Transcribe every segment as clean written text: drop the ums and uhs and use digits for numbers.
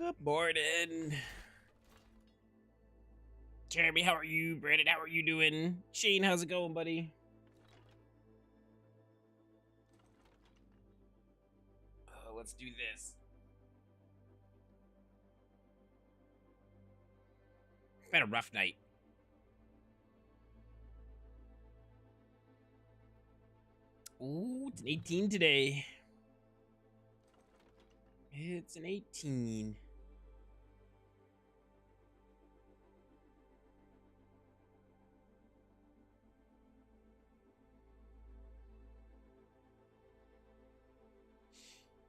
Good morning. Jeremy, how are you? Brandon, how are you doing? Shane, how's it going, buddy? Let's do this. It's been a rough night. Ooh, it's an 18 today. It's an 18.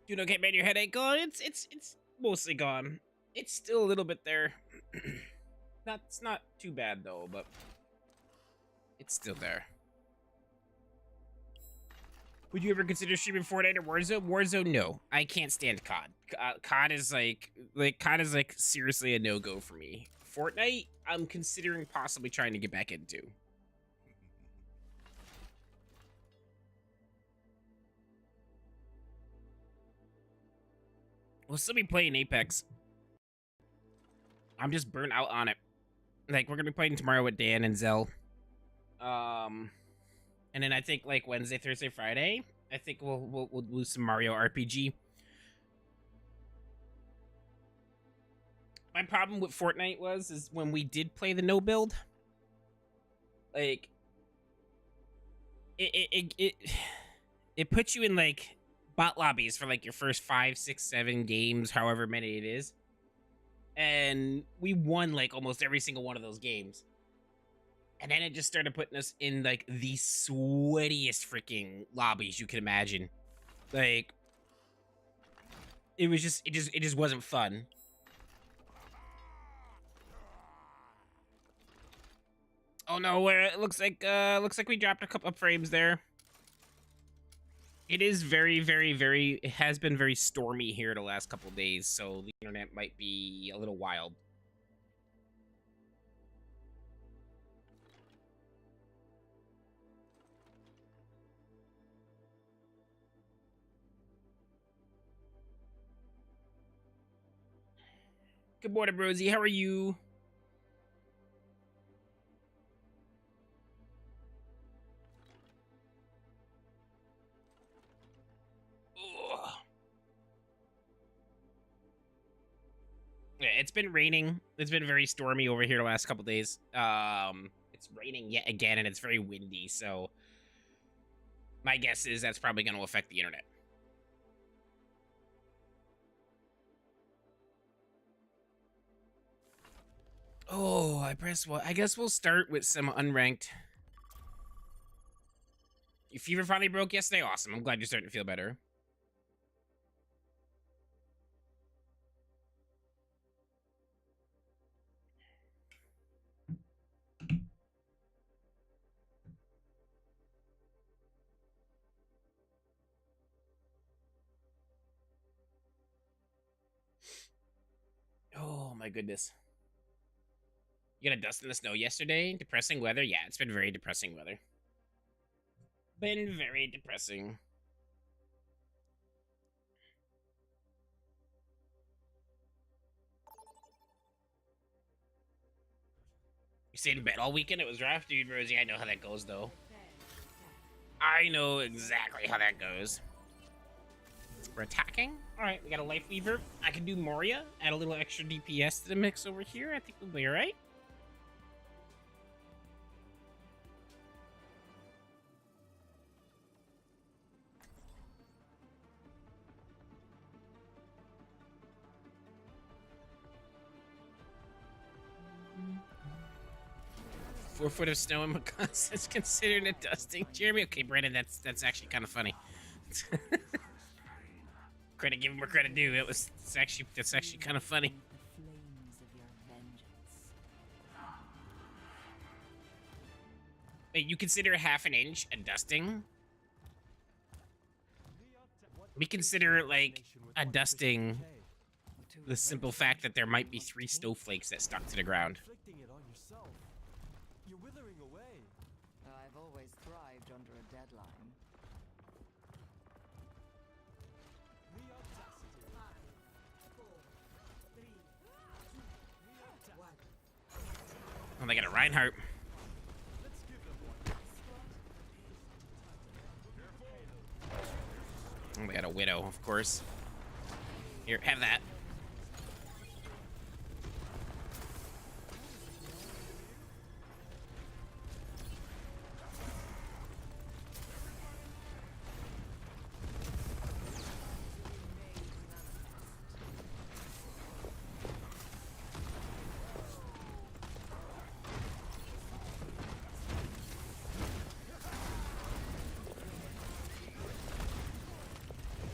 Doing okay, man? Your headache gone? It's mostly gone. It's still a little bit there. It's not too bad though, but it's still there. Would you ever consider streaming Fortnite or Warzone? Warzone, no. I can't stand COD. COD is COD is like seriously a no-go for me. Fortnite, I'm considering possibly trying to get back into. We'll still be playing Apex. I'm just burnt out on it. Like, we're gonna be playing tomorrow with Dan and Zell. And then I think like Wednesday, Thursday, Friday, I think we'll do some Mario RPG. My problem with Fortnite is when we did play the no build, like it puts you in like bot lobbies for like your first 5, 6, 7 games, however many it is, and we won like almost every single one of those games. And then it just started putting us in like the sweatiest freaking lobbies you can imagine. Like it just wasn't fun. Oh no, where it looks like we dropped a couple of frames there. It is very, it has been very stormy here the last couple of days, so the internet might be a little wild. Good morning, Rosie. How are you? Ugh. Yeah, it's been raining. It's been very stormy over here the last couple days. It's raining yet again, and it's very windy. So my guess is that's probably going to affect the internet. Oh, I pressed what? I guess we'll start with some unranked. Your fever finally broke yesterday? Awesome. I'm glad you're starting to feel better. Oh, my goodness. You got a dust in the snow yesterday? Depressing weather? Yeah, it's been very depressing weather. Been very depressing. You stayed in bed all weekend? It was rough, dude, Rosie. I know how that goes, though. I know exactly how that goes. We're attacking. All right, we got a Life Weaver. I can do Moria. Add a little extra DPS to the mix over here. I think we'll be all right. Four foot of snow in Macau is considered a dusting. Jeremy, okay, Brandon, that's actually kind of funny. Credit, give him where credit due. That's actually kind of funny. Wait, you consider half an inch a dusting? We consider like a dusting the simple fact that there might be 3 snowflakes that stuck to the ground. I've always thrived under a deadline. they got a Reinhardt. Oh, they got a Widow, of course. Here, have that.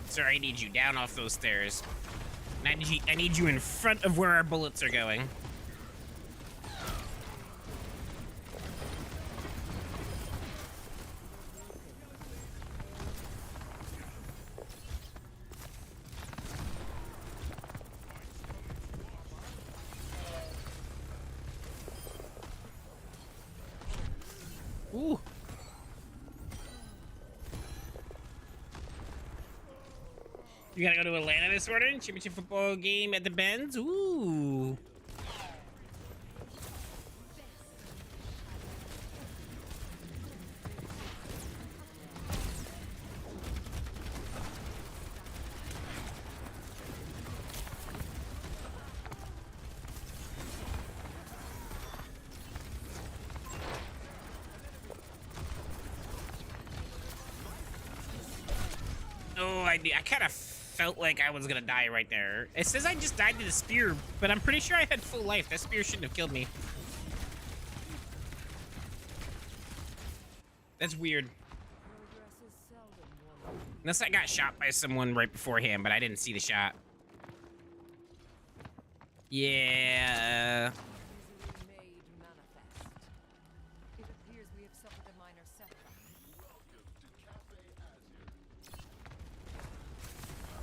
Sir, I need you down off those stairs. And I need you in front of where our bullets are going. Ooh. You gotta go to Atlanta this morning? Championship football game at the Benz? Ooh. Oh, I kind of felt like I was gonna die right there. It says I just died to the spear, but I'm pretty sure I had full life. That spear shouldn't have killed me. That's weird. Unless I got shot by someone right beforehand, but I didn't see the shot. Yeah.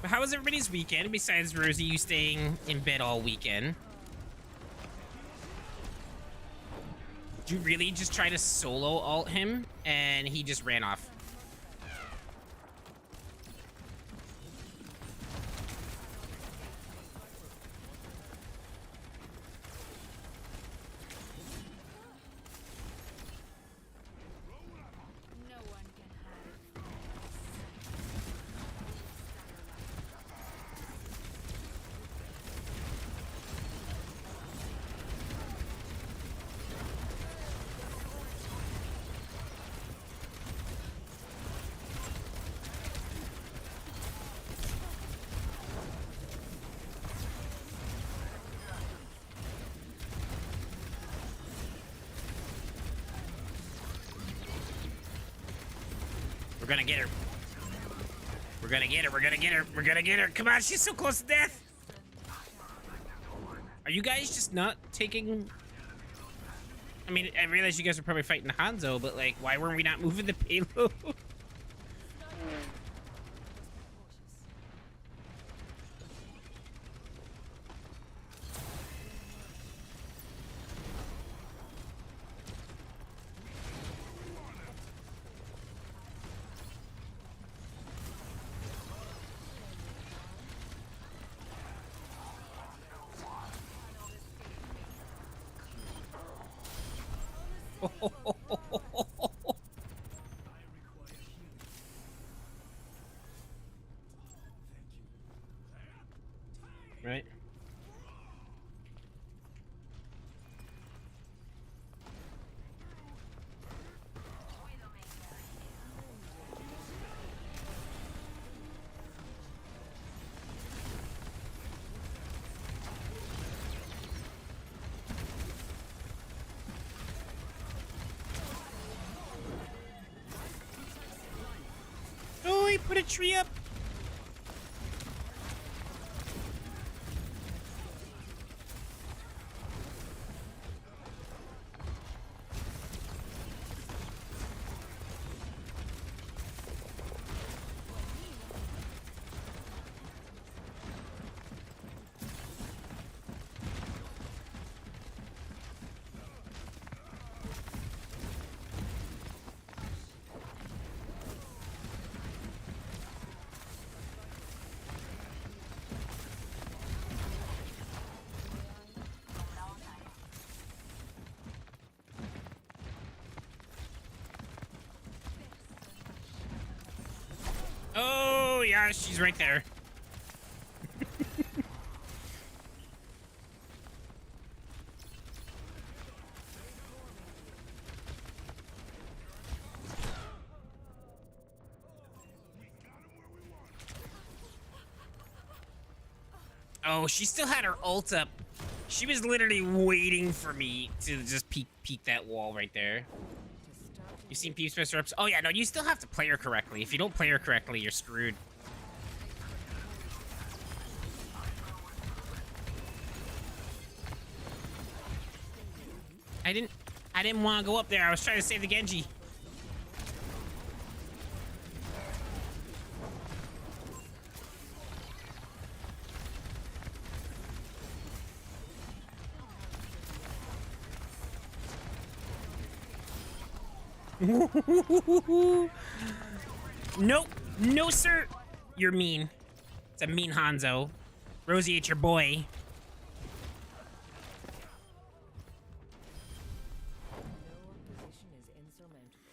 But how was everybody's weekend, besides Rosie, you staying in bed all weekend? Did you really just try to solo ult him, and he just ran off? We're gonna get her. We're gonna get her. We're gonna get her. We're gonna get her. Come on, she's so close to death. Are you guys just not taking... I mean, I realize you guys are probably fighting Hanzo, but like, why were we not moving the payload? Right? Oh, he put a tree up. yeah, she's right there. Oh, she still had her ult up. She was literally waiting for me to just peek that wall right there. You seen Peeps Mr. Ups? Oh yeah, no, you still have to play her correctly. If you don't play her correctly, you're screwed. I didn't want to go up there. I was trying to save the Genji. Nope. No, sir. You're mean. It's a mean Hanzo. Rosie, it's your boy. No opposition is insurmountable.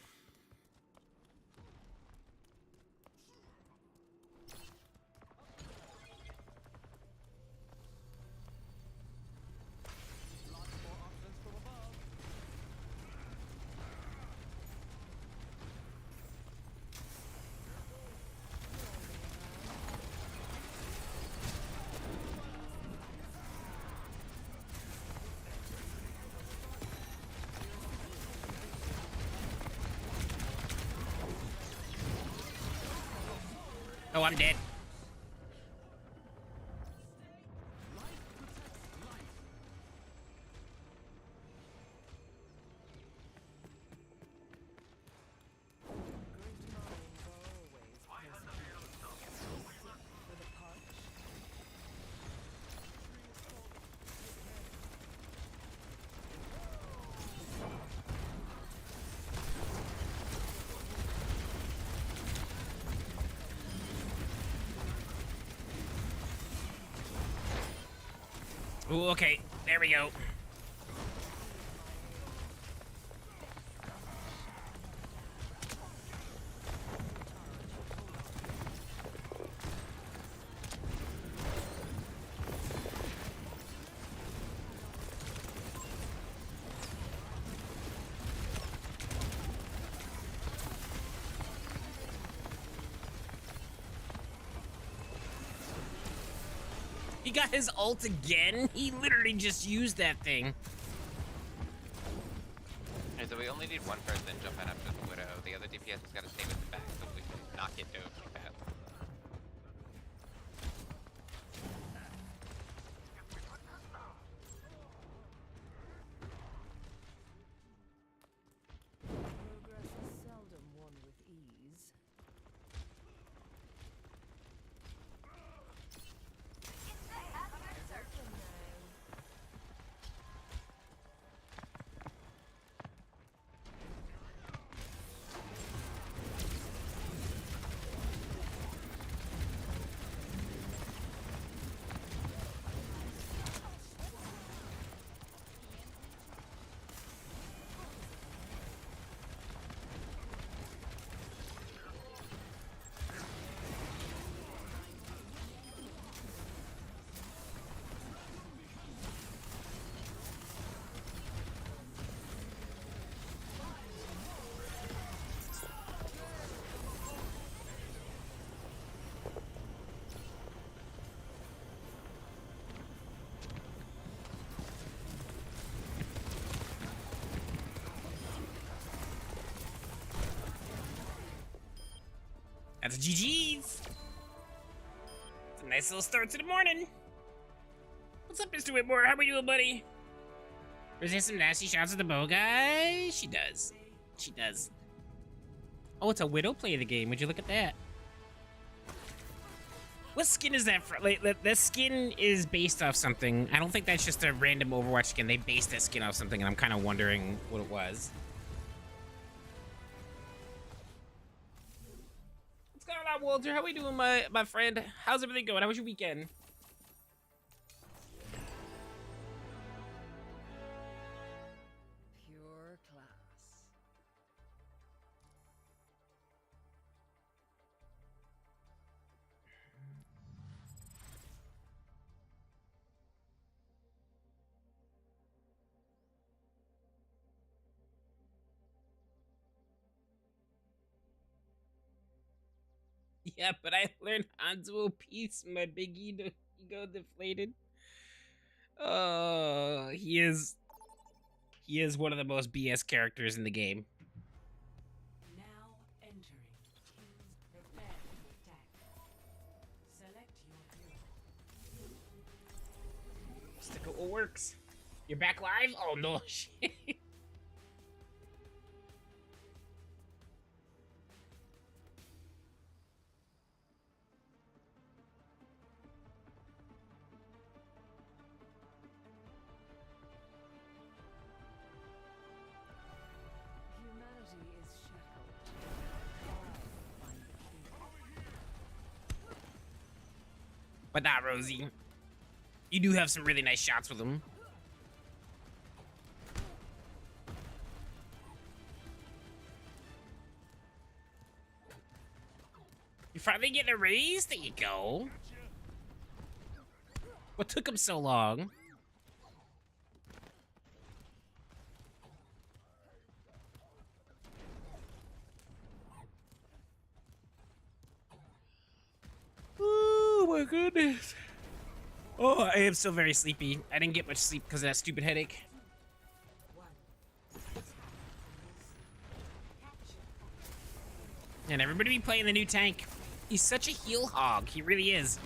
Oh, I'm dead. Ooh, okay. There we go. He got his ult again? He literally just used that thing. Okay, so we only need one person jump in after the Widow. The other DPS has got to stay with the back so we can not get dove like that. Progress is seldom won with ease. That's GG's. It's a nice little start to the morning. What's up, Mr. Whitmore? How we doing, buddy? Is there some nasty shots at the bow guy? She does. She does. Oh, it's a Widow play of the game. Would you look at that? What skin is that for? Like, this skin is based off something. I don't think that's just a random Overwatch skin. They based that skin off something, and I'm kind of wondering what it was. What's going on, Walter? How we doing, my friend? How's everything going? How was your weekend? Pure class. Yeah, but I learned Hanzo Peace, my big ego deflated. Oh, he is one of the most BS characters in the game. Now entering. Prepare to attack. Select your hero. Stick at what works. You're back live? Oh no, shit. Humanity is shackled. I find the key. But not Rosie. You do have some really nice shots with him. You finally getting a raise? There you go. What took him so long? Oh my goodness. Oh, I am so very sleepy. I didn't get much sleep because of that stupid headache. And everybody be playing the new tank. He's such a heal hog. He really is.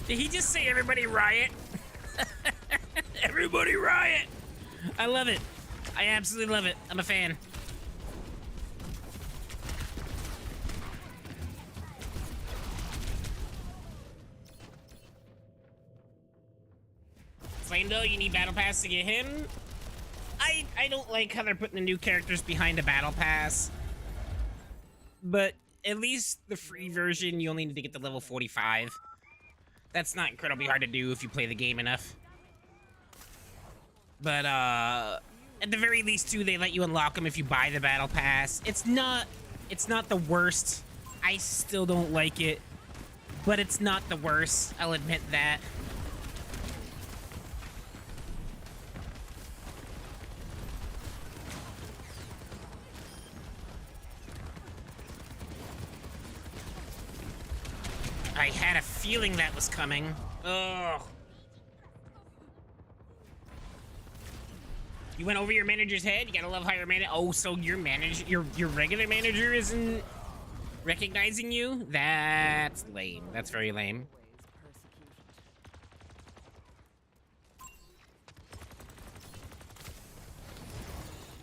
Did he just say everybody riot? Everybody riot! I love it. I absolutely love it. I'm a fan. Flame though, you need battle pass to get him. I don't like how they're putting the new characters behind a battle pass. But at least the free version, you only need to get to level 45. That's not incredibly hard to do if you play the game enough. But, at the very least, too, they let you unlock them if you buy the battle pass. It's not the worst. I still don't like it. But it's not the worst. I'll admit that. I had a feeling that was coming. Ugh. You went over your manager's head? You gotta love how your manager... Oh, so your manager... Your regular manager isn't recognizing you? That's lame. That's very lame.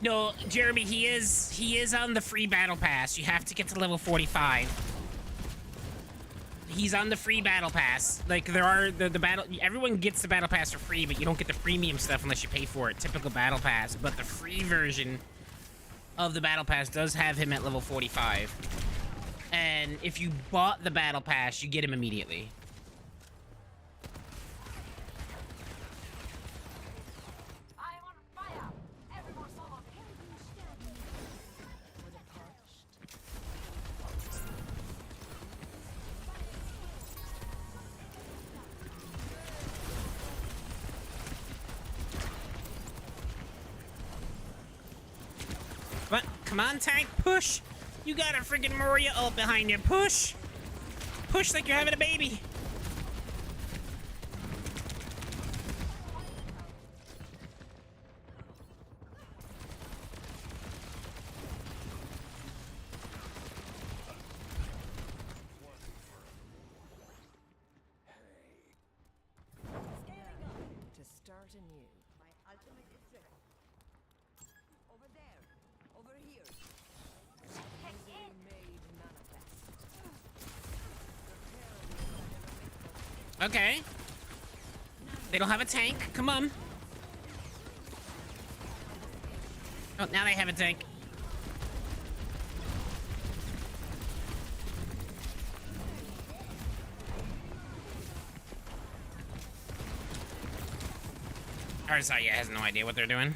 No, Jeremy, he is on the free battle pass. You have to get to level 45. He's on the free battle pass. Like, there are the battle... Everyone gets the battle pass for free, but you don't get the premium stuff unless you pay for it. Typical battle pass. But the free version of the battle pass does have him at level 45. And if you bought the battle pass, you get him immediately. But come on, tank, push! You got a freaking Moria ult behind you. Push! Push like you're having a baby. To start anew. My ultimate is ready. Over there. Over here. Misery made manifest. Okay. They don't have a tank. Come on. Oh, now they have a tank. Arzaia has no idea what they're doing.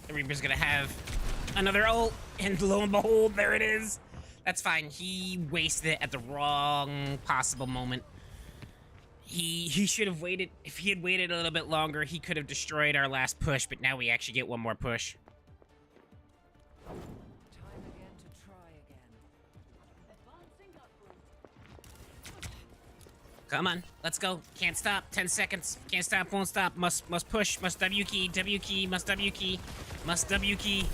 The Reaper's gonna have another ult, and lo and behold, there it is. That's fine. He wasted it at the wrong possible moment. He should have waited. If he had waited a little bit longer, he could have destroyed our last push, but now we actually get one more push. Time again to try again. Advancing upwards. Come on, let's go. Can't stop. 10 seconds. Can't stop, won't stop. Must push. Must W key. W key. Must W key. Must W key.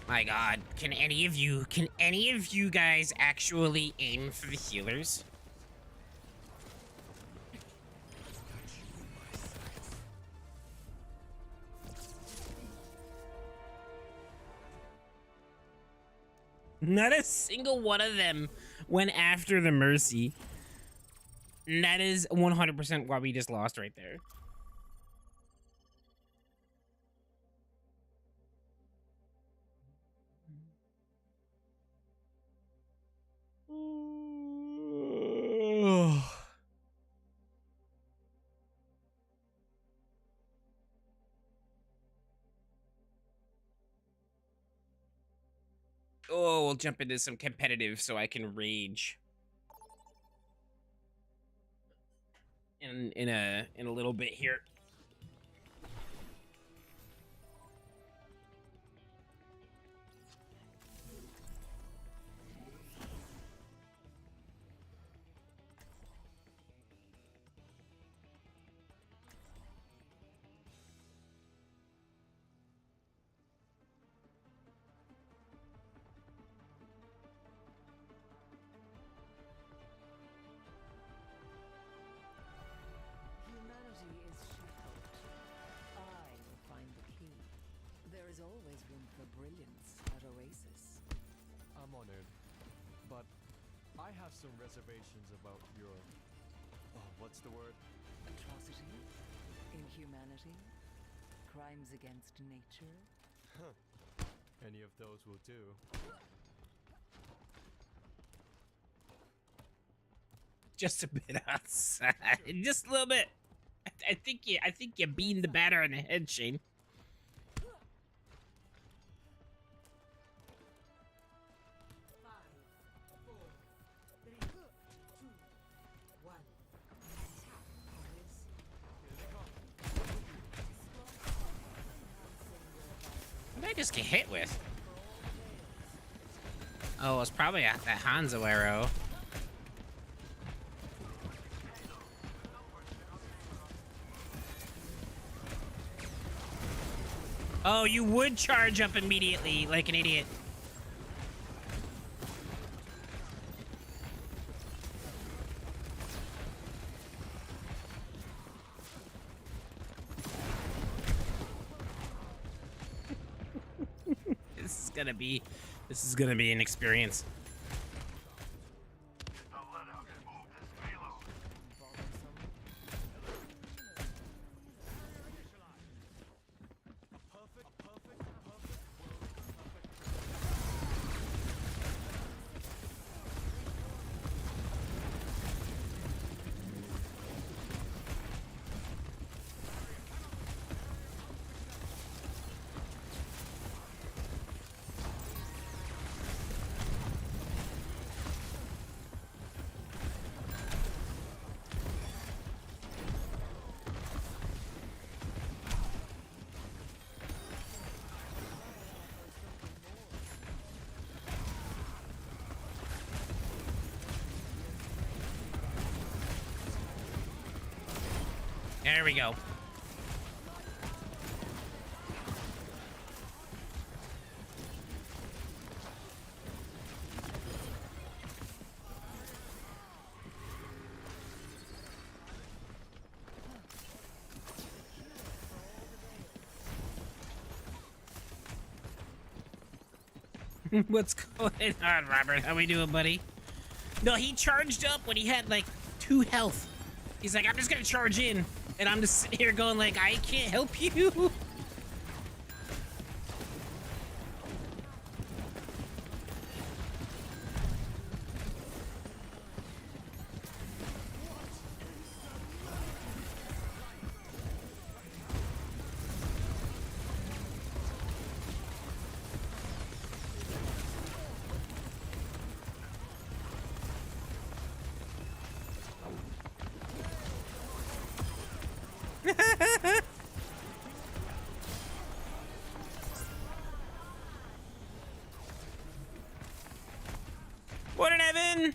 My God, can any of you guys actually aim for the healers? Not a single one of them went after the Mercy. And that is 100% why we just lost right there. Oh, we'll jump into some competitive so I can rage. In a little bit here. Humanity is shackled. I will find the key. There is always room for brilliance at Oasis. I'm honored, but I have some reservations about your... Oh, what's the word? Atrocity, inhumanity, crimes against nature. Any of those will do. Just a bit outside. Just a little bit. I think you beamed the batter on the head, Shane. What did I just get hit with? Oh, it's probably that Hanzo arrow. Oh, you would charge up immediately like an idiot. This is gonna be an experience. There we go. What's going on, Robert? How we doing, buddy? No, he charged up when he had like 2 health. He's like, I'm just gonna charge in, and I'm just sitting here going like, I can't help you. Morning, Evan.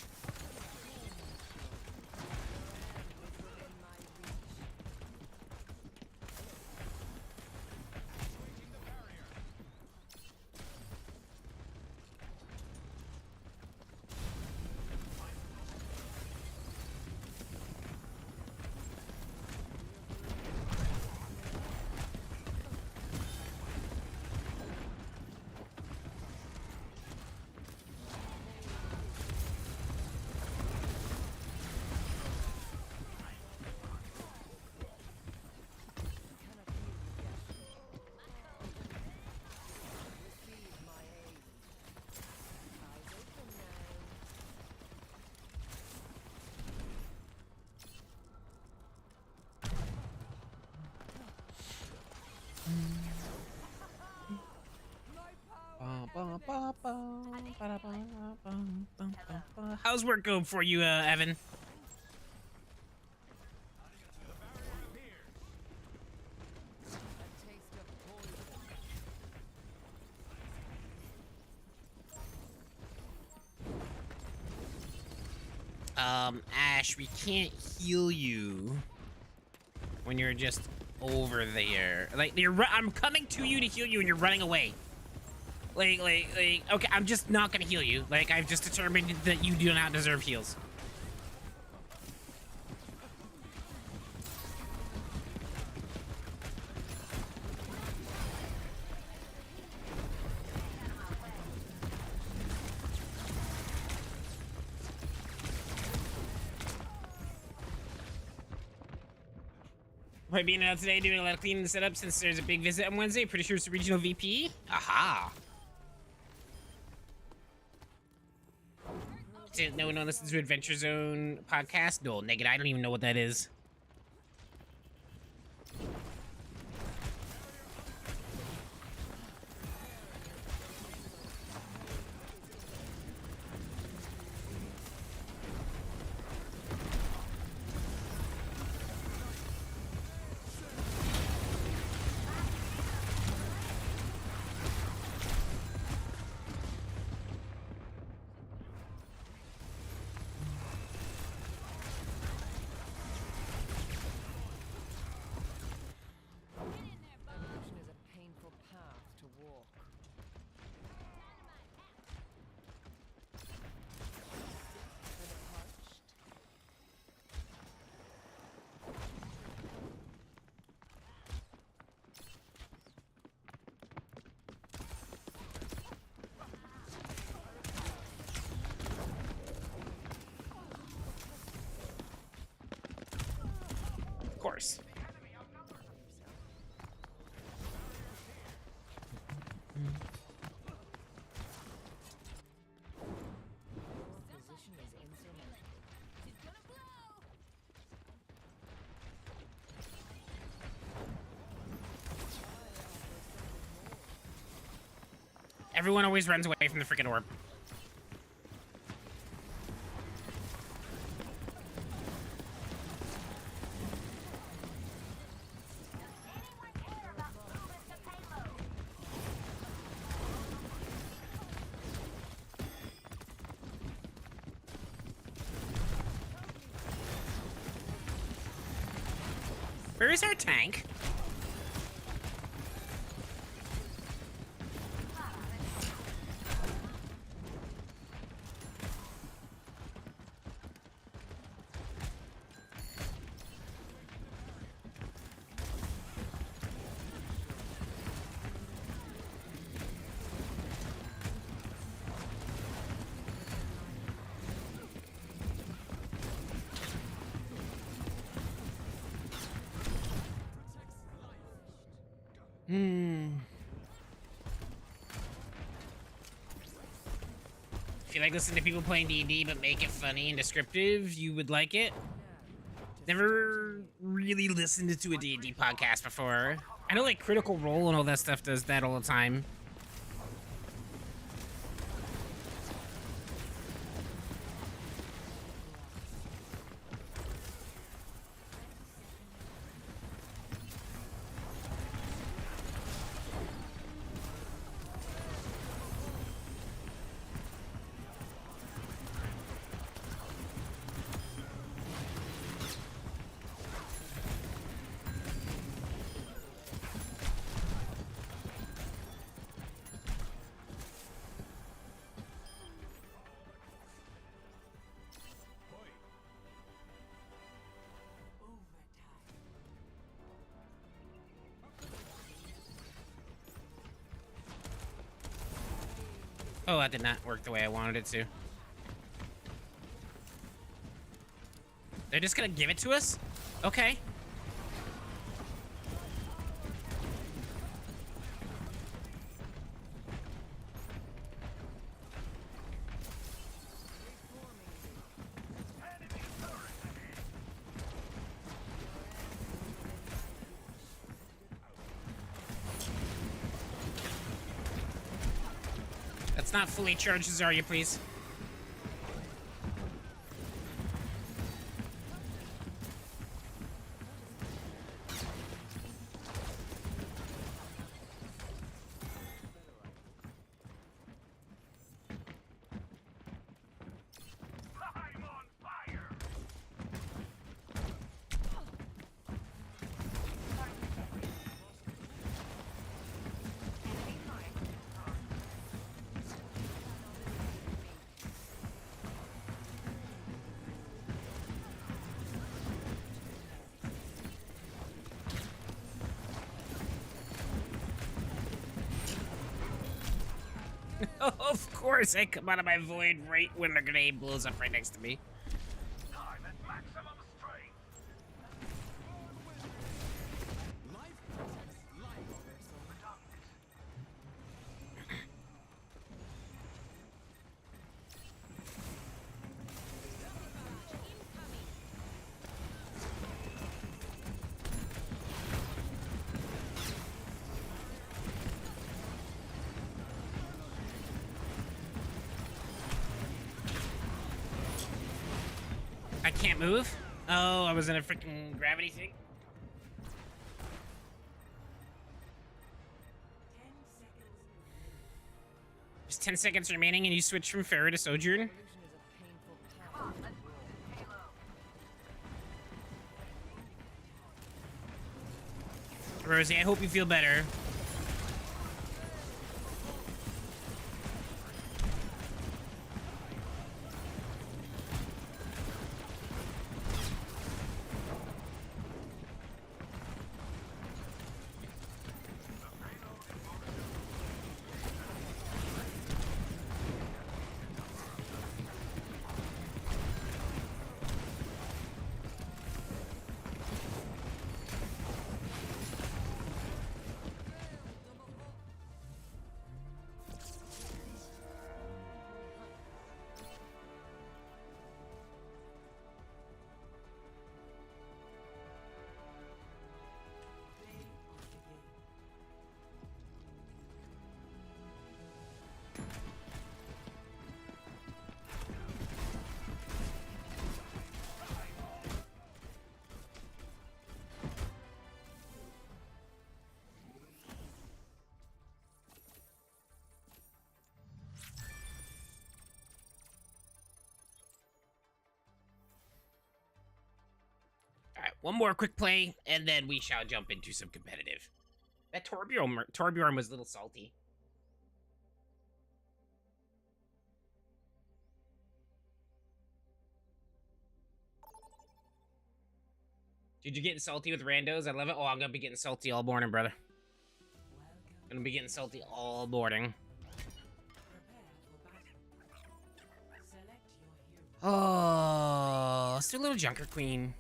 How's work going for you, Evan? Ash, we can't heal you when you're just over there. Like, I'm coming to you to heal you and you're running away. Like, okay, I'm just not gonna heal you. Like, I've just determined that you do not deserve heals. By being out today, doing a lot of cleaning and setup since there's a big visit on Wednesday. Pretty sure it's the regional VP. Aha. No one listens to Adventure Zone podcast? No, Naked, I don't even know what that is. Of course. Everyone always runs away from the freaking orb. Where is our tank? If you like listening to people playing D&D but make it funny and descriptive, you would like it. Never really listened to a D&D podcast before. I know like Critical Role and all that stuff does that all the time. Oh, that did not work the way I wanted it to. They're just gonna give it to us? Okay. That's not fully charged, Zarya, please. Of course, I come out of my void right when the grenade blows up right next to me. I can't move? Oh, I was in a freaking gravity thing. 10 seconds. There's 10 seconds remaining and you switch from Pharah to Sojourn? Illusion is a painful task. Rosie, I hope you feel better. One more quick play, and then we shall jump into some competitive. That Torbjorn was a little salty. Dude, you're getting salty with randos? I love it. Oh, I'm gonna be getting salty all morning, brother. Gonna be getting salty all morning. Oh, let's do a little Junker Queen.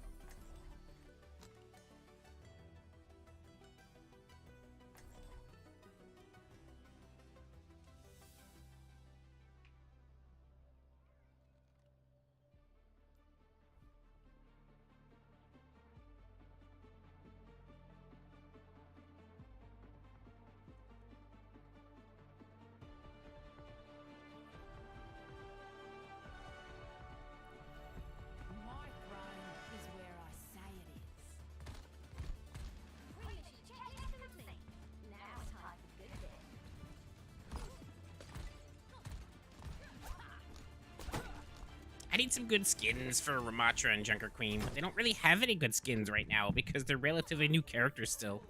My throne is where I say it is. Now it's time for good bit. I need some good skins for Ramatra and Junker Queen, but they don't really have any good skins right now because they're relatively new characters still.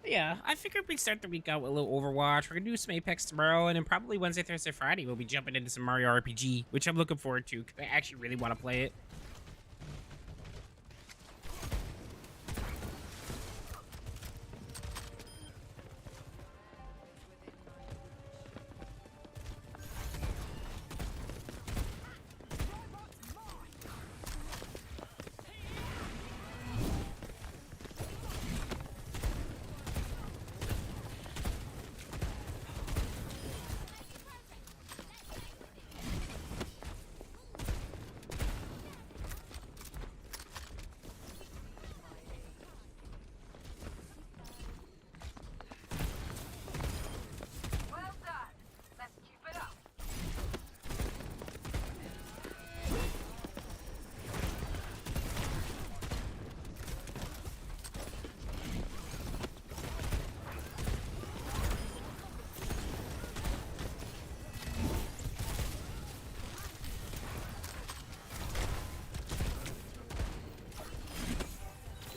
Yeah, I figured we'd start the week out with a little Overwatch. We're gonna do some Apex tomorrow, and then probably Wednesday, Thursday, Friday, we'll be jumping into some Mario RPG, which I'm looking forward to because I actually really want to play it. Well done. Let's keep it up.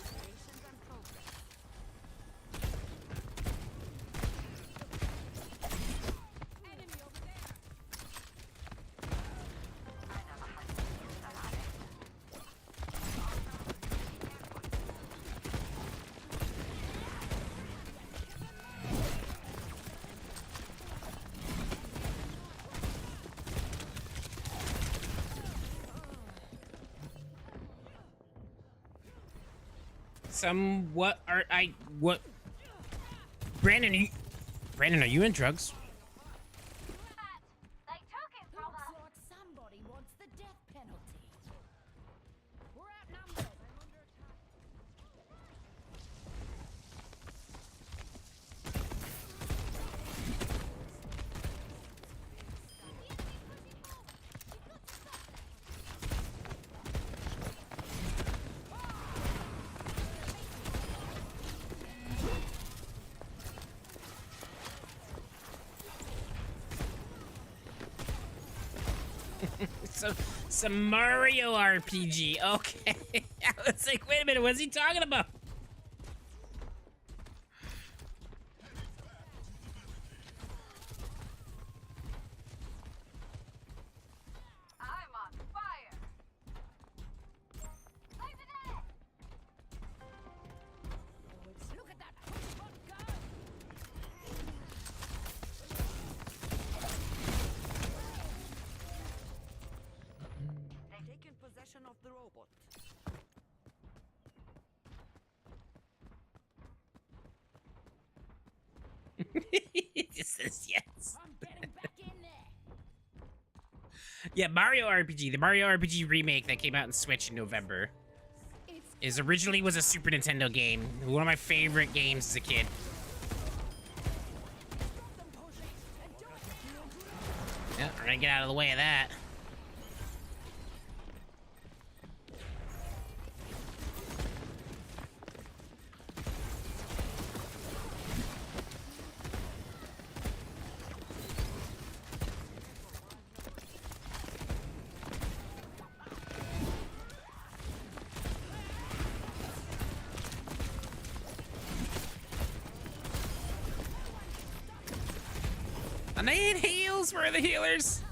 Operations and progress. Enemy over there. What? Brandon, are you in drugs? They took it from us. Looks like somebody wants the death penalty. We're outnumbered. I'm under attack. Some Mario RPG. Okay. I was like, wait a minute, what's he talking about? I'm on fire. Over there. Look at that push-button go. They've taken possession of the robot. He just says yes. I'm getting back in there. Yeah, Mario RPG. The Mario RPG remake that came out on Switch in November originally was a Super Nintendo game. One of my favorite games as a kid. Yeah, we're gonna get out of the way of that. I need heals. Where are the healers?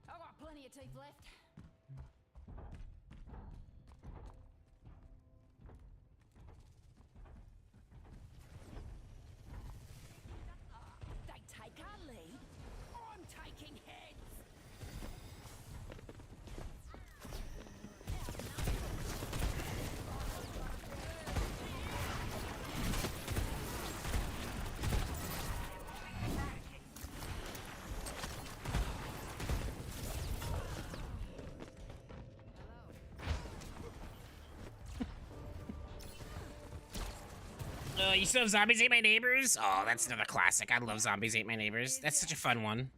I've got plenty of teeth left. They take our lead. I'm taking heads. You still have Zombies Ate My Neighbors? Oh, that's another classic. I love Zombies Ate My Neighbors. That's such a fun one.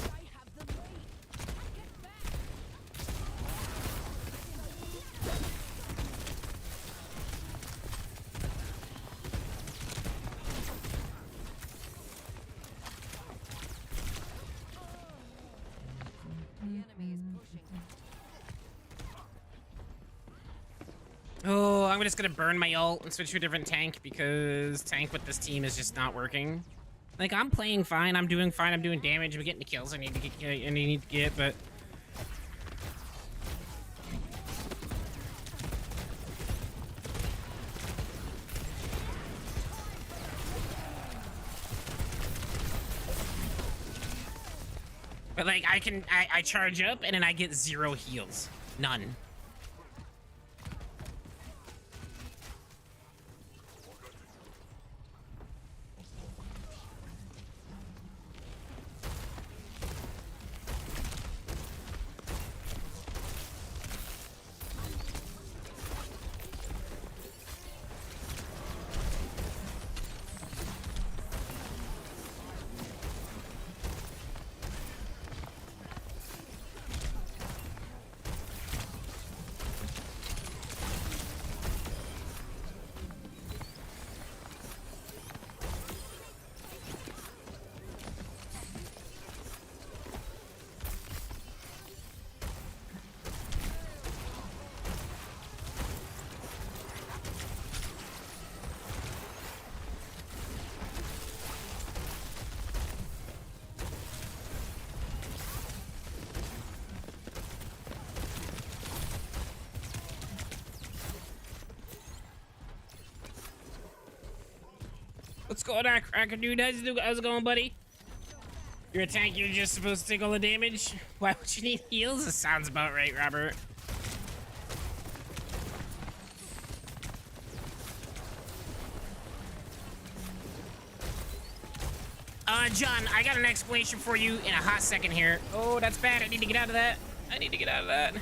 They have the lead. Get back. The enemy is pushing. Oh, I'm just gonna burn my ult and switch to a different tank because tank with this team is just not working. Like, I'm playing fine, I'm doing fine, I'm doing damage, I'm getting the kills I need to get, but... But like, I charge up and then I get 0 heals. None. What's going on, Cracker Dude? How's it going, buddy? You're a tank, you're just supposed to take all the damage? Why would you need heals? That sounds about right, Robert. John, I got an explanation for you in a hot second here. Oh, that's bad. I need to get out of that. I need to get out of that.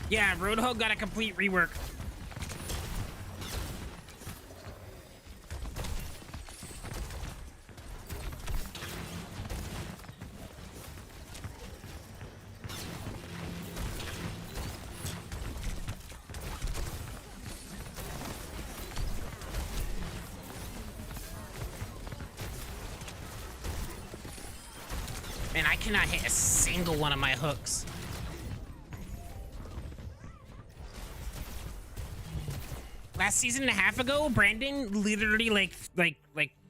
Yeah, Roadhog got a complete rework. Man, I cannot hit a single one of my hooks. Last season and a half ago, Brandon, literally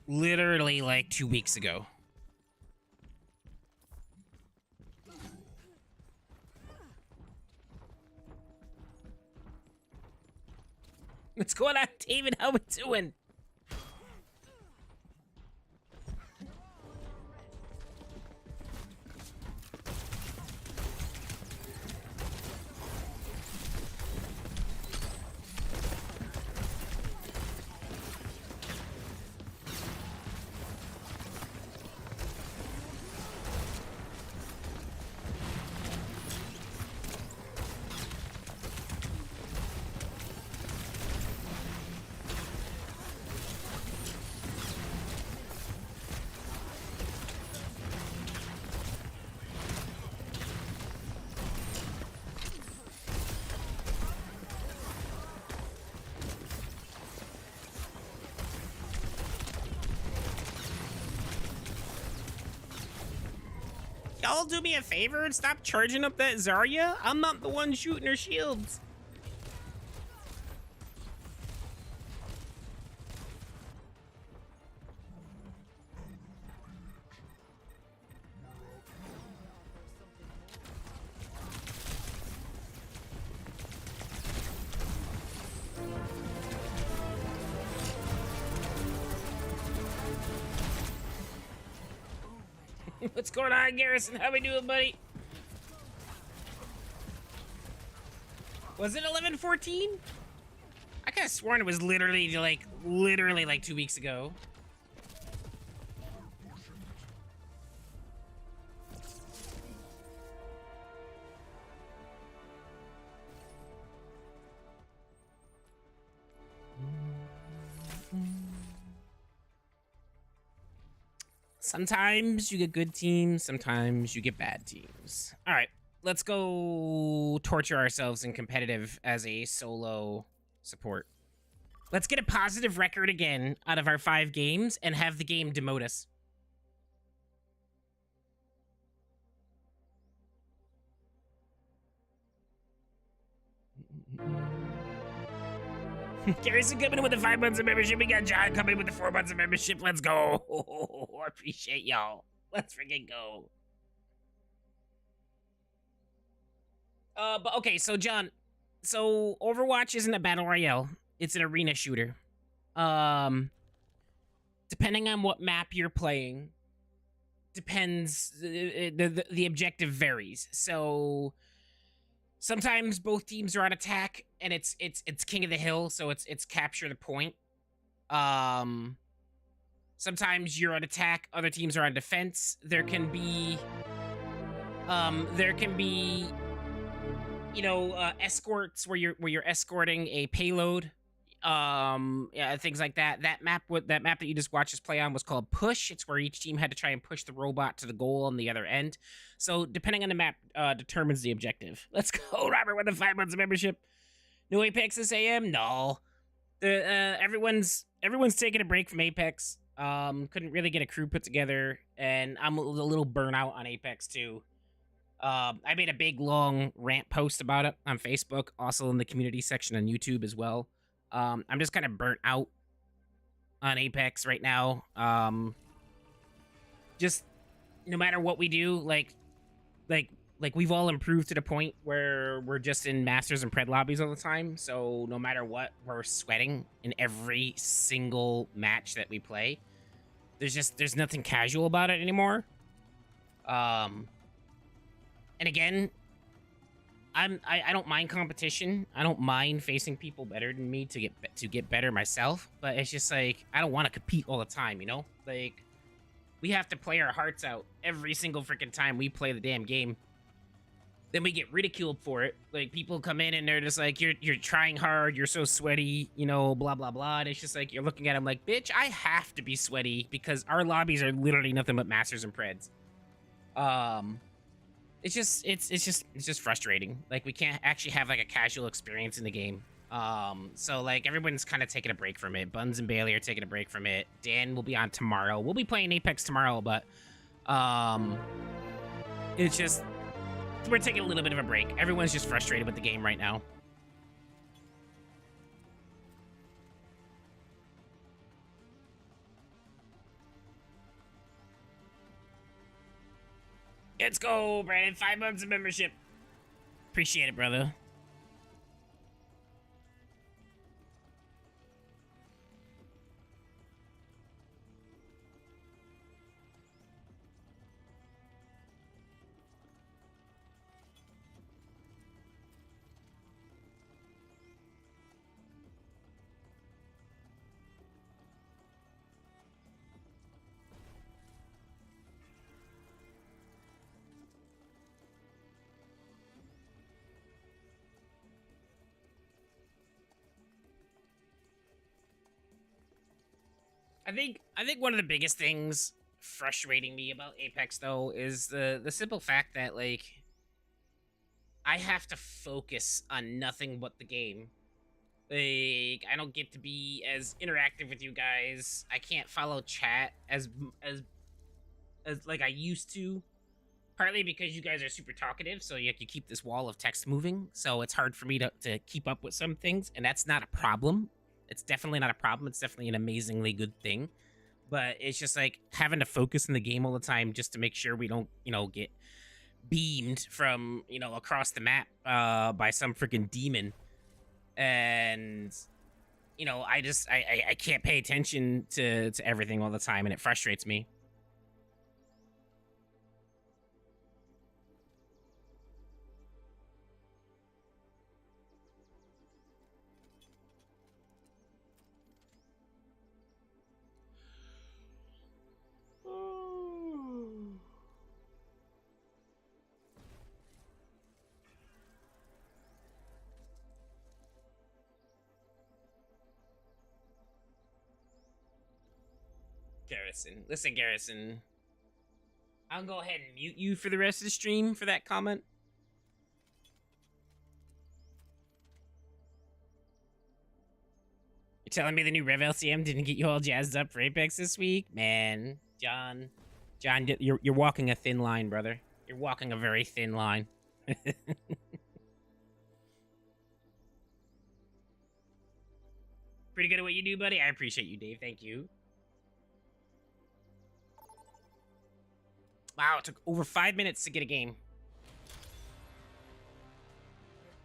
literally like 2 weeks ago. What's going on, David? How we doing? y'all do me a favor and stop charging up that Zarya? I'm not the one shooting her shields. What's going on, Garrison? How we doing, buddy? Was it 11:14? I could have sworn it was literally like 2 weeks ago. Sometimes you get good teams, sometimes you get bad teams. All right, let's go torture ourselves in competitive as a solo support. Let's get a positive record again out of our 5 games and have the game demote us. Garrison coming in with the 5 months of membership. We got John coming in with the 4 months of membership. Let's go. I appreciate y'all. Let's freaking go. But okay, so John, so Overwatch isn't a battle royale. It's an arena shooter. Depending on what map you're playing, depends. The objective varies. So sometimes both teams are on attack, and it's king of the hill, so it's capture the point. Sometimes you're on attack, other teams are on defense. There can be, you know, escorts where you're escorting a payload. Yeah, things like that. That map that you just watched us play on was called Push. It's where each team had to try and push the robot to the goal on the other end. So depending on the map, determines the objective. Let's go, Robert, with the 5 months of membership. No Apex this AM? No. Everyone's taking a break from Apex. Couldn't really get a crew put together, and I'm a little burnt out on Apex too. I made a big long rant post about it on Facebook, also in the community section on YouTube as well. I'm just kind of burnt out on Apex right now. Just no matter what we do, like we've all improved to the point where we're just in Masters and Pred lobbies all the time. So no matter what, we're sweating in every single match that we play. There's nothing casual about it anymore. And again, I don't mind competition. I don't mind facing people better than me to get better myself. But it's just like I don't want to compete all the time, you know? Like we have to play our hearts out every single freaking time we play the damn game. Then we get ridiculed for it. Like people come in and they're just like, you're trying hard, you're so sweaty, you know, blah blah blah. And it's just like you're looking at them like, bitch, I have to be sweaty because our lobbies are literally nothing but Masters and Preds. It's just frustrating. Like we can't actually have like a casual experience in the game. So like everyone's kind of taking a break from it. Buns and Bailey are taking a break from it. Dan will be on tomorrow. We'll be playing Apex tomorrow, but it's just we're taking a little bit of a break. Everyone's just frustrated with the game right now. Let's go, Brandon. 5 months of membership. Appreciate it, brother. I think one of the biggest things frustrating me about Apex though is the simple fact that like I have to focus on nothing but the game. Like I don't get to be as interactive with you guys. I can't follow chat as like I used to. Partly because you guys are super talkative, so you keep this wall of text moving, so it's hard for me to keep up with some things, and that's not a problem. It's definitely not a problem. It's definitely an amazingly good thing. But it's just like having to focus in the game all the time just to make sure we don't, get beamed from, across the map by some freaking demon. And I can't pay attention to everything all the time, and it frustrates me. Garrison. Listen, Garrison. I'll go ahead and mute you for the rest of the stream for that comment. You're telling me the new Rev LCM didn't get you all jazzed up for Apex this week? Man, John, you're walking a thin line, brother. You're walking a very thin line. Pretty good at what you do, buddy. I appreciate you, Dave. Thank you. Wow, it took over 5 minutes to get a game.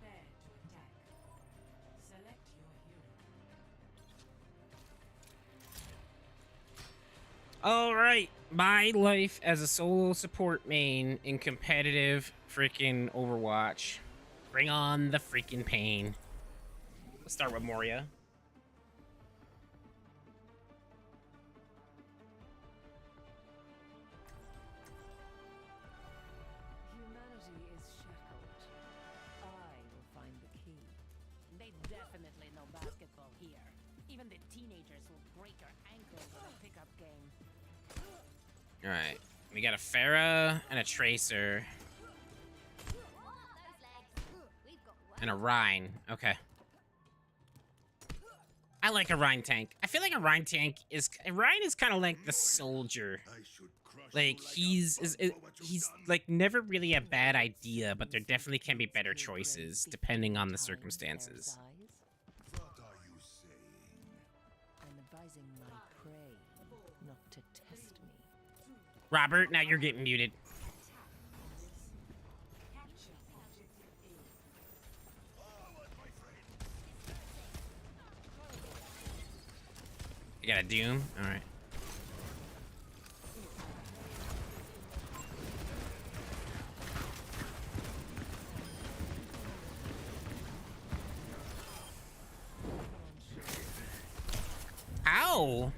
Prepare to attack. Select your hero. All right, my life as a solo support main in competitive freaking Overwatch. Bring on the freaking pain. Let's start with Moria. Humanity is shackled. I will find the key. They definitely know basketball here. Even the teenagers will break your ankle with a pickup game. All right, we got a Pharah and a Tracer and a Rhine. Okay. I like a Rhine tank. I feel like a Rhine tank is kind of like the soldier. Like he's like never really a bad idea, but there definitely can be better choices depending on the circumstances. What are you saying? I'm advising my prey not to test me. Robert, now you're getting muted. You got a Doom? All right. Ow!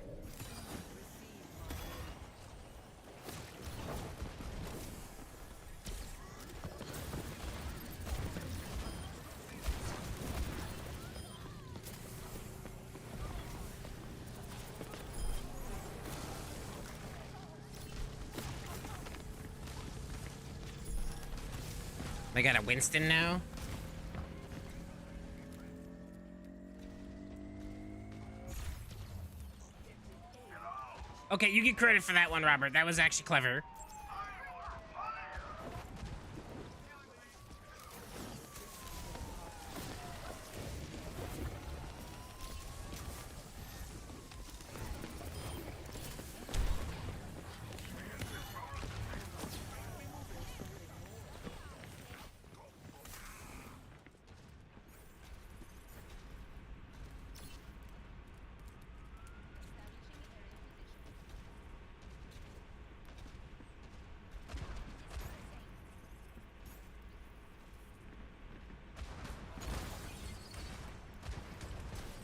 They got a Winston now? Okay, you get credit for that one, Robert. That was actually clever.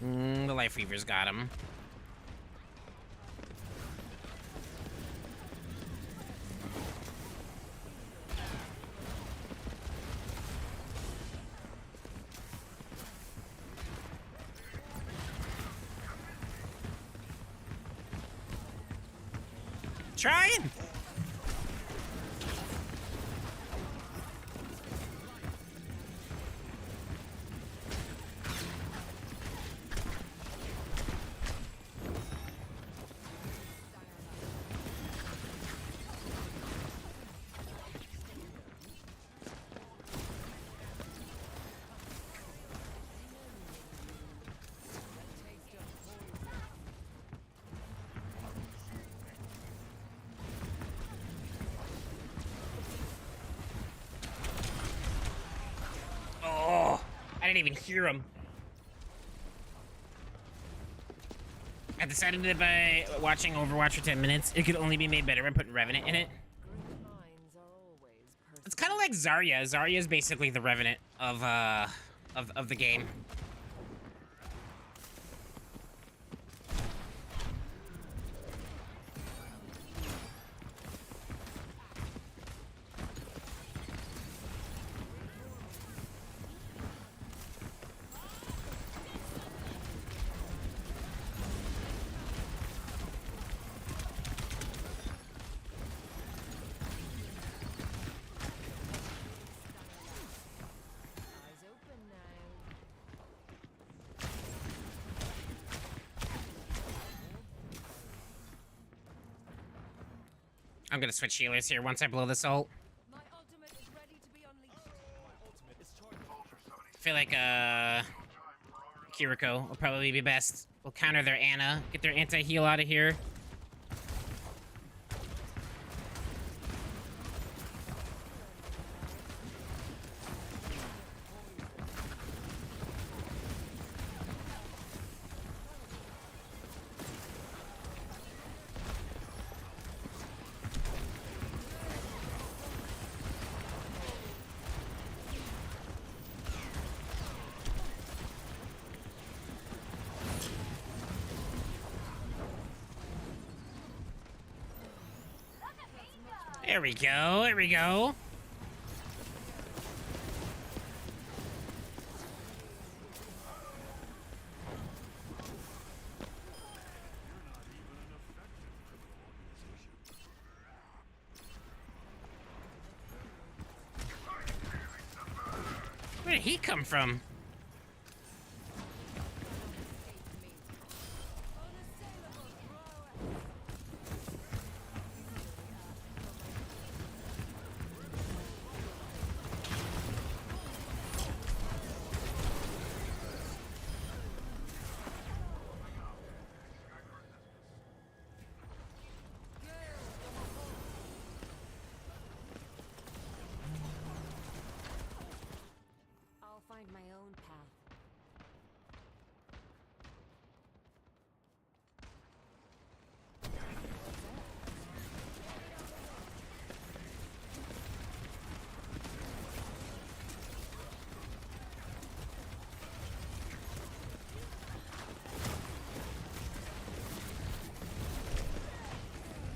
The Life Weaver's got him. Trying! didn't even hear him. I decided that by watching Overwatch for 10 minutes, it could only be made better by putting Revenant in it. Great minds are always It's kind of like Zarya. Zarya is basically the Revenant of the game. Eyes open now. I'm gonna switch healers here once I blow this ult. My ultimate is ready to be unleashed. I feel like Kiriko will probably be best. We'll counter their Ana, get their anti-heal out of here. There we go, there we go. Where did he come from? I'll find my own path.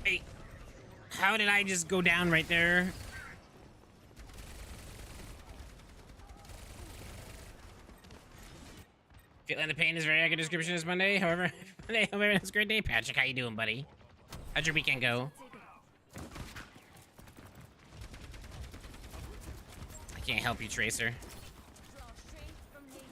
Hey, how did I just go down right there? Feeling the pain is very accurate description this Monday. However, Monday, however, it's a great day. Patrick, how you doing, buddy? How'd your weekend go? I can't help you, Tracer. Draw strength from nature.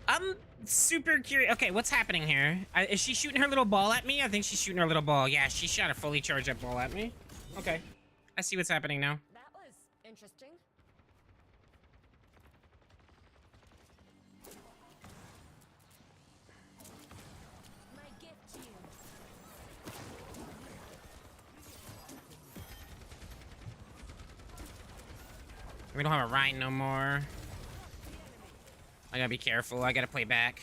I'm super curious. Okay, what's happening here? Is she shooting her little ball at me? I think she's shooting her little ball. Yeah, she shot a fully charged up ball at me. Okay. I see what's happening now. That was interesting. My gift to you. We don't have a Rhine no more. I gotta be careful. I gotta play back.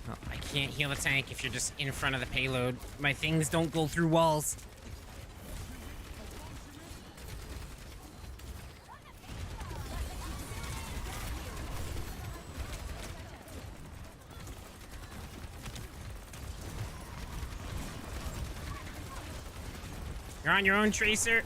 Oh, I can't heal the tank if you're just in front of the payload. My things don't go through walls. You're on your own, Tracer.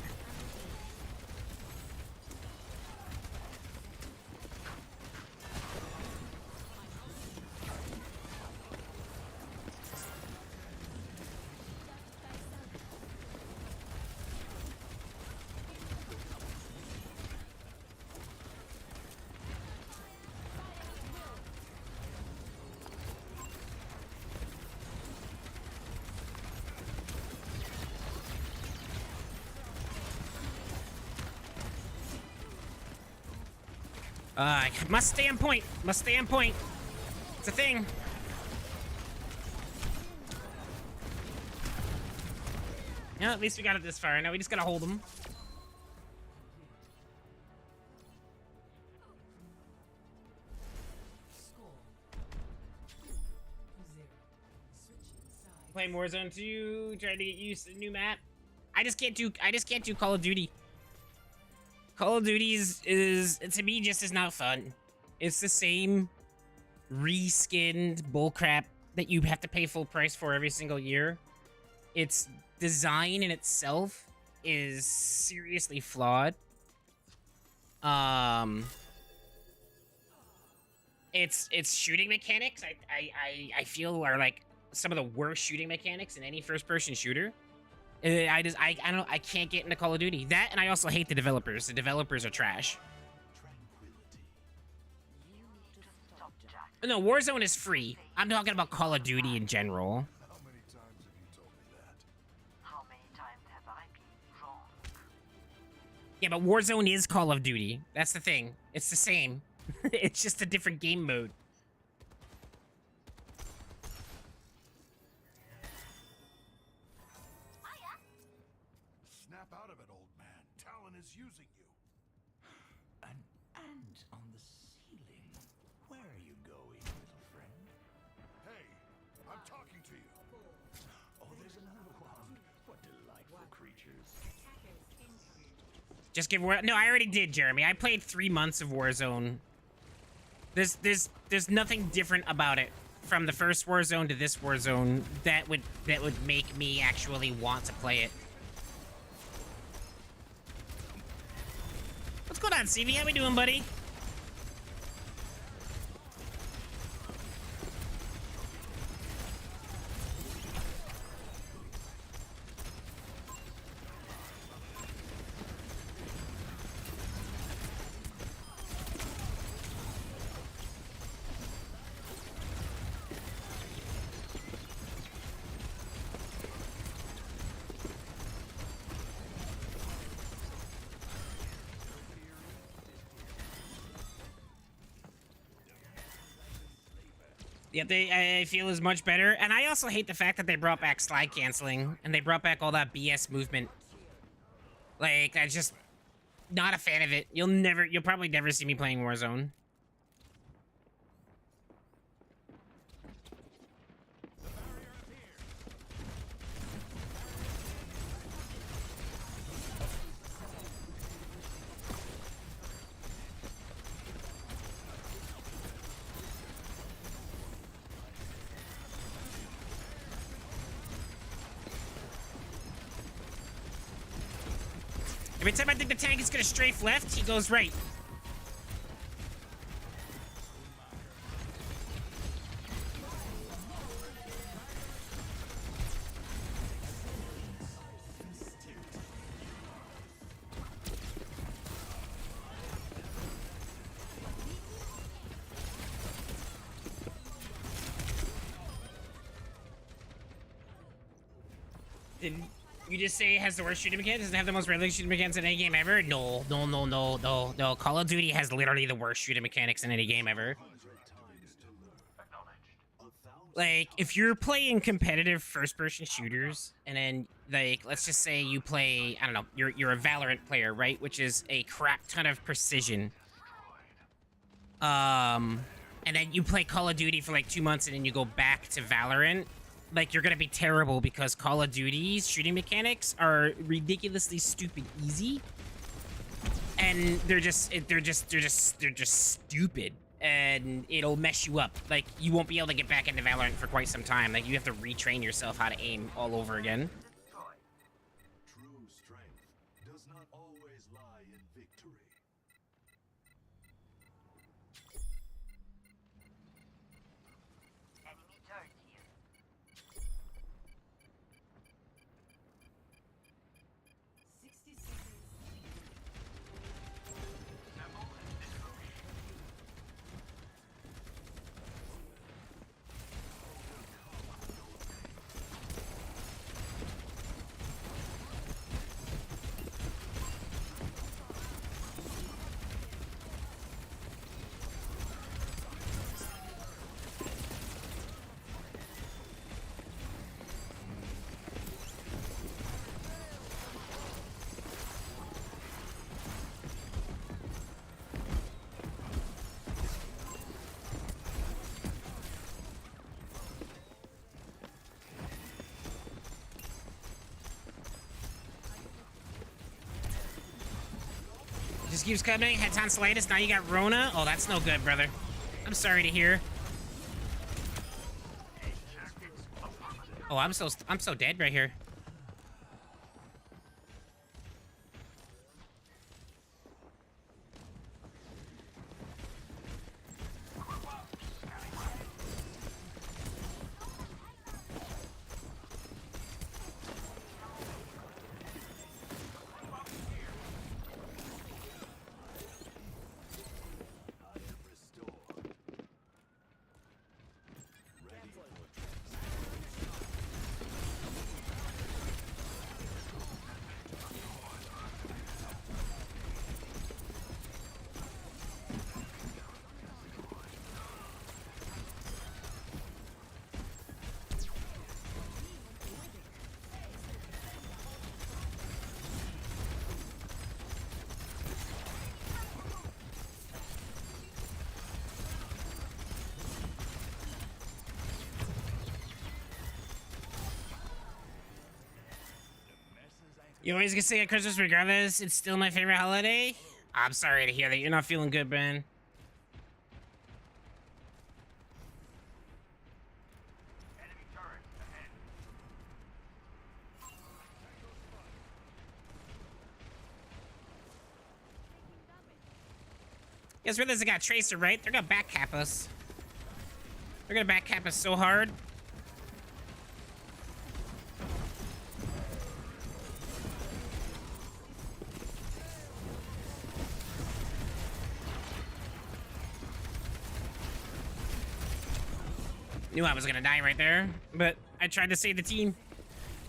Must stay on point. Must stay on point. It's a thing. Yeah, at least we got it this far. Now we just gotta hold them. Playing Warzone 2, trying to get used to the new map. I just can't do Call of Duty. Call of Duty is to me just as not fun. It's the same reskinned bullcrap that you have to pay full price for every single year. Its design in itself is seriously flawed. Its shooting mechanics I feel are like some of the worst shooting mechanics in any first-person shooter. I can't get into Call of Duty. That, and I also hate the developers. The developers are trash. No, Warzone is free. I'm talking about Call of Duty in general. How many times have you told me that? How many times have I been wrong? Yeah, but Warzone is Call of Duty. That's the thing. It's the same. It's just a different game mode. Snap out of it, old man. Talon is using you. An ant on the ceiling. Where are you going, little friend? Hey, I'm talking to you. Oh, there's another one. What delightful creatures. Just give War. No, I already did, Jeremy. I played 3 months of Warzone. There's nothing different about it from the first Warzone to this Warzone that would make me actually want to play it. What's going on, CV? How we doing, buddy? Yep, I feel is much better. And I also hate the fact that they brought back slide canceling and they brought back all that BS movement. Like, I'm just not a fan of it. You'll probably never see me playing Warzone. Every time I think the tank is gonna strafe left, he goes right. Did you just say it has the worst shooting mechanics? Does it have the most realistic shooting mechanics in any game ever? No. Call of Duty has literally the worst shooting mechanics in any game ever. Like, if you're playing competitive first-person shooters, and then, like, let's just say you play, I don't know, you're a Valorant player, right? Which is a crap ton of precision. And then you play Call of Duty for like 2 months, and then you go back to Valorant. Like, you're gonna be terrible because Call of Duty's shooting mechanics are ridiculously stupid easy, and they're just stupid, and it'll mess you up. Like, you won't be able to get back into Valorant for quite some time. Like, you have to retrain yourself how to aim all over again. True strength does not always lie in victory. Enemy turret here. 60 seconds. keeps coming. Had tonsillitis, now you got Rona. Oh, that's no good, brother. I'm sorry to hear. Oh, I'm so dead right here. You always get sick at Christmas regardless. It's still my favorite holiday. I'm sorry to hear that you're not feeling good, Ben. You guys realize they got Tracer, right? They're gonna back cap us. They're gonna back cap us so hard. Knew I was gonna die right there, but I tried to save the team.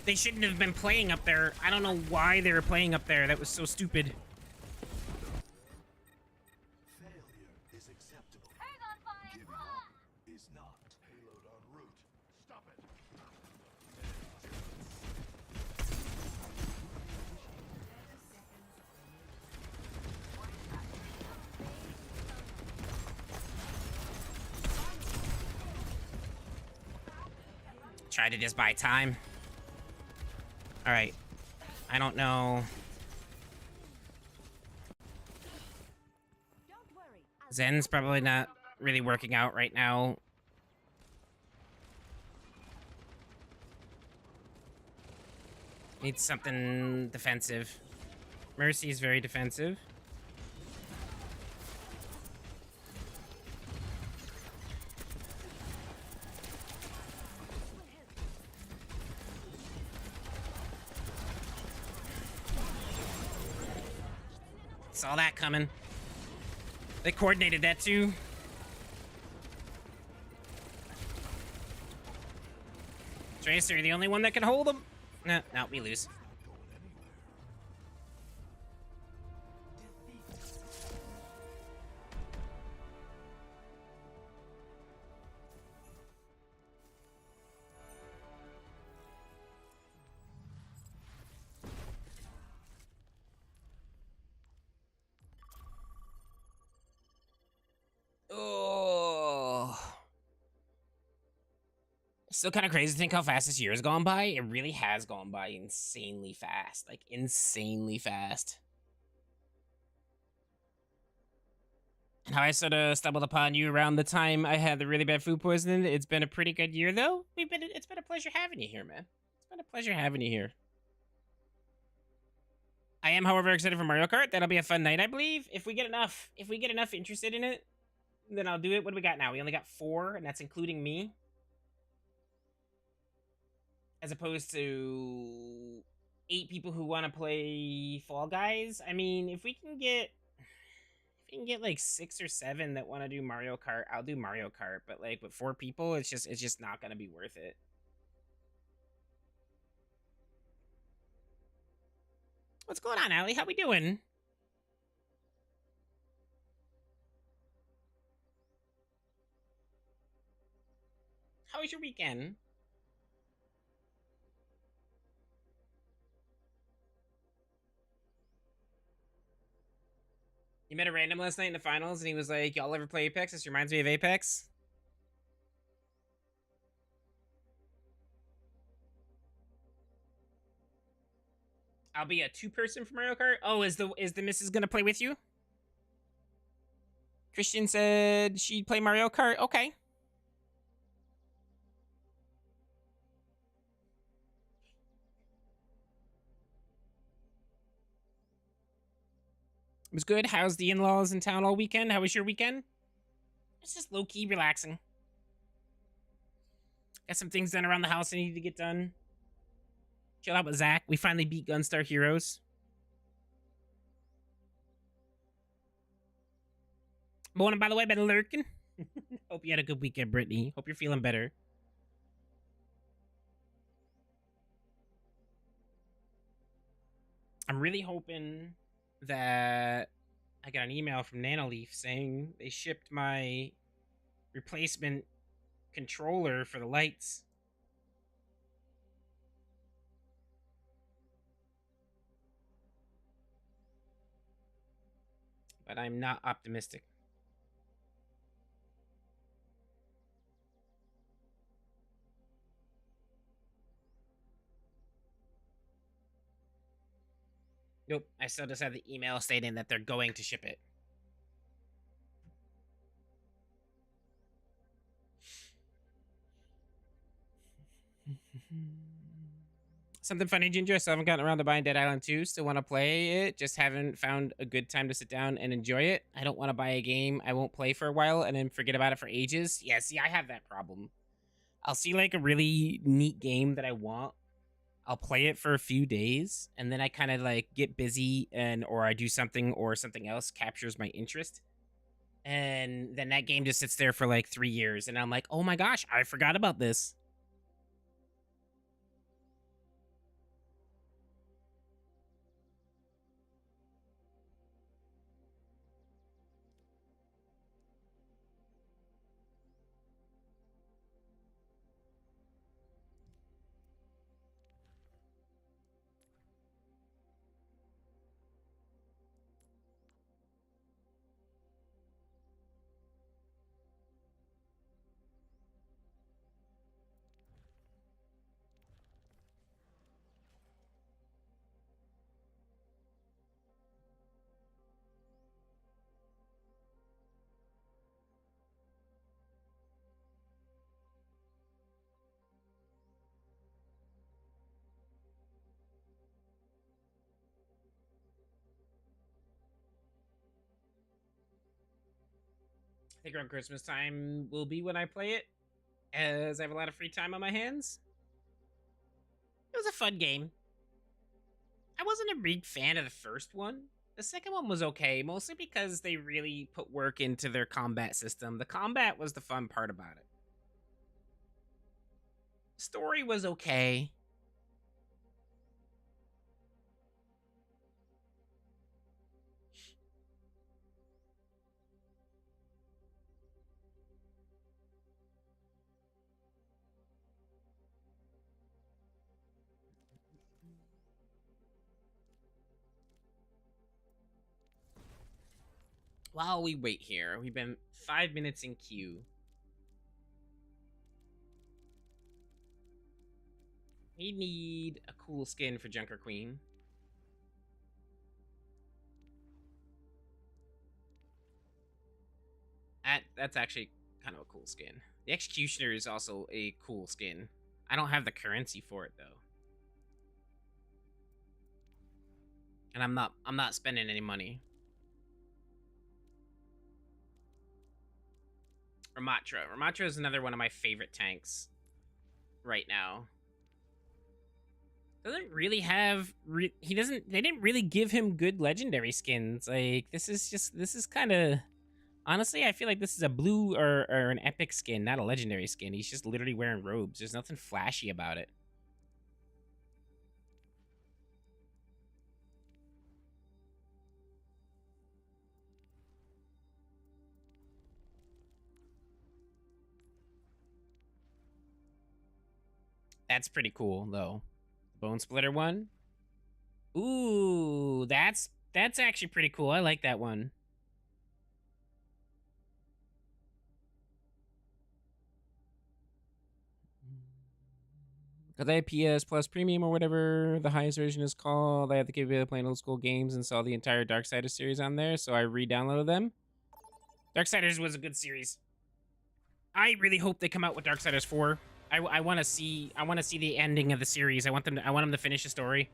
They shouldn't have been playing up there. I don't know why they were playing up there. That was so stupid. Failure is acceptable. Giving up is not. Payload en route. Stop it. Tried to just buy time. All right. I don't know. Zen's probably not really working out right now. Needs something defensive. Mercy's very defensive. Saw that coming. They coordinated that too. Tracer, you're the only one that can hold them. No, we lose. Oh. Still kind of crazy to think how fast this year has gone by. It really has gone by insanely fast. Like, insanely fast. And how I sort of stumbled upon you around the time I had the really bad food poisoning. It's been a pretty good year, though. It's been a pleasure having you here, man. It's been a pleasure having you here. I am, however, excited for Mario Kart. That'll be a fun night, I believe. If we get enough interested in it, then I'll do it. What do we got now? We only got 4, and that's including me. As opposed to 8 people who want to play Fall Guys. I mean, if we can get like 6 or 7 that want to do Mario Kart, I'll do Mario Kart. But like with 4 people, it's just not gonna be worth it. What's going on, Allie? How we doing? How was your weekend? You met a random last night in the finals, and he was like, y'all ever play Apex? This reminds me of Apex. I'll be a 2-person for Mario Kart. Oh, is the missus gonna play with you? Christian said she'd play Mario Kart. Okay. It was good. How's the in-laws in town all weekend? How was your weekend? It's just low-key relaxing. Got some things done around the house I need to get done. Chill out with Zach. We finally beat Gunstar Heroes. Morning, by the way, been lurking. Hope you had a good weekend, Brittany. Hope you're feeling better. I'm really hoping that I got an email from Nanoleaf saying they shipped my replacement controller for the lights. But I'm not optimistic. Nope, I still just have the email stating that they're going to ship it. Something funny, Ginger. I still haven't gotten around to buying Dead Island 2. Still want to play it. Just haven't found a good time to sit down and enjoy it. I don't want to buy a game I won't play for a while and then forget about it for ages. Yeah, see, I have that problem. I'll see like a really neat game that I want. I'll play it for a few days and then I kind of like get busy or I do something or something else captures my interest. And then that game just sits there for like 3 years and I'm like, oh my gosh, I forgot about this. I think around Christmas time will be when I play it, as I have a lot of free time on my hands. It was a fun game. I wasn't a big fan of the first one. The second one was okay, mostly because they really put work into their combat system. The combat was the fun part about it. Story was okay. While we wait here, we've been 5 minutes in queue. We need a cool skin for Junker Queen. That's actually kind of a cool skin. The Executioner is also a cool skin. I don't have the currency for it though. And I'm not spending any money. Ramatra is another one of my favorite tanks right now. Doesn't really have they didn't really give him good legendary skins. Like this is kind of honestly, I feel like this is a blue or an epic skin, not a legendary skin. He's just literally wearing robes. There's nothing flashy about it. That's pretty cool, though. Bone Splitter one. Ooh, that's actually pretty cool. I like that one. Because I have PS Plus Premium or whatever the highest version is called. I have the capability of playing old school games and saw the entire Darksiders series on there, so I re-downloaded them. Darksiders was a good series. I really hope they come out with Darksiders 4. I want to see the ending of the series. I want them to finish the story.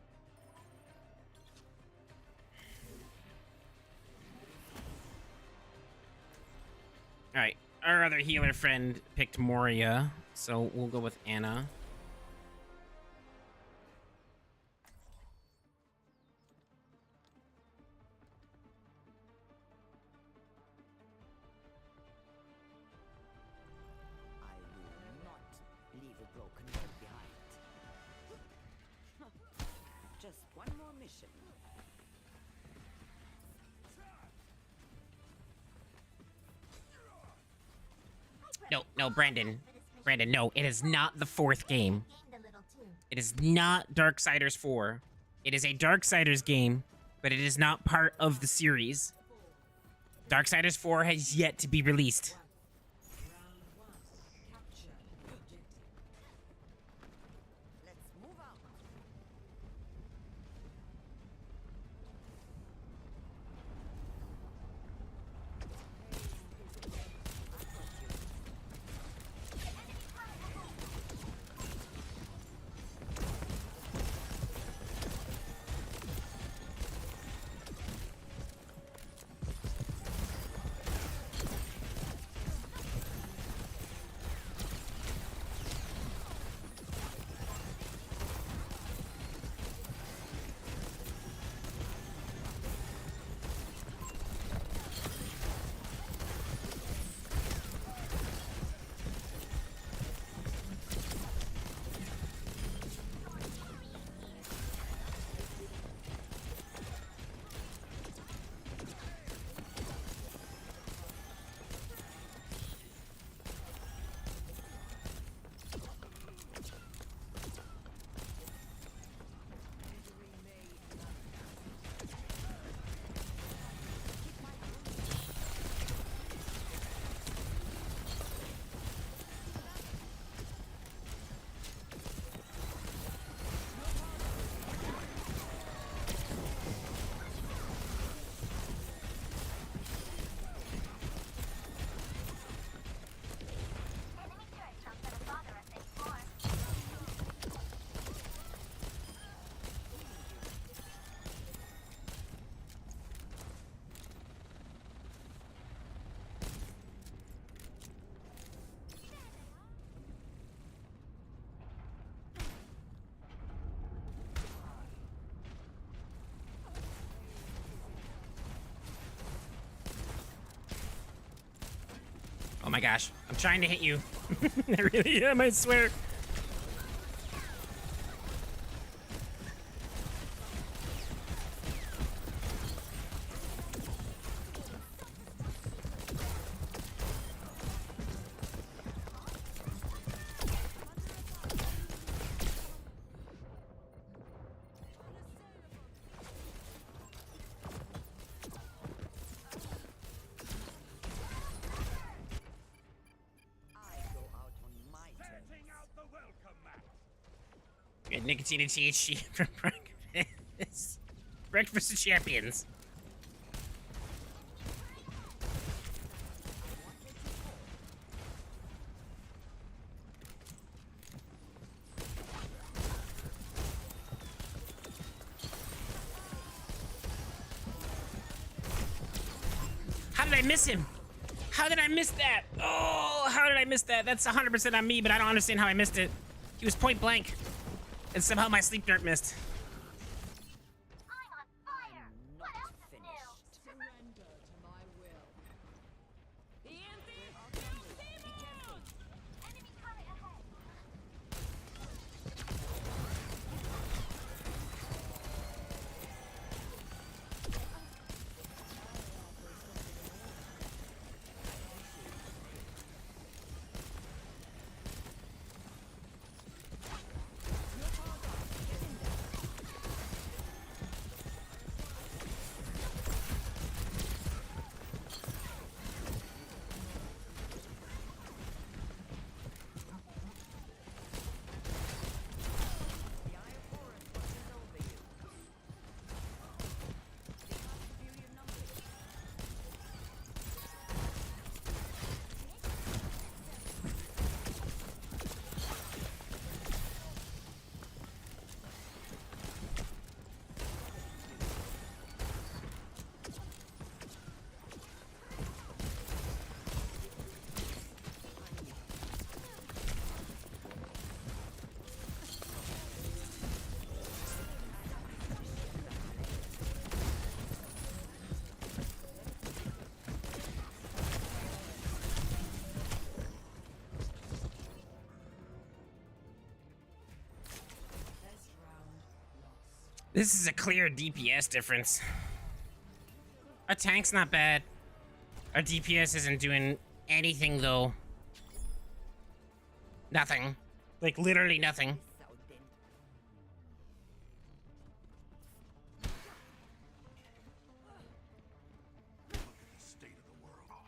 All right, our other healer friend picked Moria, so we'll go with Anna. I will not leave a broken world behind. Just one more mission. No, Brandon, no, it is not the 4th game. It is not Darksiders 4. It is a Darksiders game, but it is not part of the series. Darksiders 4 has yet to be released. Let's move out. Oh my gosh, I'm trying to hit you. I really am, I swear. We had nicotine and THC for breakfast. Breakfast of champions. How did I miss him? How did I miss that? Oh, how did I miss that? That's 100% on me, but I don't understand how I missed it. He was point blank. And somehow my sleep dart missed. I'm not finished. Surrender to my will. Enemy turret ahead. This is a clear DPS difference. Our tank's not bad. Our DPS isn't doing anything, though. Nothing. Like, literally nothing. Look at the state of the world.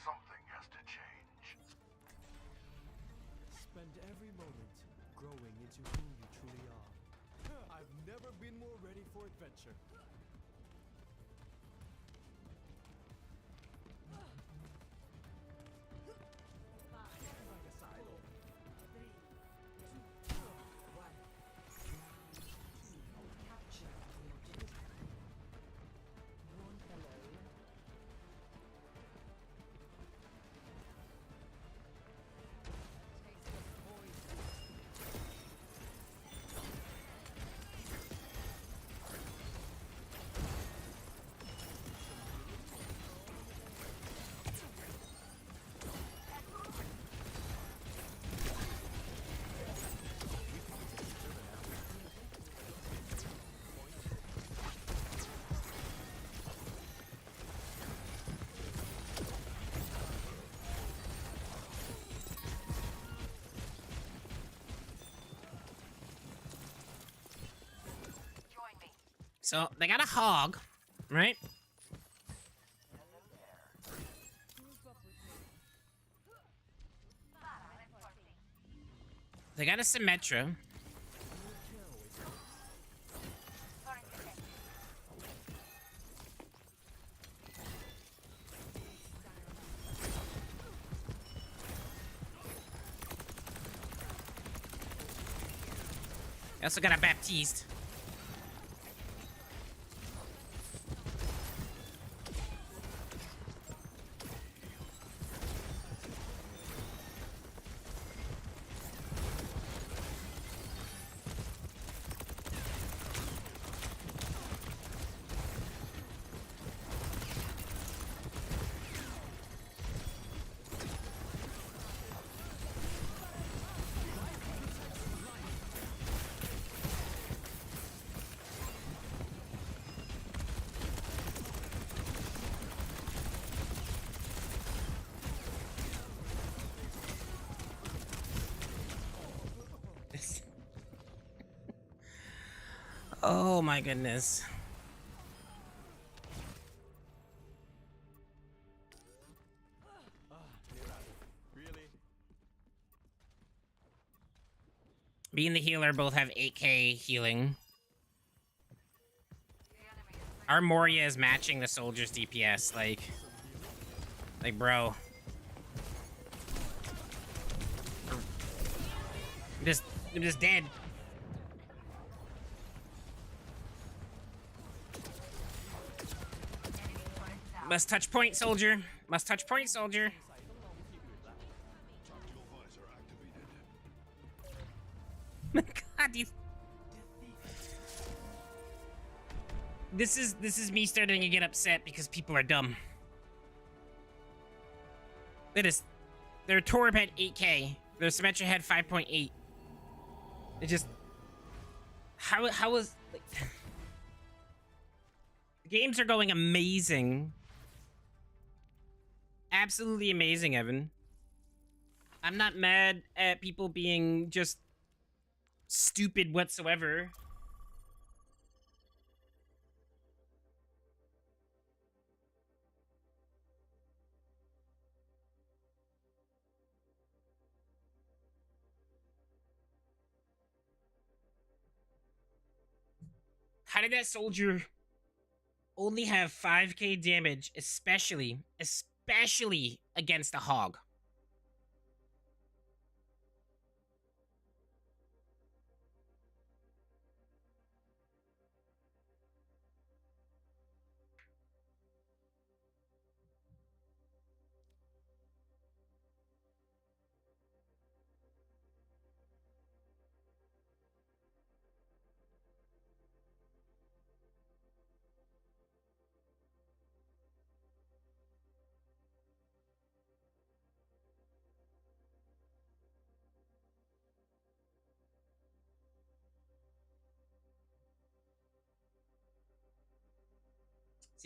Something has to change. Spend every moment growing into who you truly are. I've never been more ready for adventure. So, they got a hog, right? They got a Symmetra. They also got a Baptiste. Oh my goodness. Really? Me and the healer both have 8k healing. Our Moria is matching the soldier's DPS, like, bro. I'm just dead. Must touch point, soldier. Must touch point, soldier. Tactical visor activated. God, this is me starting to get upset because people are dumb. It is. Their Torb had 8k. Their Symmetra had 5.8. It just. How was. Like, the games are going amazing. Absolutely amazing, Evan. I'm not mad at people being just stupid whatsoever. How did that soldier only have 5k damage, especially against a hog?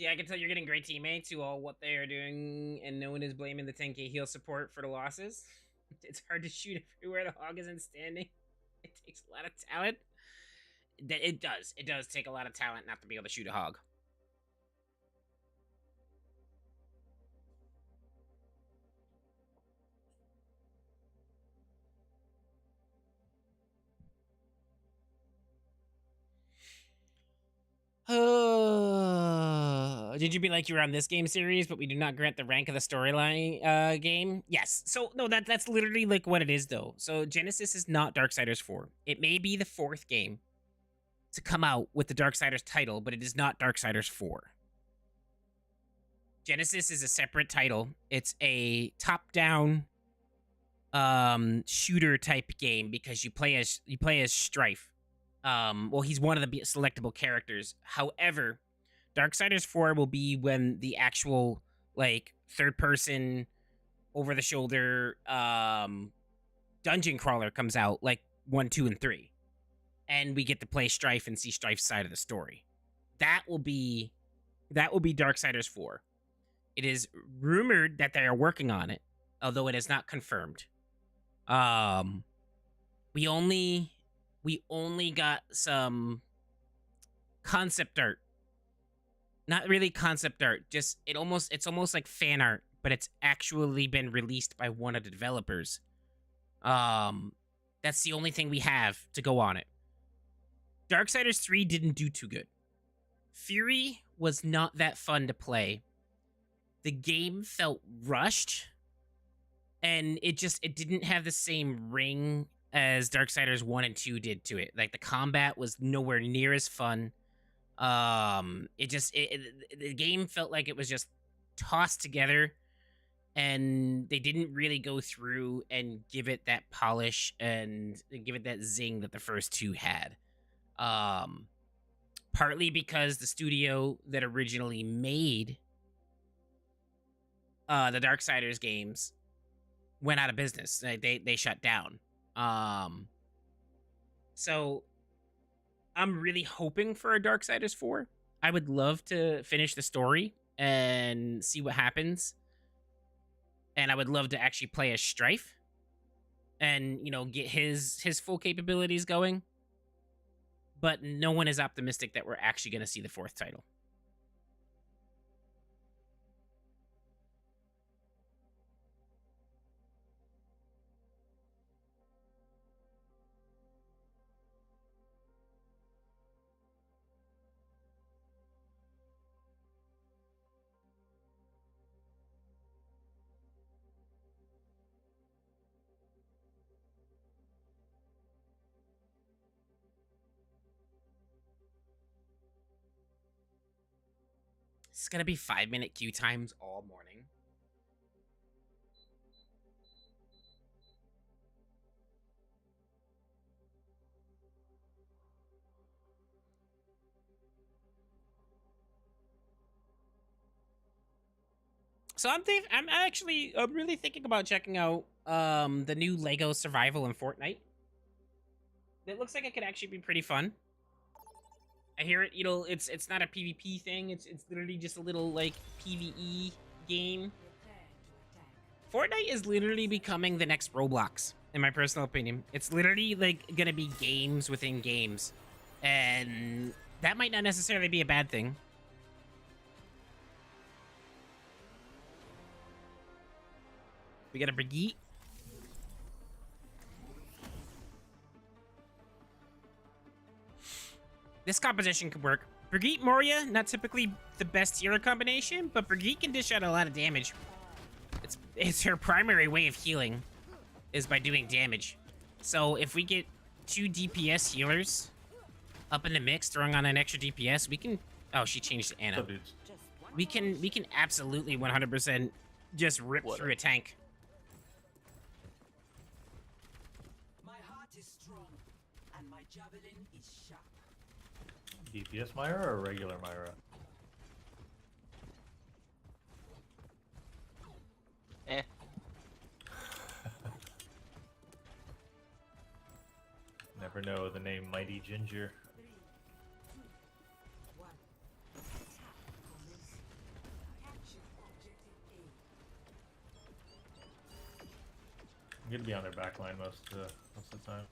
See, I can tell you're getting great teammates who all what they are doing, and no one is blaming the 10k heal support for the losses. It's hard to shoot everywhere the hog isn't standing. It takes a lot of talent. It does. It does take a lot of talent not to be able to shoot a hog. Did you be like you were on this game series, but we do not grant the rank of the storyline game? Yes. So no, that's literally like what it is though. So Genesis is not Darksiders 4. It may be the 4th game to come out with the Darksiders title, but it is not Darksiders 4. Genesis is a separate title. It's a top-down shooter type game because you play as Strife. Well, he's one of the selectable characters. However, Darksiders 4 will be when the actual like third person over the shoulder dungeon crawler comes out, like 1, 2, and 3. And we get to play Strife and see Strife's side of the story. That will be Darksiders 4. It is rumored that they are working on it, although it is not confirmed. We only got some concept art. Not really concept art, just it's almost like fan art, but it's actually been released by one of the developers. That's the only thing we have to go on it. Darksiders 3 didn't do too good. Fury was not that fun to play. The game felt rushed, and it didn't have the same ring as Darksiders 1 and 2 did to it. Like, the combat was nowhere near as fun. The game felt like it was just tossed together, and they didn't really go through and give it that polish and give it that zing that the first two had. Partly because the studio that originally made the Darksiders games went out of business. They shut down. So I'm really hoping for a Darksiders 4. I would love to finish the story and see what happens. And I would love to actually play as Strife and, you know, get his full capabilities going. But no one is optimistic that we're actually going to see the 4th title. It's going to be 5-minute queue times all morning. So I'm actually really thinking about checking out the new Lego Survival in Fortnite. It looks like it could actually be pretty fun. I hear it, you know, it's not a PvP thing. It's literally just a little like PvE game. Fortnite is literally becoming the next Roblox, in my personal opinion. It's literally like gonna be games within games, and that might not necessarily be a bad thing. We got a Brigitte. This composition could work. Brigitte Moria, not typically the best healer combination, but Brigitte can dish out a lot of damage. It's her primary way of healing, is by doing damage. So if we get 2 DPS healers up in the mix, throwing on an extra DPS, we can... Oh, she changed to Anna. We can absolutely 100% just rip through a tank. My heart is strong, and my javelin is sharp. DPS Myra or regular Myra? Eh. Never know the name Mighty Ginger. I'm gonna be on their back line most of the time.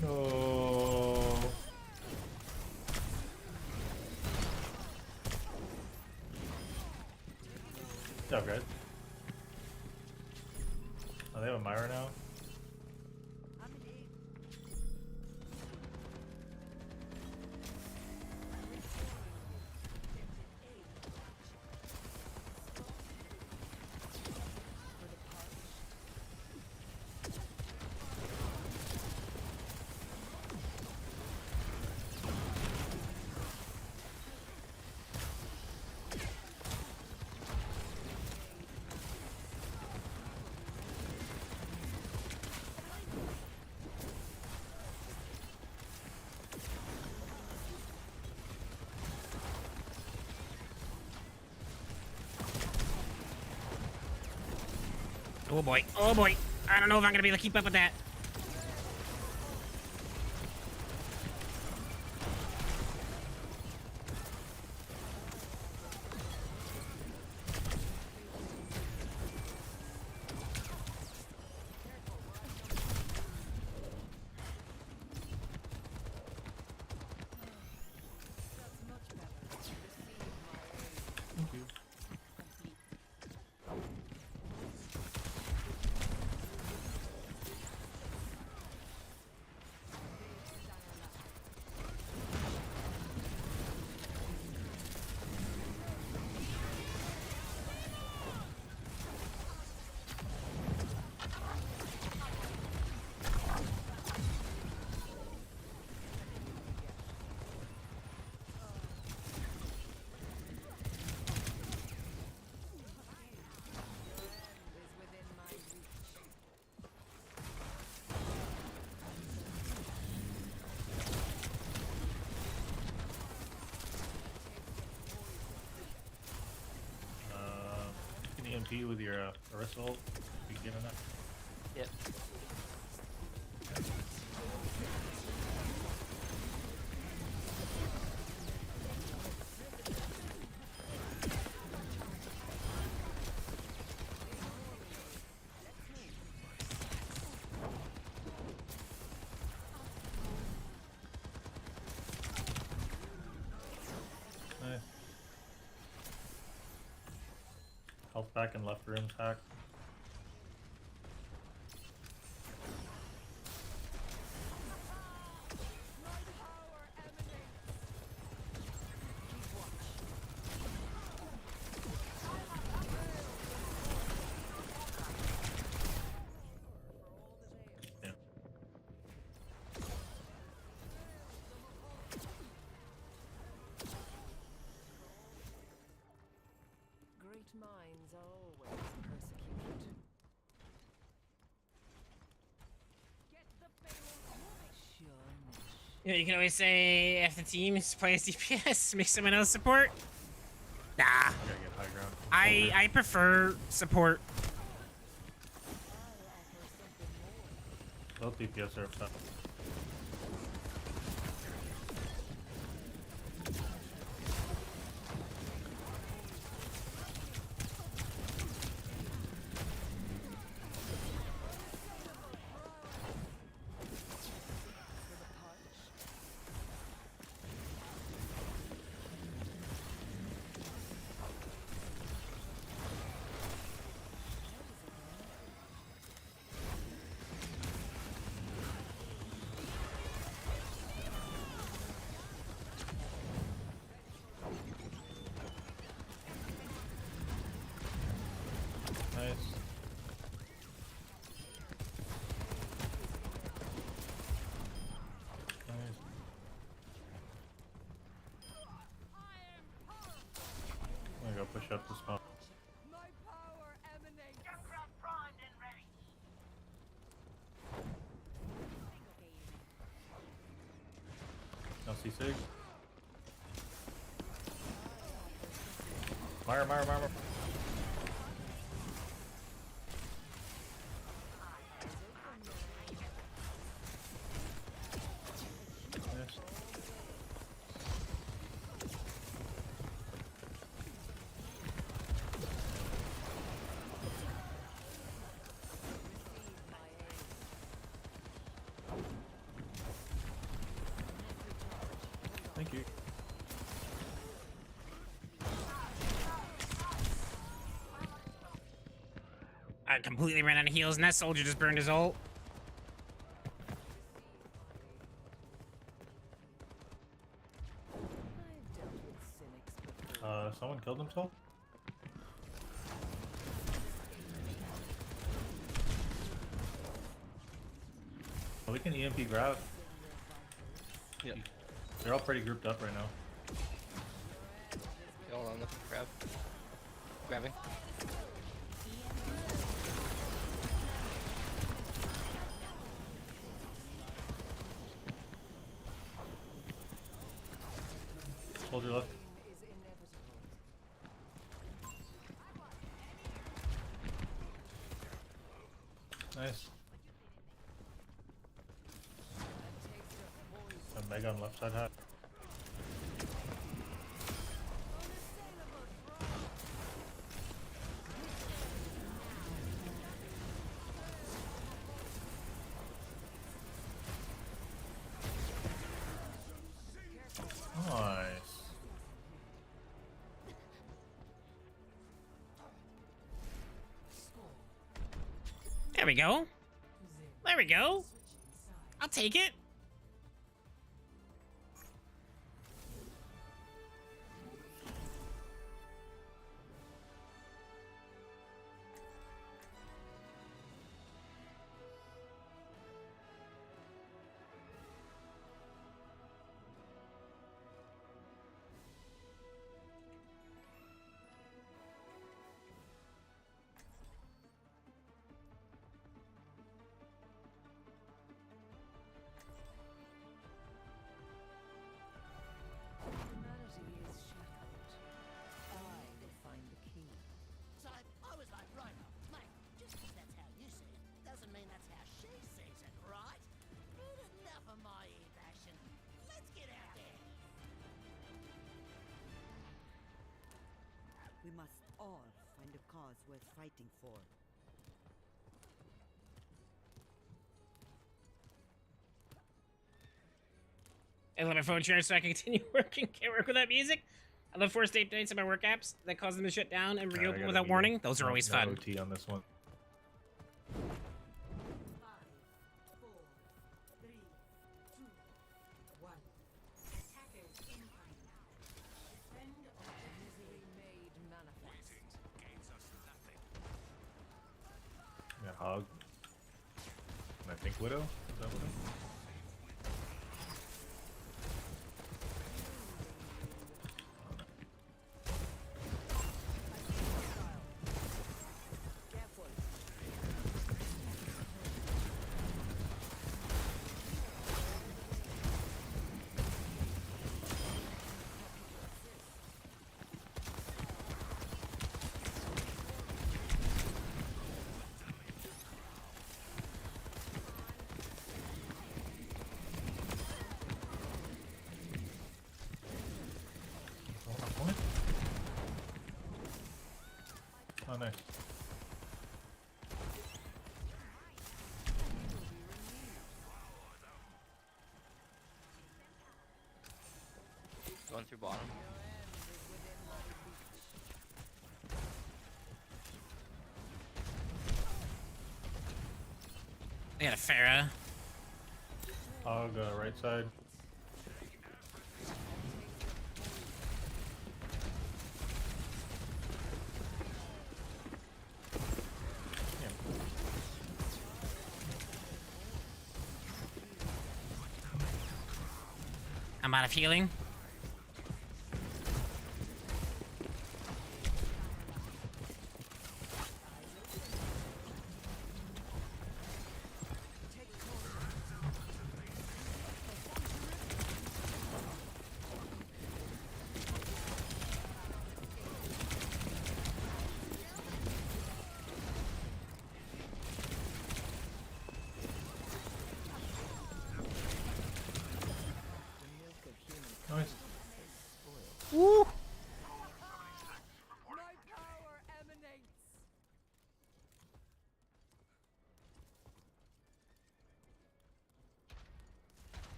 No. What's up, guys? Oh, they have a Myra now? I'm in aid. Oh boy. Oh boy. I don't know if I'm gonna be able to keep up with that. Thank you. Is within my reach. You can EMP with your Orisa ult. You can get on that. Yep. Nice. Health back and left room hack. Yeah. Great minds are always persecuted. Get the payload moving. Sure. You know, you can always say if the team plays DPS, make someone else support. Nah. You gotta get high ground. I prefer support. Both DPS are up top. C6. Mire. Yes. Thank you. I completely ran out of heals, and that soldier just burned his ult. I've dealt with cynics before. Someone killed himself? Oh, we can EMP grab. Yep. They're all pretty grouped up right now. Hold on, look, grab. Grabbing. Soldier left. Is inevitable. Nice. A Mega on left side hat. Nice. There we go. There we go. I'll take it. Humanity is shackled. I will find the key. So I was like, right, mate, just 'cause that's how you see it, doesn't mean that's how she sees it, right? But enough of my e-bashing. Let's get out there. We must all find a cause worth fighting for. I let my phone charge so I can continue working. Can't work without music. I love forced updates on my work apps that cause them to shut down and Alright, I reopen gotta without be warning. Those are always no fun. OT on this one. 5, 4, 3, 2, 1. Attackers incoming. Defend or misery made manifest. Yeah, Hog. And I think Widow. Is that Widow? Careful. Oh, nice. Going through bottom. I got a Pharah. Hog, right side. Yeah. I'm out of healing.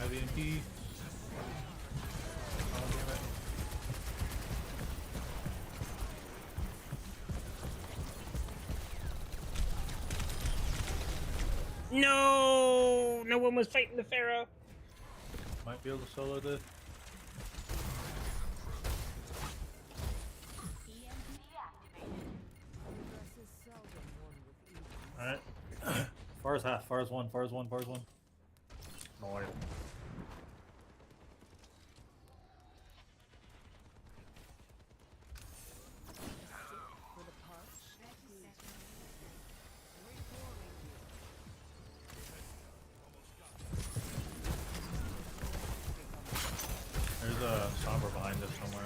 have EMP. Oh, damn it. No! No one was fighting the Pharaoh. Might be able to solo this. Alright. Far as half, far as one, far as one, far as one. No worry. There's a Sombra behind us somewhere.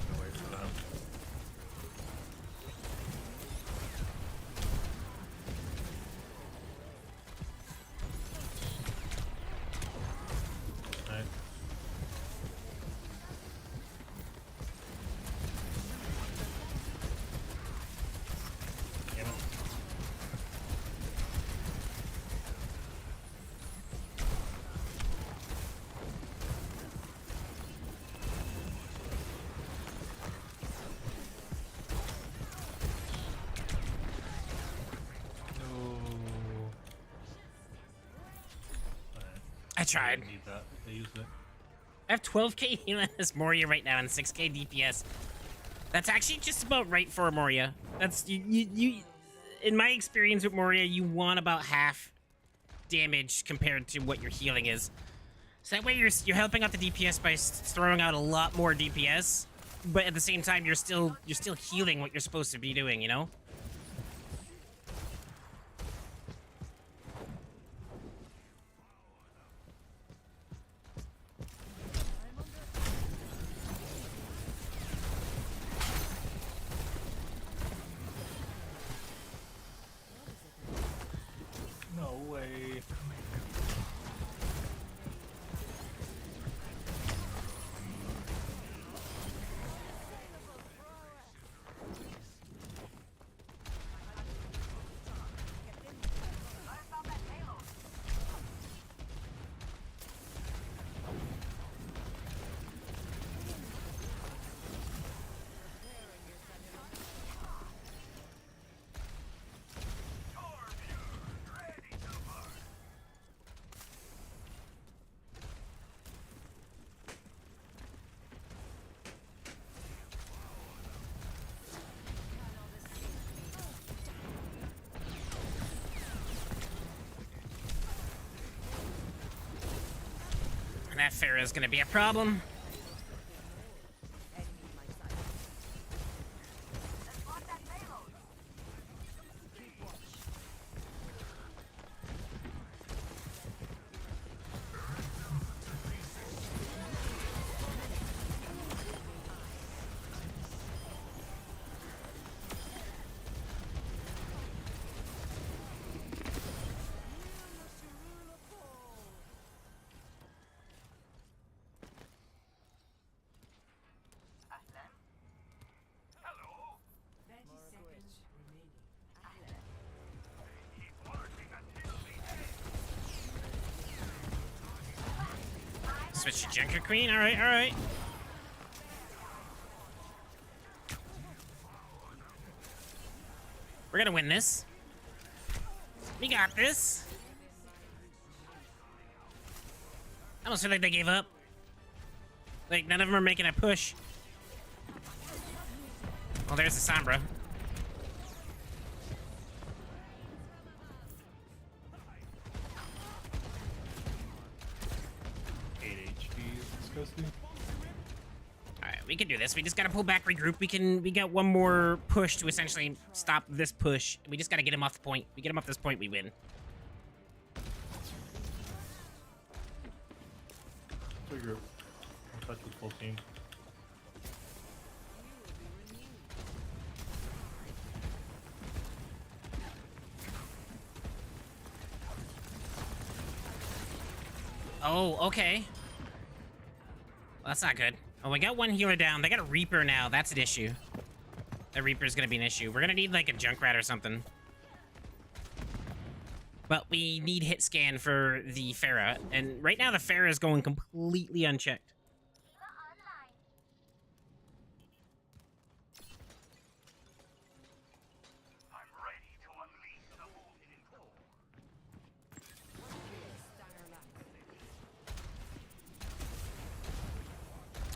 Gonna wait for them. Nice. Damn it. No. Alright. I tried. They need that. They used it. I have 12k healing as Moria right now and 6k DPS. That's actually just about right for a Moria. That's you in my experience with Moria, you want about half damage compared to what your healing is. So that way you're helping out the DPS by throwing out a lot more DPS, but at the same time you're still healing what you're supposed to be doing, you know? No way. And that Pharaoh's gonna be a problem. Switch to Junker Queen. All right, all right. We're gonna win this. We got this. I almost feel like they gave up. Like none of them are making a push. Oh, there's the Sombra. 8 HP is disgusting. Alright, we can do this. We just gotta pull back, regroup. We got one more push to essentially stop this push. We just gotta get him off the point. We get him off this point, we win. Regroup. I'll touch with full team. Oh, okay. Well, that's not good. Oh, we got one healer down. They got a Reaper now. That's an issue. The Reaper's gonna be an issue. We're gonna need like a Junkrat or something. But we need hit scan for the Pharah, and right now the Pharah is going completely unchecked.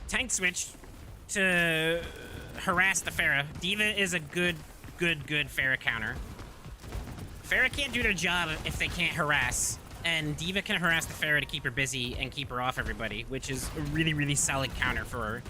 Tank switched to harass the Pharah. D.Va is a good Pharah counter. Pharah can't do their job if they can't harass, and D.Va can harass the Pharah to keep her busy and keep her off everybody, which is a really solid counter for her.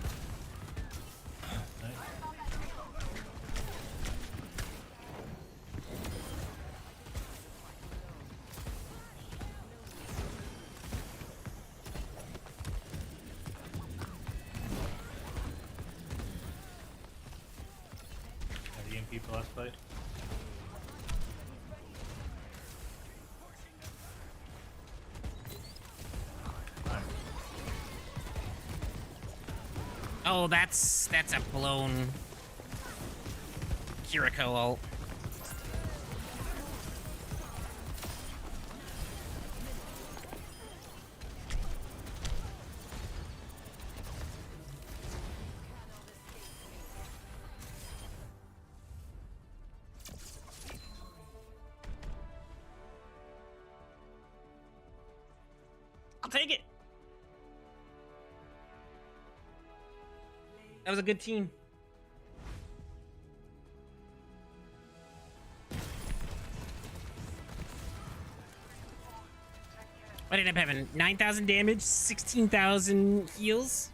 Have you people last fight? Oh, that's a blown Kiriko ult. I'll take it. That was a good team. What did I end up having? 9,000 damage, 16,000 heals.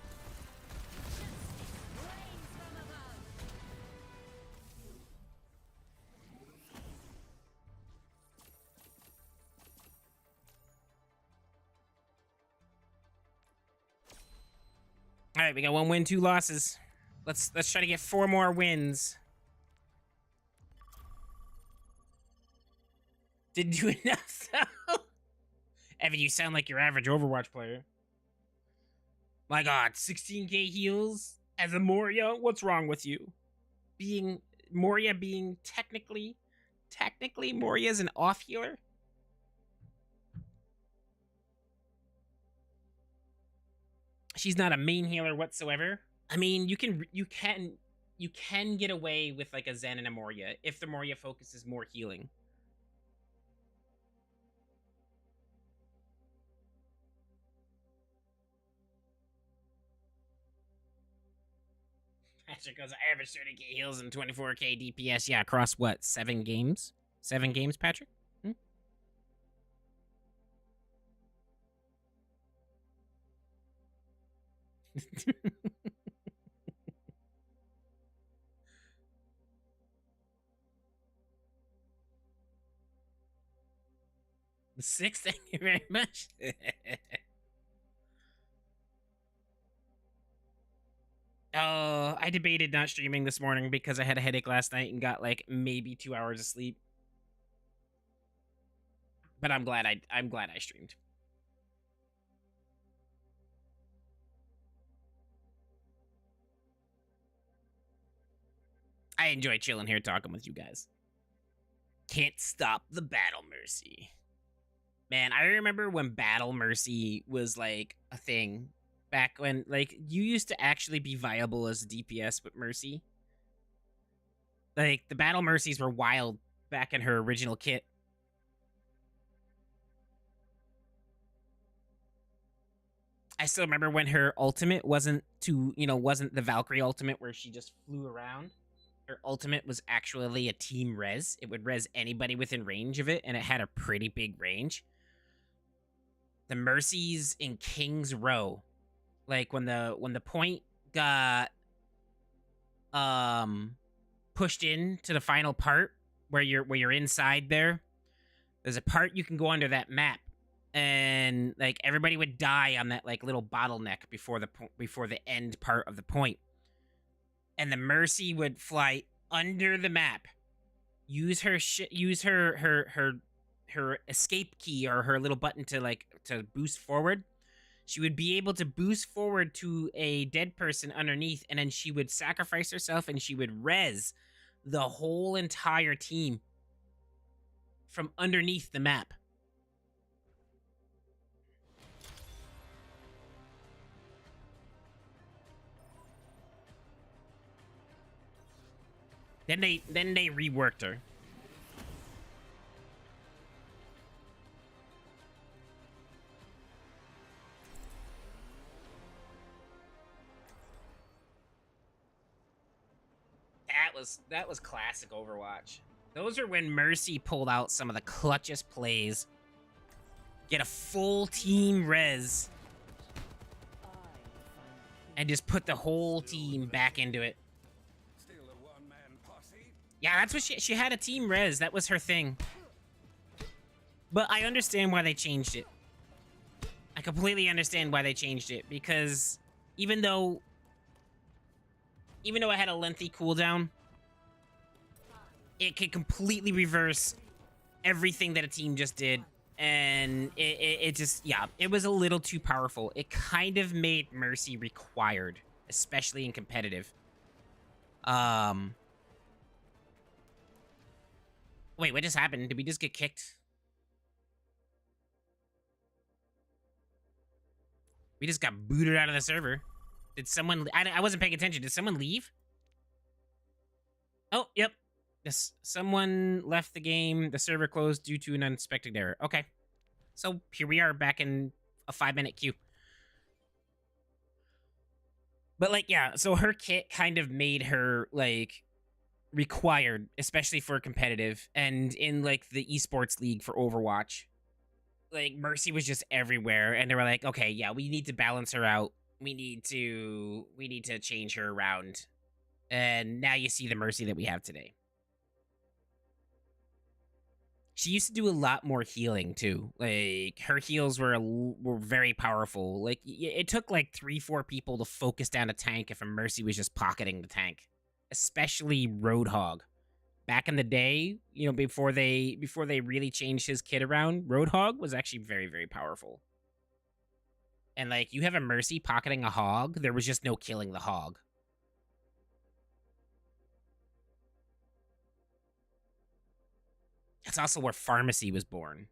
All right, we got 1 win, 2 losses. Let's try to get 4 more wins. Didn't do enough though. Evan, you sound like your average Overwatch player. My God, 16k heals as a Moria. What's wrong with you? Moria being technically Moria's an off healer. She's not a main healer whatsoever. I mean, you can get away with like a Zen and a Moria if the Moria focuses more healing. Patrick goes, I average 30k heals and 24k DPS. Yeah, across what? 7 games? 7 games, Patrick? The 6th, thank you very much. Oh, I debated not streaming this morning because I had a headache last night and got like maybe 2 hours of sleep. But I'm glad I streamed. I enjoy chilling here talking with you guys. Can't stop the Battle Mercy. Man, I remember when Battle Mercy was like a thing. Back when like you used to actually be viable as a DPS with Mercy. Like the Battle Mercies were wild back in her original kit. I still remember when her ultimate wasn't the Valkyrie ultimate where she just flew around. Her ultimate was actually a team res. It would res anybody within range of it, and it had a pretty big range. The Mercies in King's Row, like when the point got pushed in to the final part where you're inside there, there's a part you can go under that map, and like everybody would die on that like little bottleneck before the end part of the point. And the Mercy would fly under the map, use her escape key or her little button to boost forward, she would be able to boost forward to a dead person underneath, and then she would sacrifice herself and she would res the whole entire team from underneath the map. Then they reworked her. That was classic Overwatch. Those are when Mercy pulled out some of the clutchest plays. Get a full team res and just put the whole team back into it. Yeah, that's what she had, a team res. That was her thing. But I understand why they changed it. I completely understand why they changed it, because even though it had a lengthy cooldown, it could completely reverse everything that a team just did. And it just, yeah, it was a little too powerful. It kind of made Mercy required, especially in competitive. Wait, what just happened? Did we just get kicked? We just got booted out of the server. Did someone... I wasn't paying attention. Did someone leave? Oh, yep. Yes, someone left the game. The server closed due to an unexpected error. Okay. So here we are back in a 5-minute queue. But, like, yeah. So her kit kind of made her, like, required, especially for competitive. And in, like, the esports league for Overwatch, like, Mercy was just everywhere, and they were like, okay, yeah, we need to balance her out. We need to change her around. And now you see the Mercy that we have today. She used to do a lot more healing too. Like, her heals were very powerful. Like, it took like 3-4 people to focus down a tank if a Mercy was just pocketing the tank. Especially Roadhog. Back in the day, you know, before they really changed his kit around, Roadhog was actually very, very powerful. And, like, you have a Mercy pocketing a hog, there was just no killing the hog. That's also where Pharmacy was born.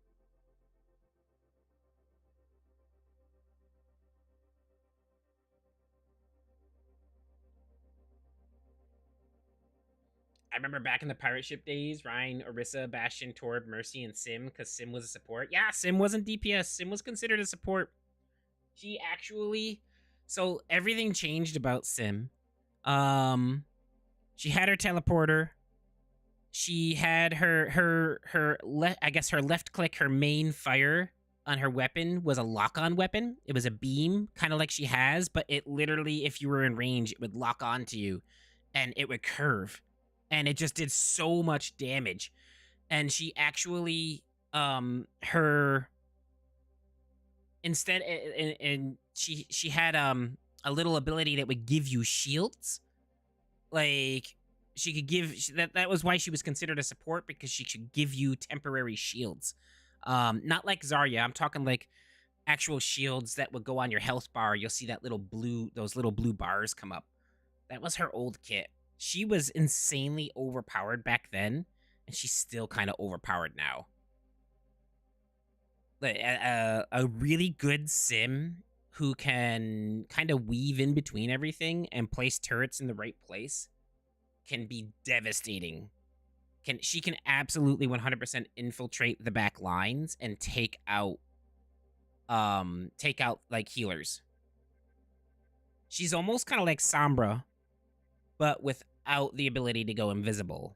I remember back in the pirate ship days, Ryan, Orisa, Bastion, Torb, Mercy, and Sim, because Sim was a support. Yeah, Sim wasn't DPS. Sim was considered a support. She actually... So, everything changed about Sim. She had her teleporter. She had her left click, her main fire on her weapon was a lock-on weapon. It was a beam, kind of like she has, but it literally, if you were in range, it would lock on to you, and it would curve. And it just did so much damage. And she actually, she had, a little ability that would give you shields. Like, she could give, that was why she was considered a support, because she could give you temporary shields. Not like Zarya, I'm talking like actual shields that would go on your health bar. You'll see that those little blue bars come up. That was her old kit. She was insanely overpowered back then, and she's still kind of overpowered now. Like, a really good sim who can kind of weave in between everything and place turrets in the right place can be devastating. She can absolutely 100% infiltrate the back lines and take out like healers. She's almost kind of like Sombra, but without the ability to go invisible.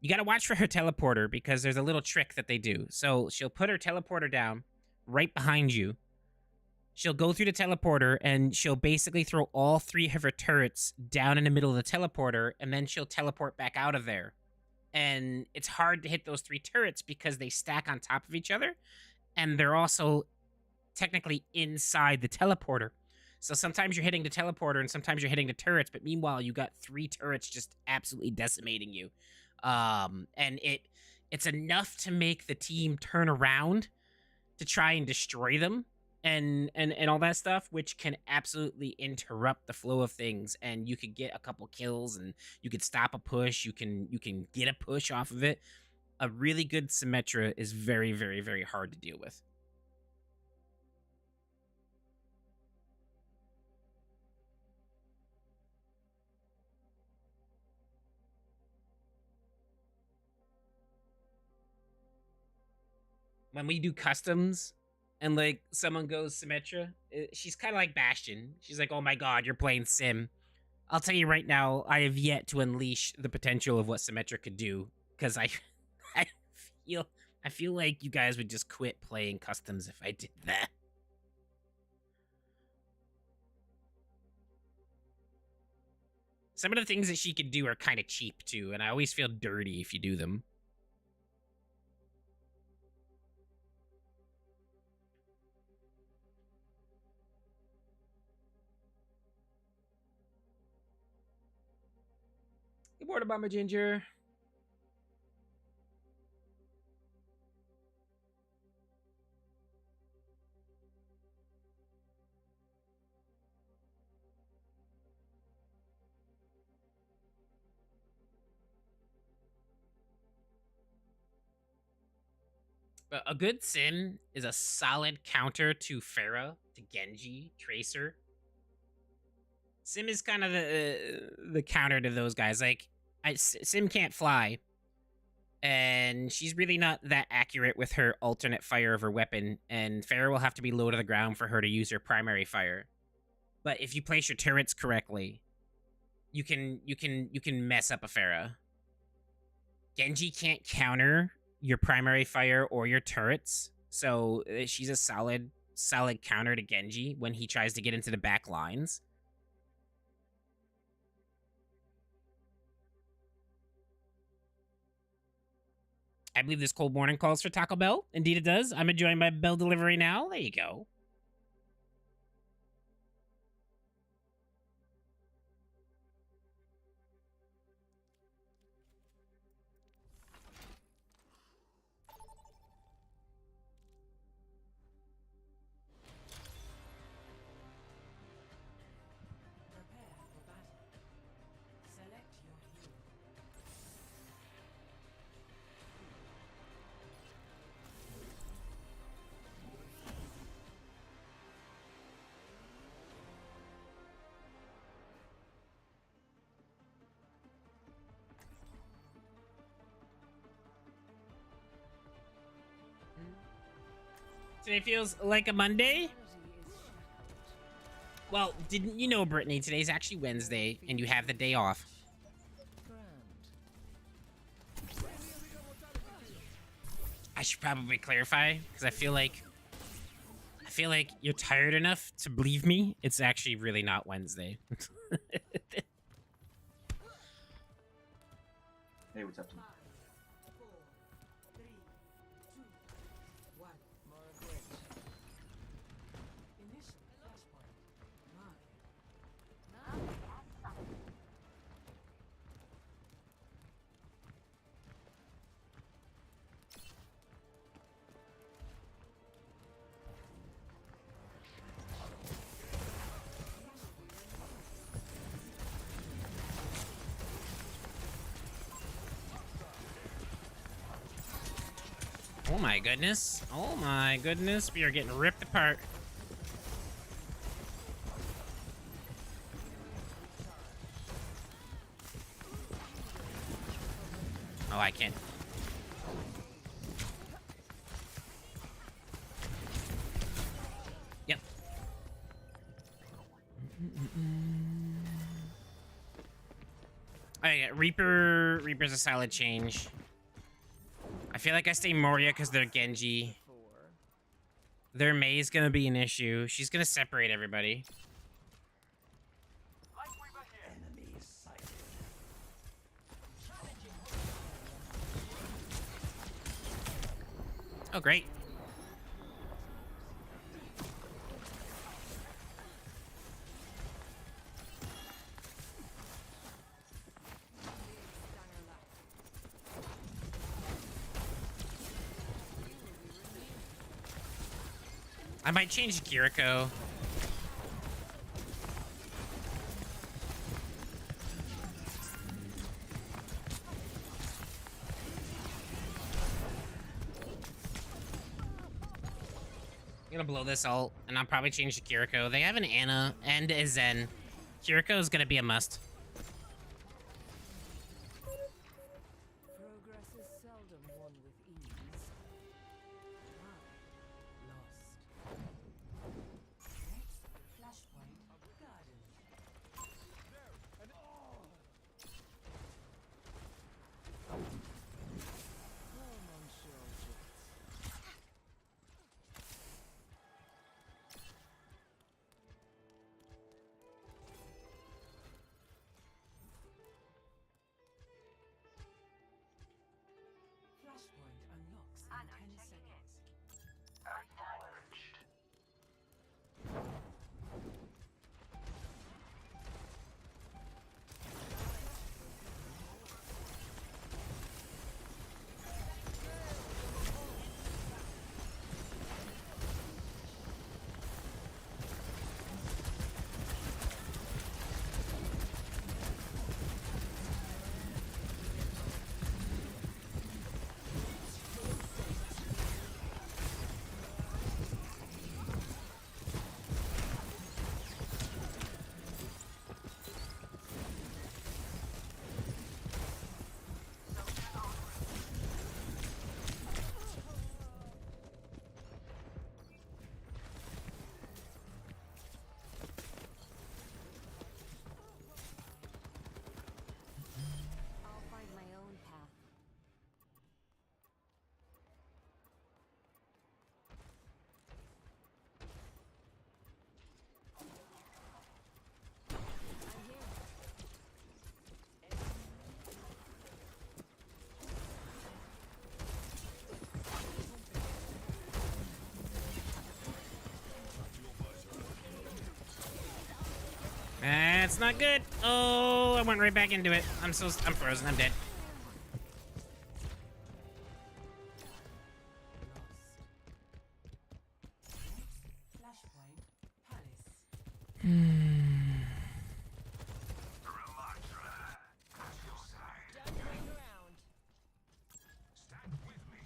You gotta watch for her teleporter, because there's a little trick that they do. So she'll put her teleporter down right behind you. She'll go through the teleporter, and she'll basically throw all 3 of her turrets down in the middle of the teleporter, and then she'll teleport back out of there. And it's hard to hit those 3 turrets because they stack on top of each other, and they're also technically inside the teleporter. So sometimes you're hitting the teleporter, and sometimes you're hitting the turrets, but meanwhile, you got 3 turrets just absolutely decimating you. And it's enough to make the team turn around to try and destroy them. and all that stuff, which can absolutely interrupt the flow of things. And you could get a couple kills, and you could stop a push. You can get a push off of it. A really good Symmetra is very, very, very hard to deal with. When we do customs and like someone goes Symmetra, she's kind of like Bastion. She's like, "Oh my god, you're playing Sim." I'll tell you right now, I have yet to unleash the potential of what Symmetra could do, because I I feel like you guys would just quit playing customs if I did that. Some of the things that she could do are kind of cheap too, and I always feel dirty if you do them. Good morning, Mama Ginger. But a good Sim is a solid counter to Pharah, to Genji, Tracer. Sim is kind of the counter to those guys. Like, Sim can't fly, and she's really not that accurate with her alternate fire of her weapon, and Pharah will have to be low to the ground for her to use her primary fire. But if you place your turrets correctly, you can mess up a Pharah. Genji can't counter your primary fire or your turrets, so she's a solid counter to Genji when he tries to get into the back lines. I believe this cold morning calls for Taco Bell. Indeed it does. I'm enjoying my Bell delivery now. There you go. Today feels like a Monday? Well, didn't you know, Brittany, today's actually Wednesday, and you have the day off. I should probably clarify, because I feel like you're tired enough to believe me. It's actually really not Wednesday. Hey, what's up, Tim? Oh my goodness. Oh my goodness. We are getting ripped apart. Oh, I can't. Yep. Okay, Reaper's a solid change. I feel like I stay Moria because they're Genji. Their Mei's gonna be an issue. She's gonna separate everybody. Oh, great. I might change to Kiriko. I'm gonna blow this ult, and I'll probably change to Kiriko. They have an Ana and a Zen. Kiriko is gonna be a must. Progress is seldom won with ease. Lost. Flashpoint guarded. Oh, Monsieur Jets. Flashpoint unlocks in 10 seconds. Acknowledged. I'll find my own path. I'm here. That's not good. Oh, I went right back into it. I'm frozen. I'm dead. Flashpoint Palace. Don't hang around. Stand with me.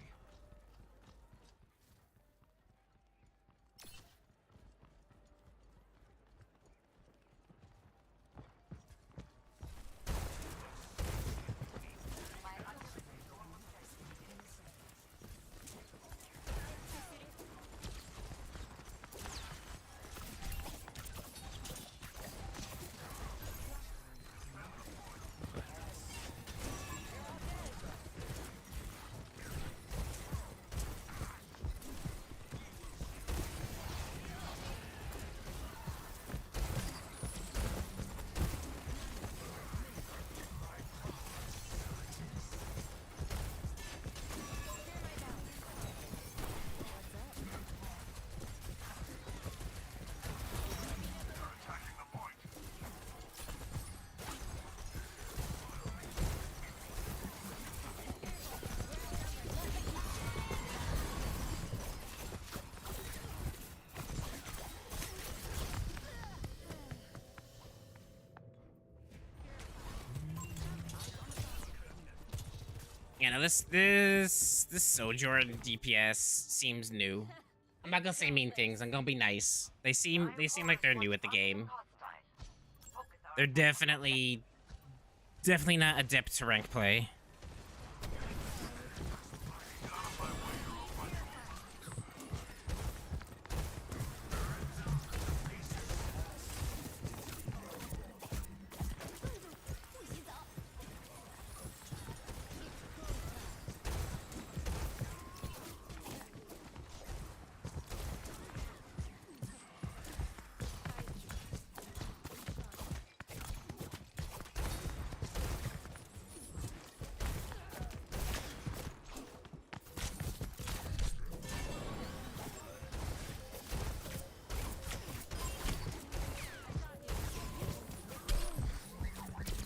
You know, this Sojourn DPS seems new. I'm not gonna say mean things. I'm gonna be nice. They seem like they're new at the game. They're definitely not adept to rank play.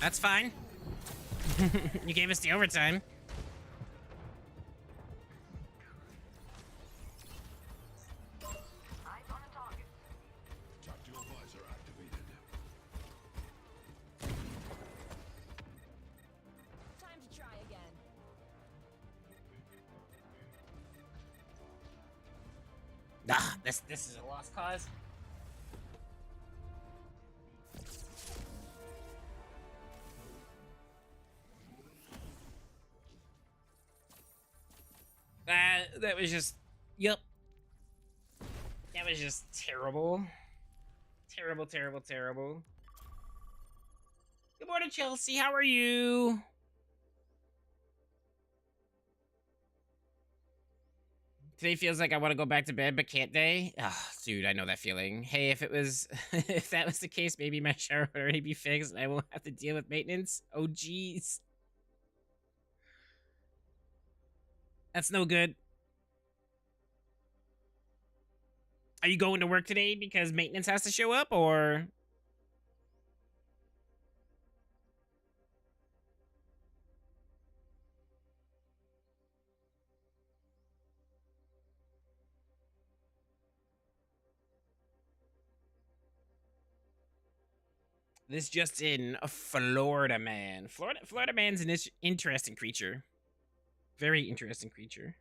That's fine. You gave us the overtime. Ah, this is a lost cause. That was just, yep. That was just terrible. Terrible, terrible, terrible. Good morning, Chelsea. How are you? Today feels like I want to go back to bed, but can't they? Ah, dude, I know that feeling. Hey, if it was, if that was the case, maybe my shower would already be fixed and I won't have to deal with maintenance. Oh, jeez. That's no good. Are you going to work today because maintenance has to show up, or? This just in, a Florida man. Florida man's an interesting creature. Very interesting creature.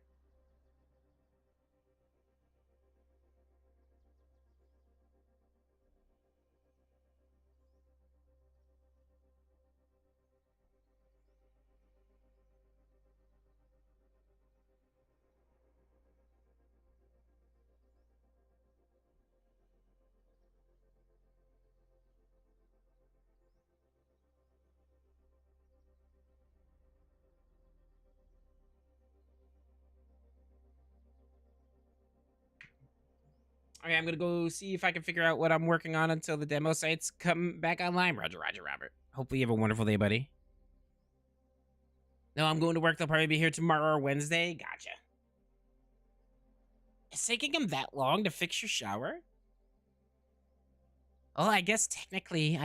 Okay, I'm gonna go see if I can figure out what I'm working on until the demo sites come back online. Roger, Robert. Hopefully you have a wonderful day, buddy. No, I'm going to work. They'll probably be here tomorrow or Wednesday. Gotcha. It's taking them that long to fix your shower? Oh, I guess technically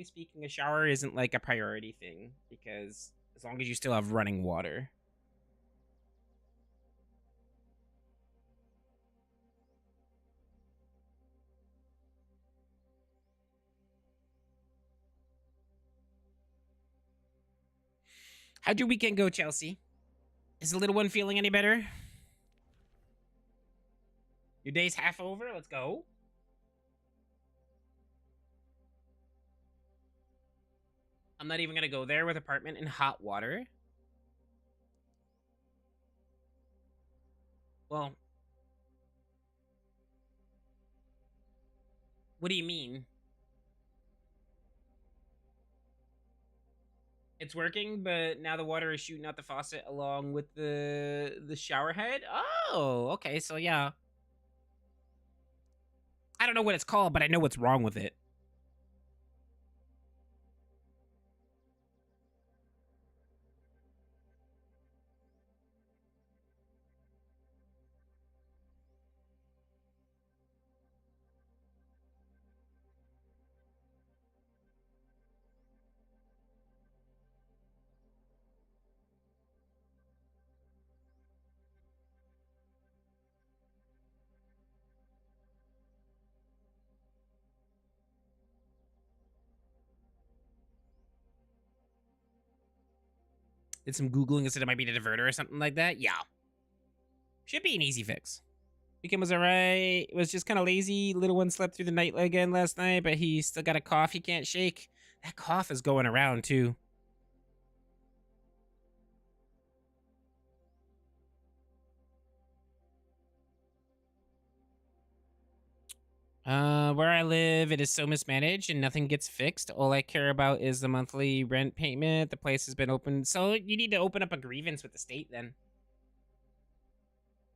speaking, a shower isn't like a priority thing because as long as you still have running water. How'd your weekend go, Chelsea? Is the little one feeling any better? Your day's half over? Let's go. I'm not even gonna go there with apartment and hot water. Well, what do you mean? It's working, but now the water is shooting out the faucet along with the shower head. Oh, okay. So yeah. I don't know what it's called, but I know what's wrong with it. Did some Googling and said it might be the diverter or something like that. Yeah. Should be an easy fix. Weekend was alright. It was just kind of lazy. Little one slept through the night again last night, but he still got a cough he can't shake. That cough is going around too. Where I live, it is so mismanaged and nothing gets fixed. All I care about is the monthly rent payment. The place has been open. So you need to open up a grievance with the state then.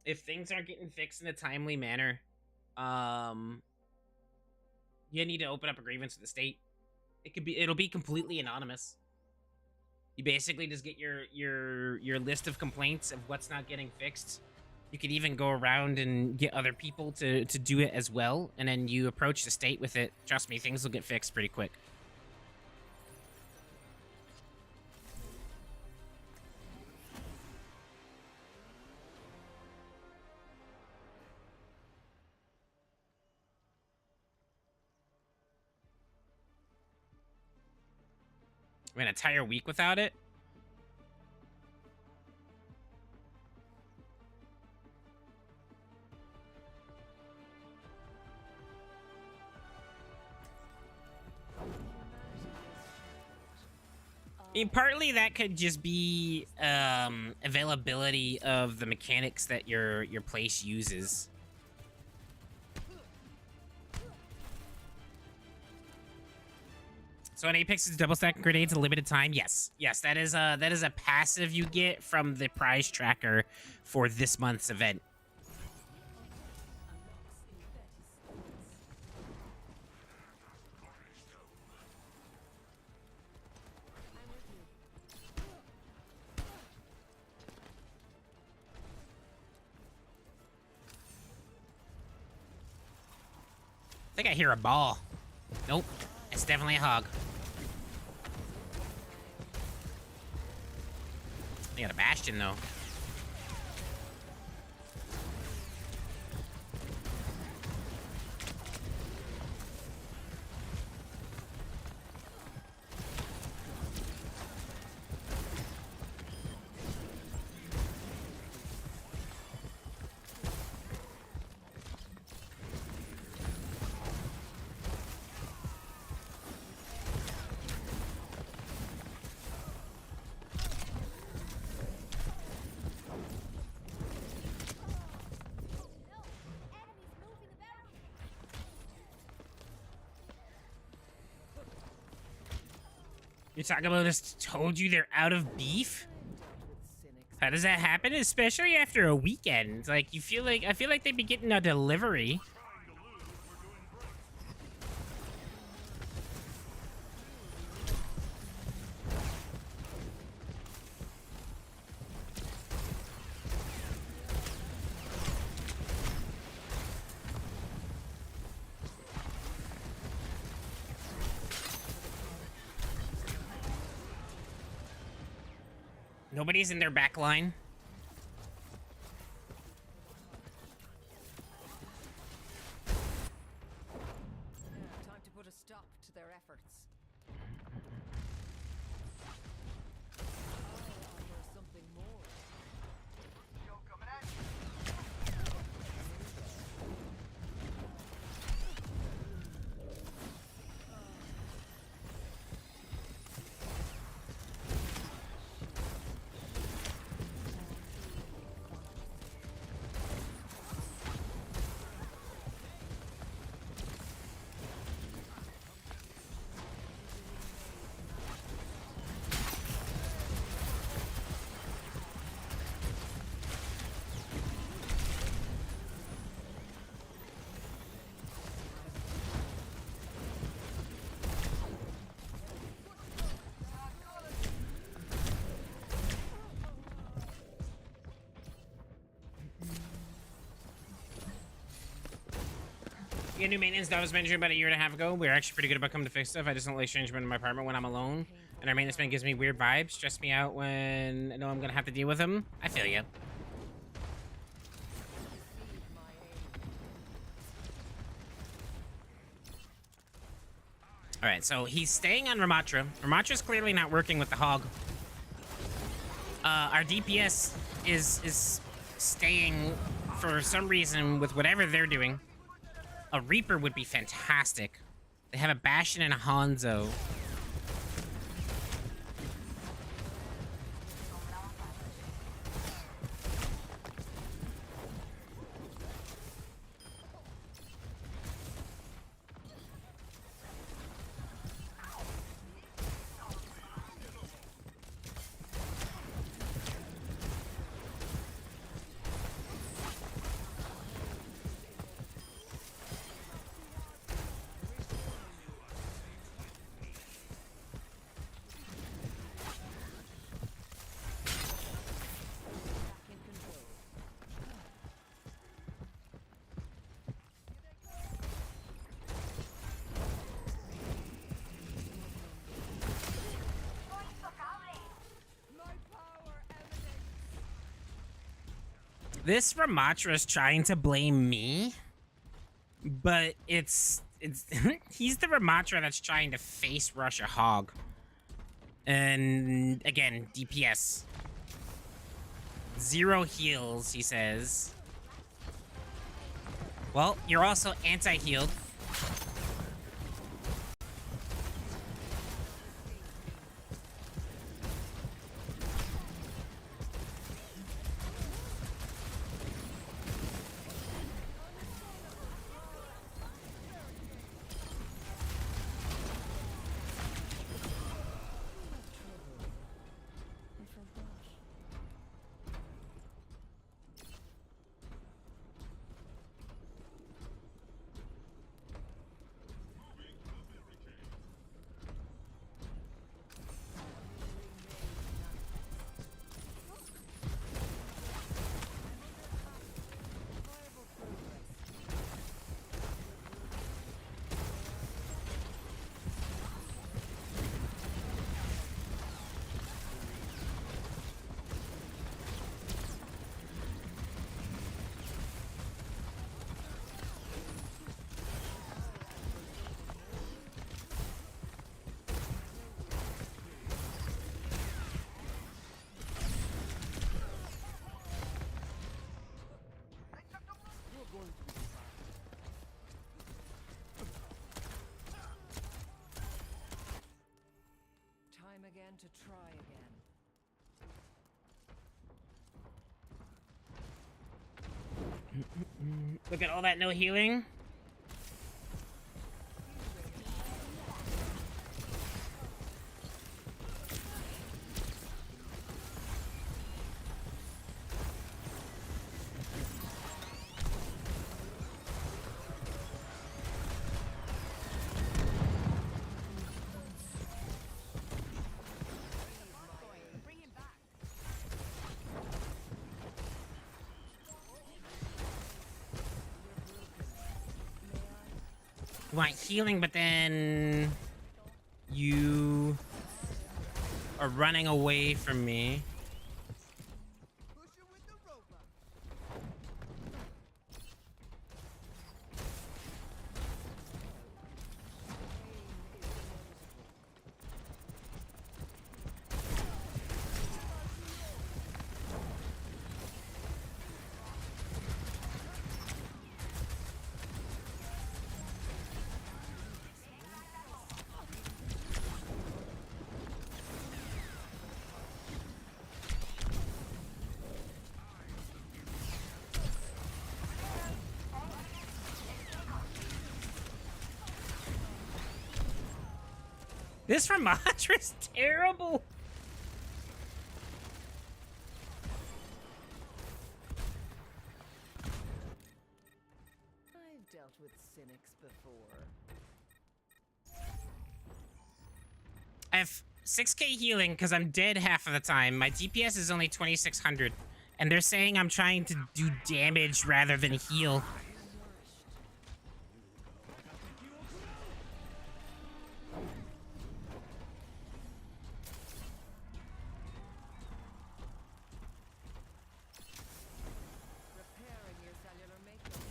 If things aren't getting fixed in a timely manner, you need to open up a grievance with the state. It'll be completely anonymous. You basically just get your list of complaints of what's not getting fixed. You could even go around and get other people to do it as well, and then you approach the state with it. Trust me, things will get fixed pretty quick. An entire week without it? Partly that could just be availability of the mechanics that your place uses. So in Apex is double stack grenades a limited time? Yes. Yes, that is a passive you get from the prize tracker for this month's event. I think I hear a ball. Nope. It's definitely a hog. They got a Bastion, though. You're talking about this told you they're out of beef? How does that happen? Especially after a weekend. Like, I feel like they'd be getting a delivery. Nobody's in their back line. Time to put a stop to their efforts. Or something more. We got new maintenance that was mentioned about a year and a half ago. We're actually pretty good about coming to fix stuff. I just don't like strange men in my apartment when I'm alone. And our maintenance man gives me weird vibes. Stress me out when I know I'm going to have to deal with him. I feel you. Alright, so he's staying on Ramatra. Ramatra's clearly not working with the hog. Our DPS is staying for some reason with whatever they're doing. A Reaper would be fantastic. They have a Bastion and a Hanzo. This Ramatra is trying to blame me, but it's he's the Ramatra that's trying to face rush a hog. And again, DPS. 0 heals, he says. Well, you're also anti-healed. to try again. Look at all that no healing. You want healing, but then you are running away from me. This Ramatra is terrible. I've dealt with cynics before. I have 6k healing because I'm dead half of the time. My DPS is only 2600. And they're saying I'm trying to do damage rather than heal. Repairing your cellular makeup.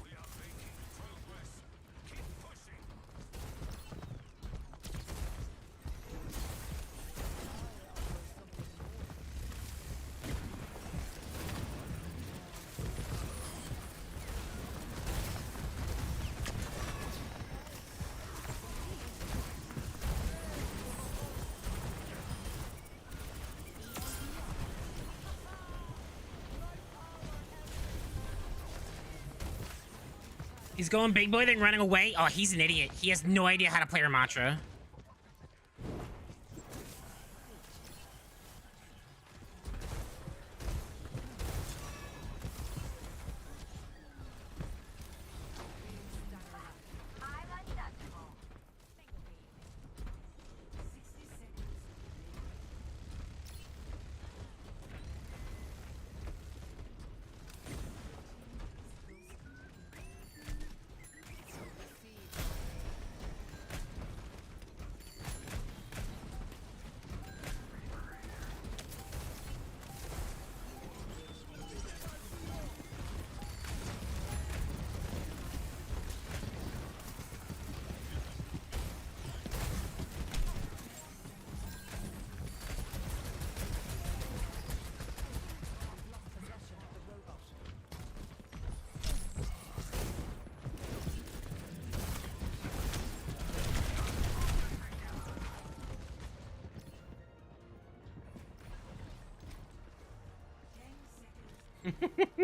We are making progress. Keep pushing. He's going big boy, then running away. Oh, he's an idiot. He has no idea how to play Ramatra.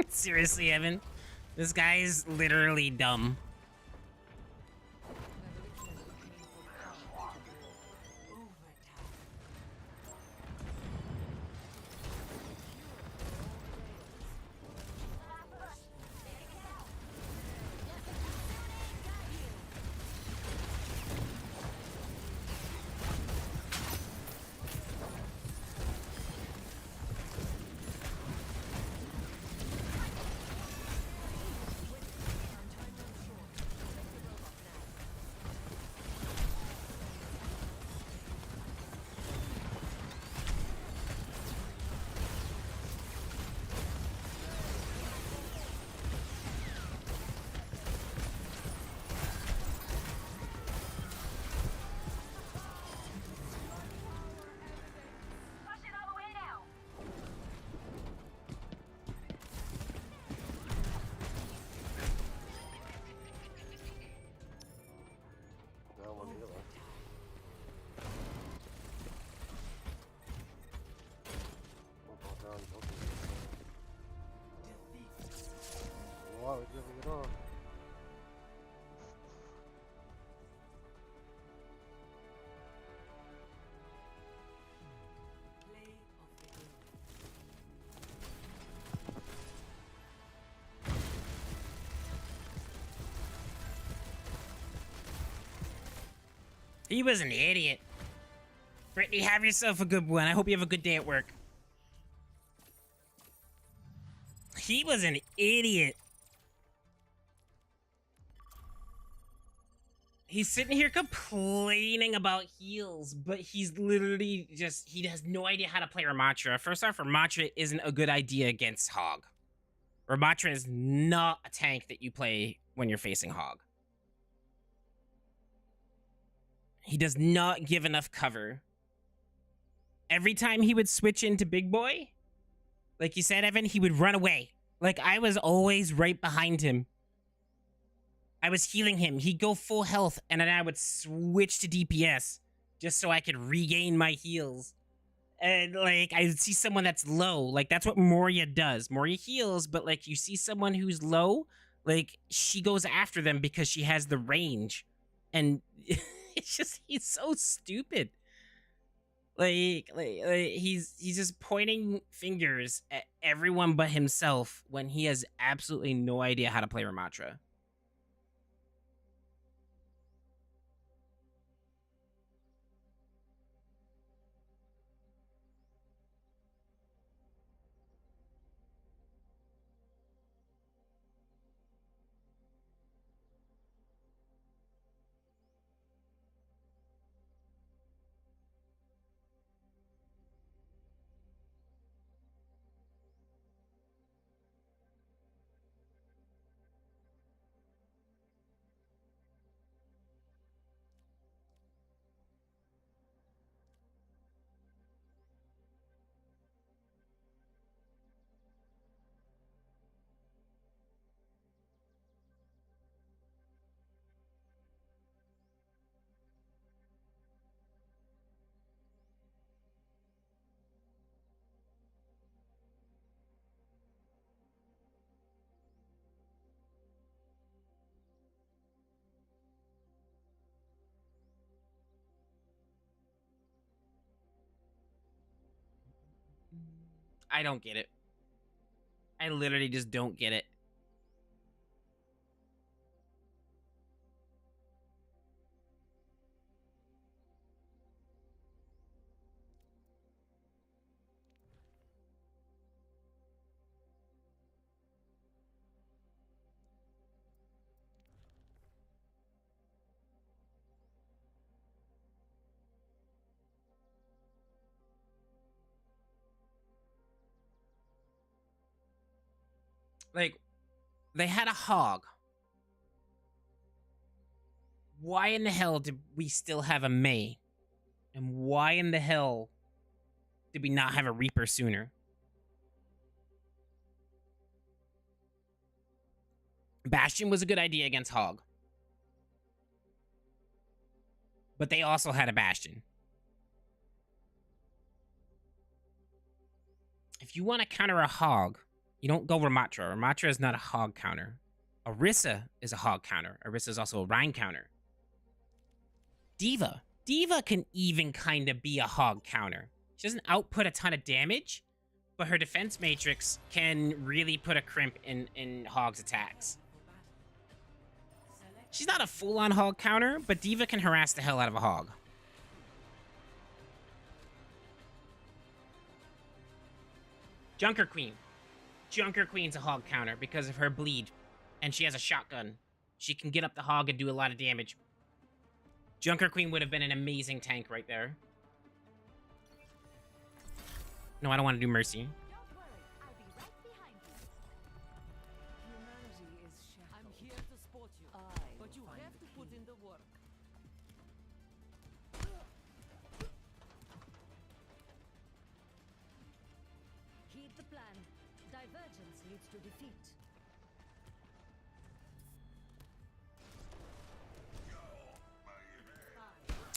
Seriously, Evan? This guy is literally dumb. He was an idiot. Brittany, have yourself a good one. I hope you have a good day at work. He was an idiot. He's sitting here complaining about heals, but he's literally just, he has no idea how to play Ramatra. First off, Ramatra isn't a good idea against Hog. Ramatra is not a tank that you play when you're facing Hog. He does not give enough cover. Every time he would switch into Big Boy, like you said, Evan, he would run away. Like, I was always right behind him. I was healing him. He'd go full health, and then I would switch to DPS just so I could regain my heals. And, like, I would see someone that's low. Like, that's what Moria does. Moria heals, but, like, you see someone who's low, like, she goes after them because she has the range. And it's just, he's so stupid. Like he's just pointing fingers at everyone but himself when he has absolutely no idea how to play Ramatra. I don't get it. I literally just don't get it. Like, they had a Hog. Why in the hell did we still have a Mei? And why in the hell did we not have a Reaper sooner? Bastion was a good idea against Hog. But they also had a Bastion. If you want to counter a Hog, you don't go Ramatra. Ramatra is not a Hog counter. Orisa is a Hog counter. Orisa is also a Rhine counter. D.Va. D.Va can even kind of be a Hog counter. She doesn't output a ton of damage, but her defense matrix can really put a crimp in Hog's attacks. She's not a full-on Hog counter, but D.Va can harass the hell out of a Hog. Junker Queen. Junker Queen's a Hog counter because of her bleed. And she has a shotgun. She can get up the Hog and do a lot of damage. Junker Queen would have been an amazing tank right there. No, I don't want to do Mercy. Don't worry, I'll be right behind you. Humanity is shackled. I'm here to support you, but you have to put in the work. Heed the plan. Divergence leads to defeat.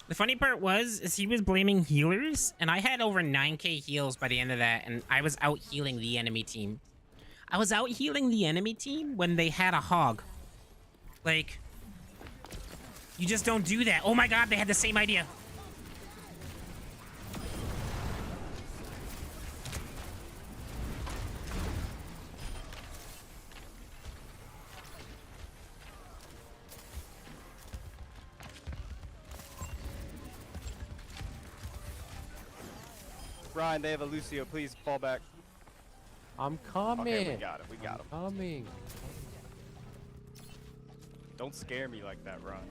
The funny part is he was blaming healers, and I had over 9k heals by the end of that, and I was out healing the enemy team. I was out healing the enemy team when they had a Hog. Like, you just don't do that. Oh my god, they had the same idea. Ryan, they have a Lucio. Please fall back. I'm coming. Okay, we got him. We got him. Coming. Don't scare me like that, Ryan.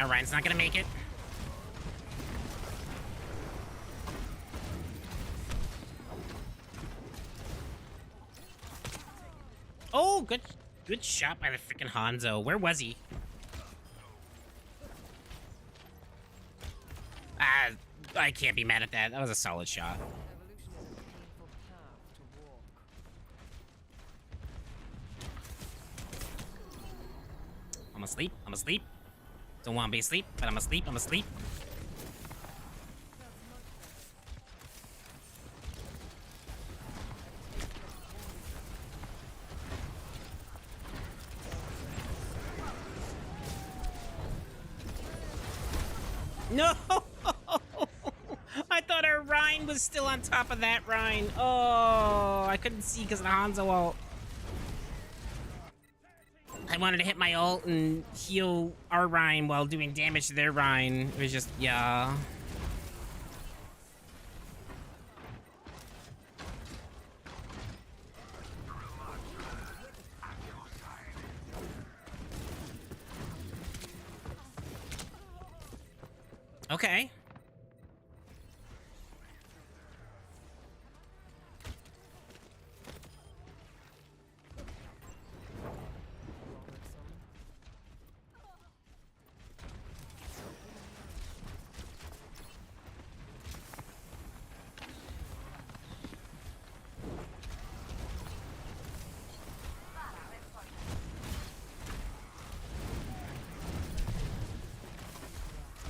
Ryan's not gonna make it. Oh, good shot by the freaking Hanzo. Where was he? I can't be mad at that. That was a solid shot. I'm asleep. I'm asleep. Don't want to be asleep, but I'm asleep. I'm asleep. No! I thought our Rhine was still on top of that Rhine. Oh, I couldn't see because of the Hanzo ult. I wanted to hit my ult and heal our Rhine while doing damage to their Rhine. It was just, yeah. Okay.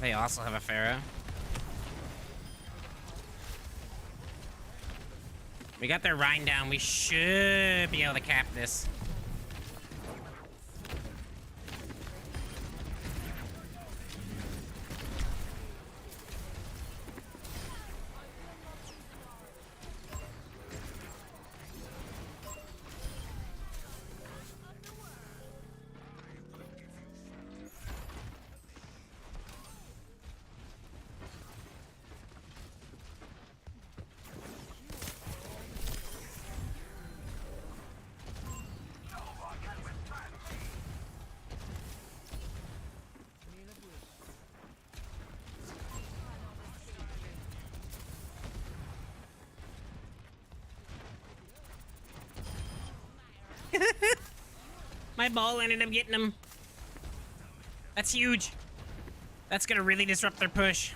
They also have a Pharaoh. We got their Rhine down. We should be able to cap this. My ball ended up getting him. That's huge. That's gonna really disrupt their push.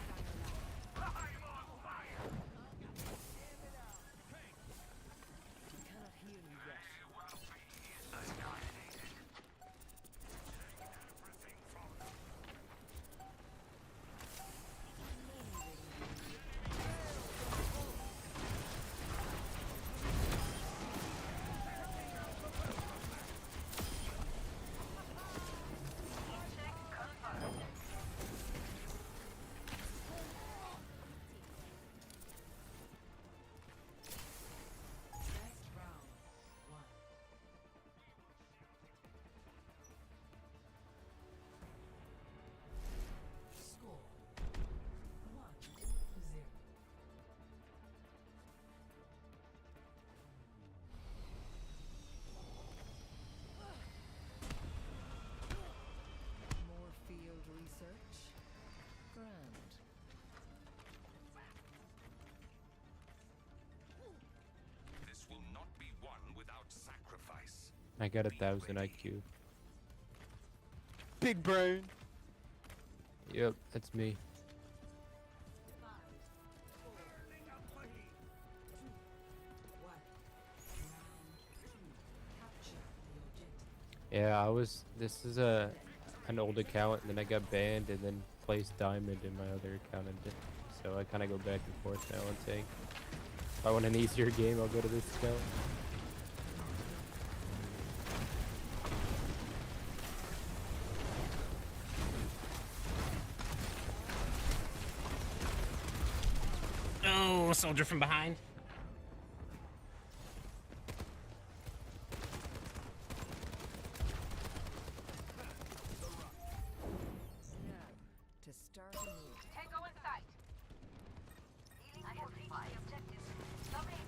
I got 1,000 IQ. Big brain. Yep, that's me. Yeah, this is an old account, and then I got banned, and then placed diamond in my other account, and so I kind of go back and forth now and saying, if I want an easier game, I'll go to this account. Oh, a soldier from behind. To start anew. Tango in sight. I have reached the objective. Coming.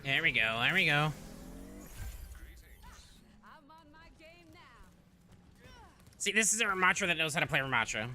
There we go, there we go. I'm on my game now. See, this is a Ramatra that knows how to play Ramatra.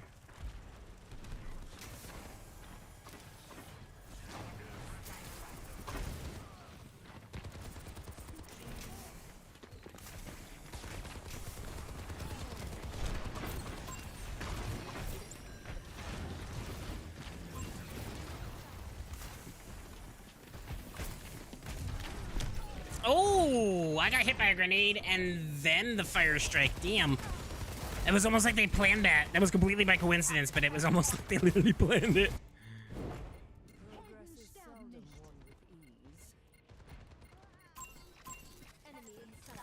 Oh, I got hit by a grenade and then the fire strike. Damn. It was almost like they planned that. That was completely by coincidence, but it was almost like they literally planned it. Progress is seldom won with ease. Enemy in sight.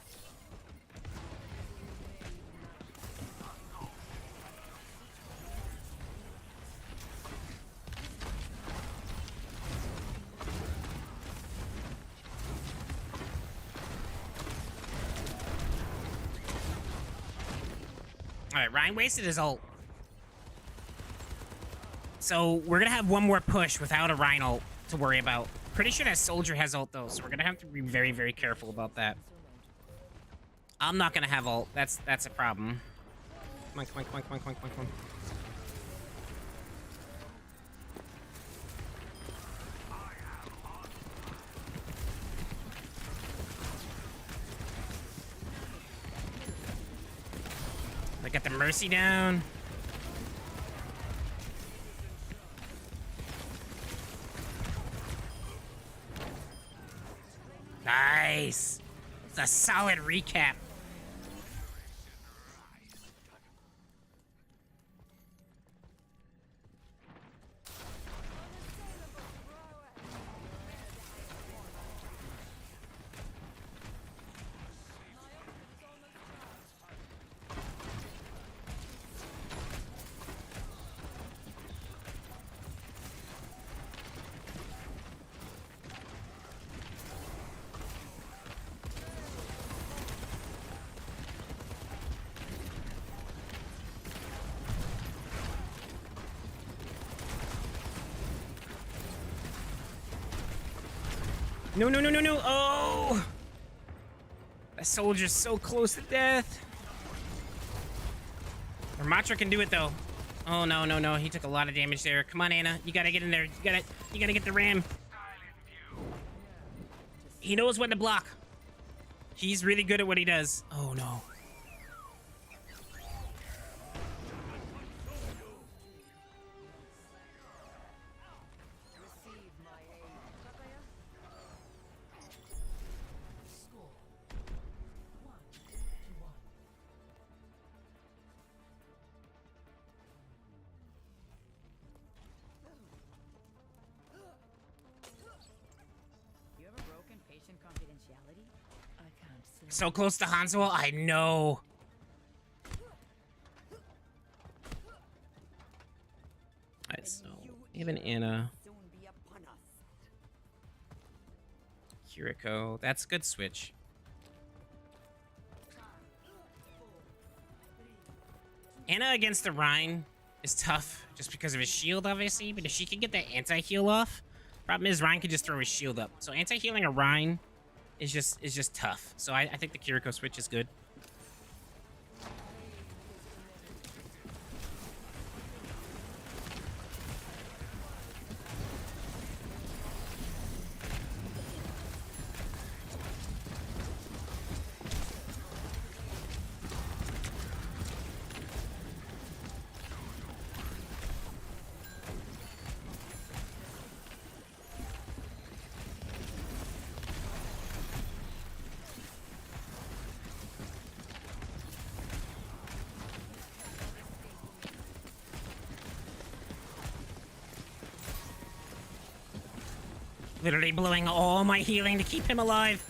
Alright, Ryan wasted his ult. So we're gonna have one more push without a Ryan ult to worry about. Pretty sure that soldier has ult though, so we're gonna have to be very, very careful about that. I'm not gonna have ult. That's a problem. Come on, come on, come on, come on, come on, come on, come on. I got the Mercy down. Nice. It's a solid recap. No, no, no, no, no. Oh! That soldier's so close to death. Ramatra can do it, though. Oh, no, no, no. He took a lot of damage there. Come on, Anna. You gotta get in there. You gotta get the ram. He knows when to block. He's really good at what he does. Oh, no. You ever broken patient confidentiality? I can't say. So close to Hanzo. I know. Alright, so even Anna. Soon be upon us. Kiriko. That's a good switch. Anna against the Rhine is tough just because of his shield, obviously. But if she can get that anti-heal off, problem is Rhine can just throw his shield up. So anti-healing a Rhine is just tough. So I think the Kiriko switch is good. Literally blowing all my healing to keep him alive.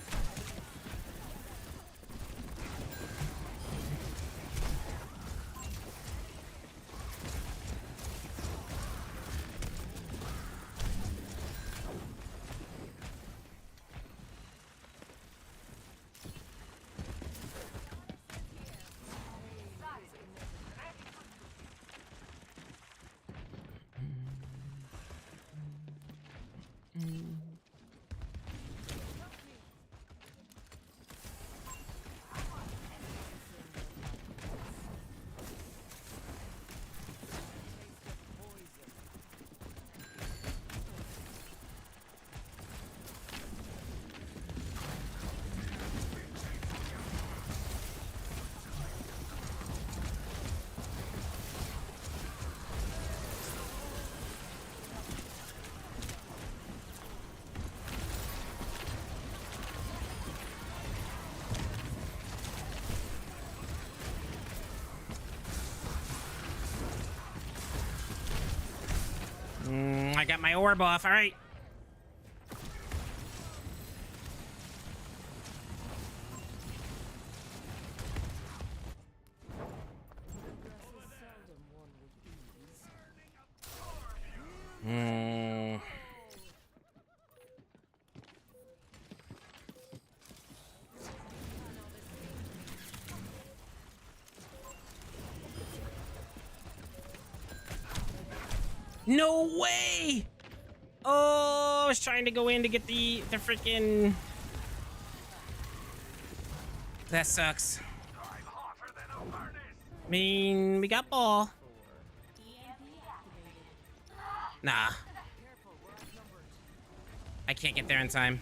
I got my orb off. All right. No way! Oh, I was trying to go in to get the freaking. That sucks. I mean, we got ball. Nah. I can't get there in time.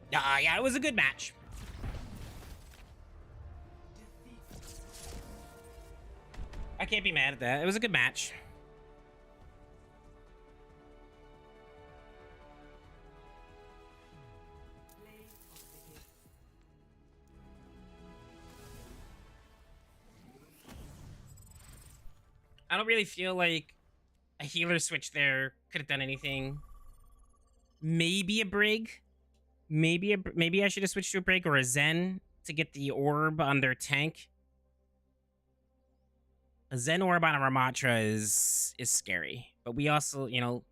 Yeah, it was a good match. I can't be mad at that. It was a good match. I don't really feel like a healer switch there could have done anything. Maybe a Brig. Maybe I should have switched to a Brig or a Zen to get the orb on their tank. A Zen orb on a Ramatra is scary. But we also, you know...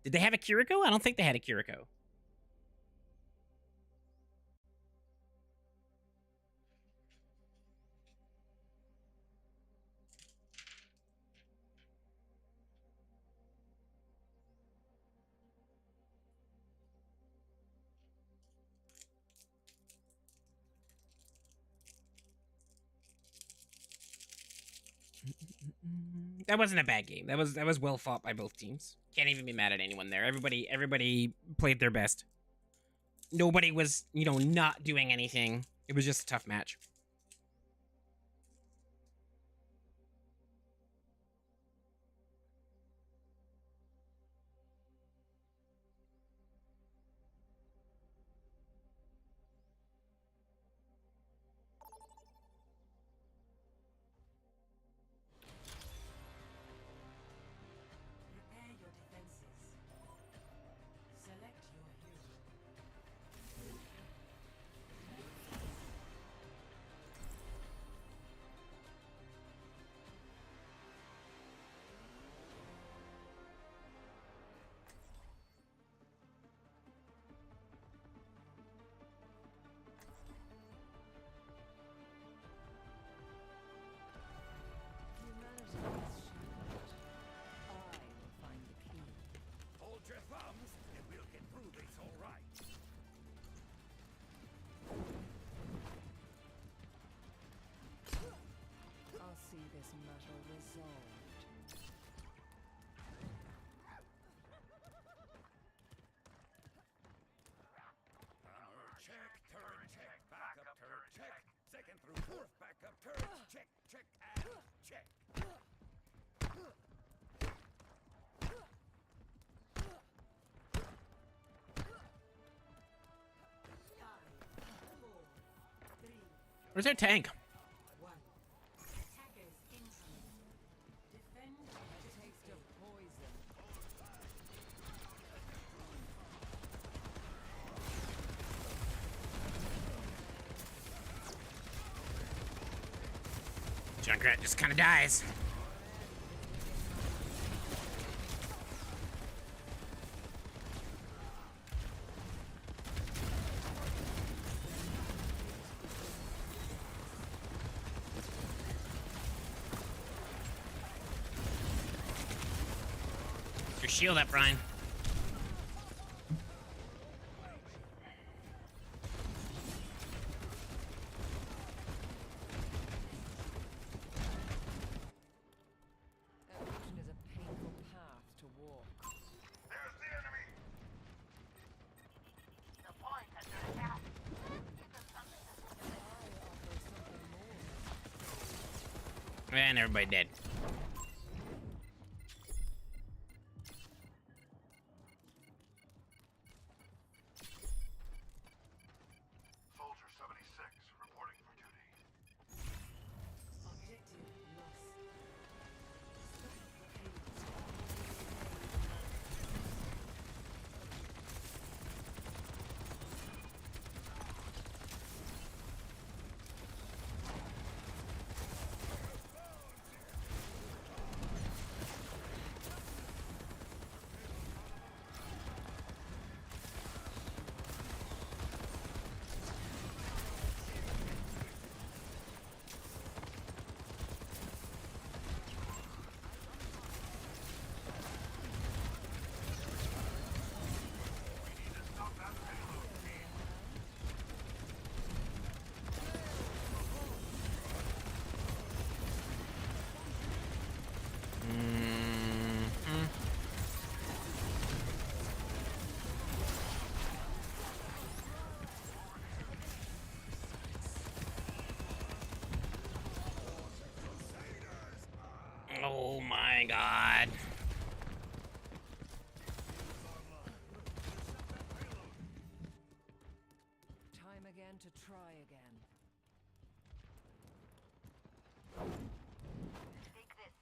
Did they have a Kiriko? I don't think they had a Kiriko. That wasn't a bad game. That was well fought by both teams. Can't even be mad at anyone there. Everybody played their best. Nobody was, you know, not doing anything. It was just a tough match. Prepare your defenses. Select your hero. Humanity has shattered. I will find the key. Hold your thumbs, and we'll get through this all right. I'll see this matter resolved. Armor check, turret check, backup turret check, second through fourth backup turret check, check, and check. Where's their tank? Attackers incoming. Defend a taste of poison. Junkrat just kind of dies. Your shield up, Brian. Evolution is a painful path to walk. There's the enemy! The point under attack. And everybody dead. Soldier 76 reporting for duty. Objective lost. Oh my god. Time again to try again. Take this.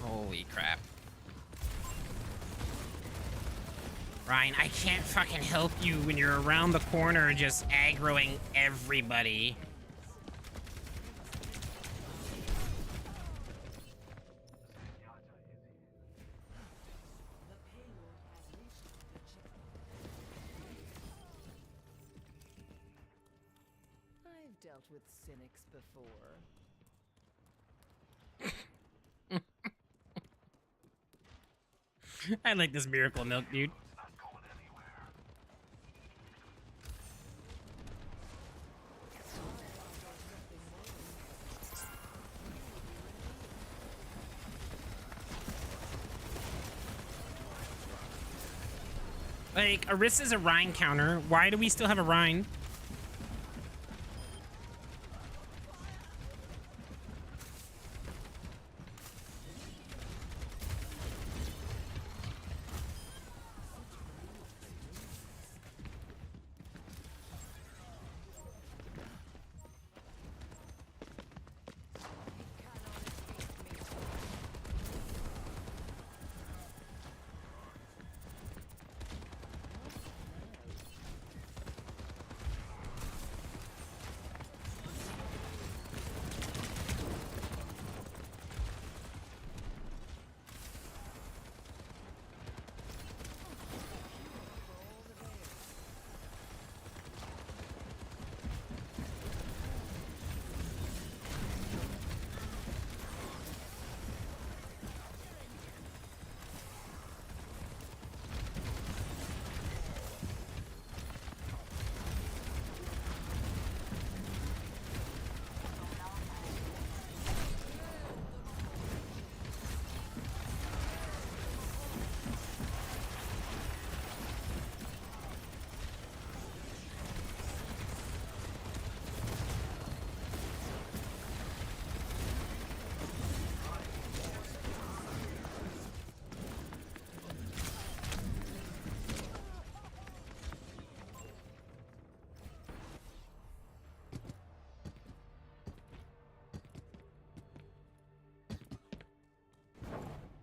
Holy crap. Ryan, I can't fucking help you when you're around the corner just aggroing everybody. I've dealt with cynics before. I like this miracle milk, dude. Like, Orisa's a Rhine counter. Why do we still have a Rhine?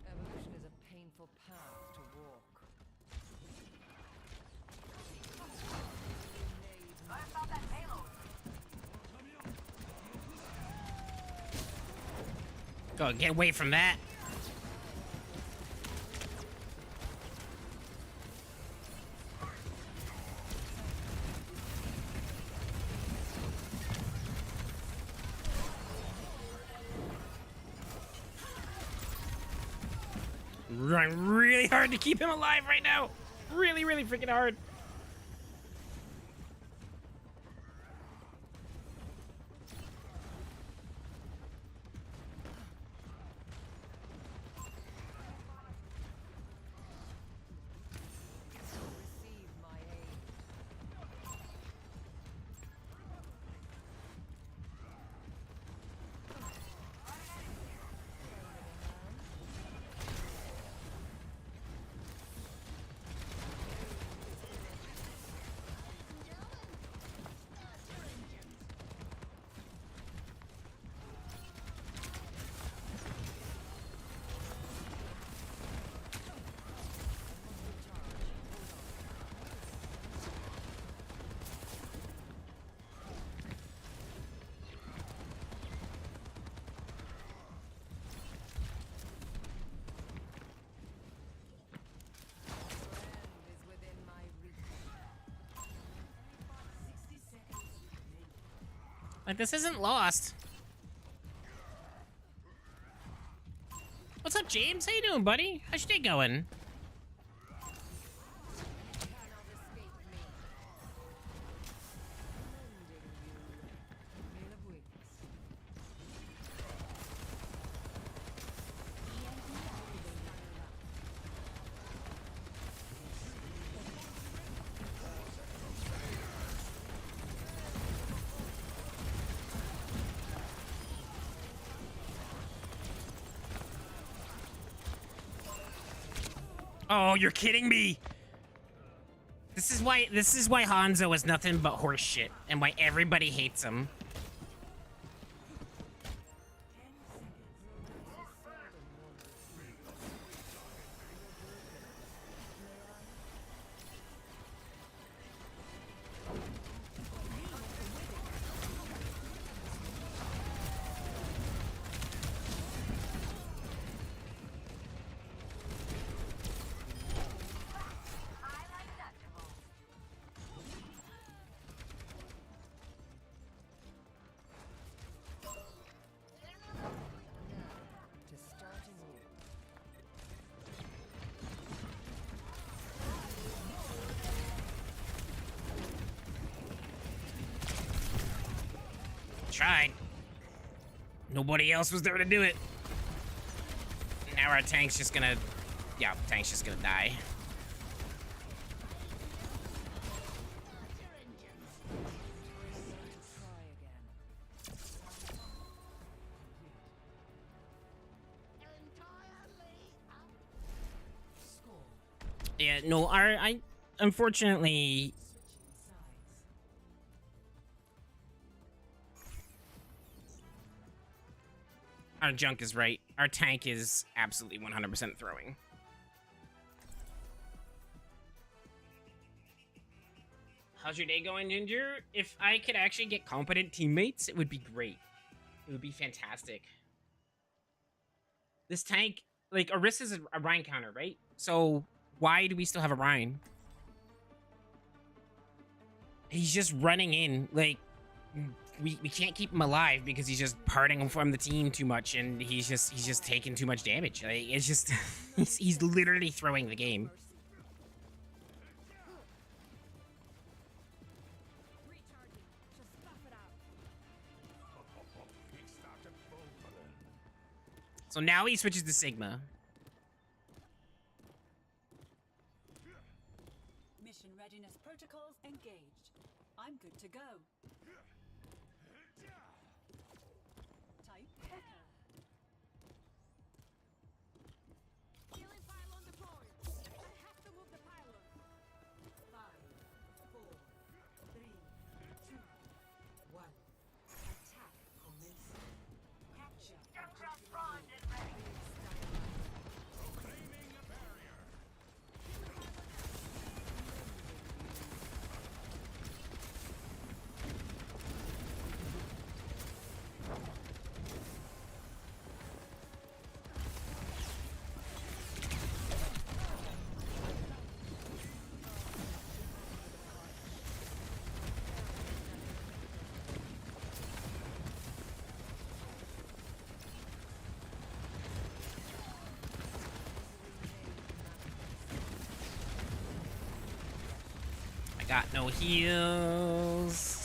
Evolution is a painful path to walk. Go, get away from that. Run really hard to keep him alive right now. Really, really freaking hard. Receive my aid. Is within my reach. Like, this isn't lost. What's up, James? How you doing, buddy? How's your day going? Cannot escape me. Mending you. Veil of wings. Oh, you're kidding me. This is why Hanzo is nothing but horse shit and why everybody hates him. Tried. Nobody else was there to do it. Now our tank's just gonna... Yeah, tank's just gonna die. Yeah, no, I unfortunately... Our junk is right. Our tank is absolutely 100% throwing. How's your day going, Ginger? If I could actually get competent teammates, it would be great. It would be fantastic. This tank, like, Orissa's a Rhine counter, right? So why do we still have a Rhine? He's just running in, like, we can't keep him alive because he's just parting from the team too much, and he's just taking too much damage. Like, it's just he's literally throwing the game. So now he switches to Sigma. Mission readiness protocols engaged. I'm good to go. Type Echo. Healing pylon deployed. I have to move the pylon. 5, 4, 3, 2, 1. Attack commencing. Capture. Got no heals.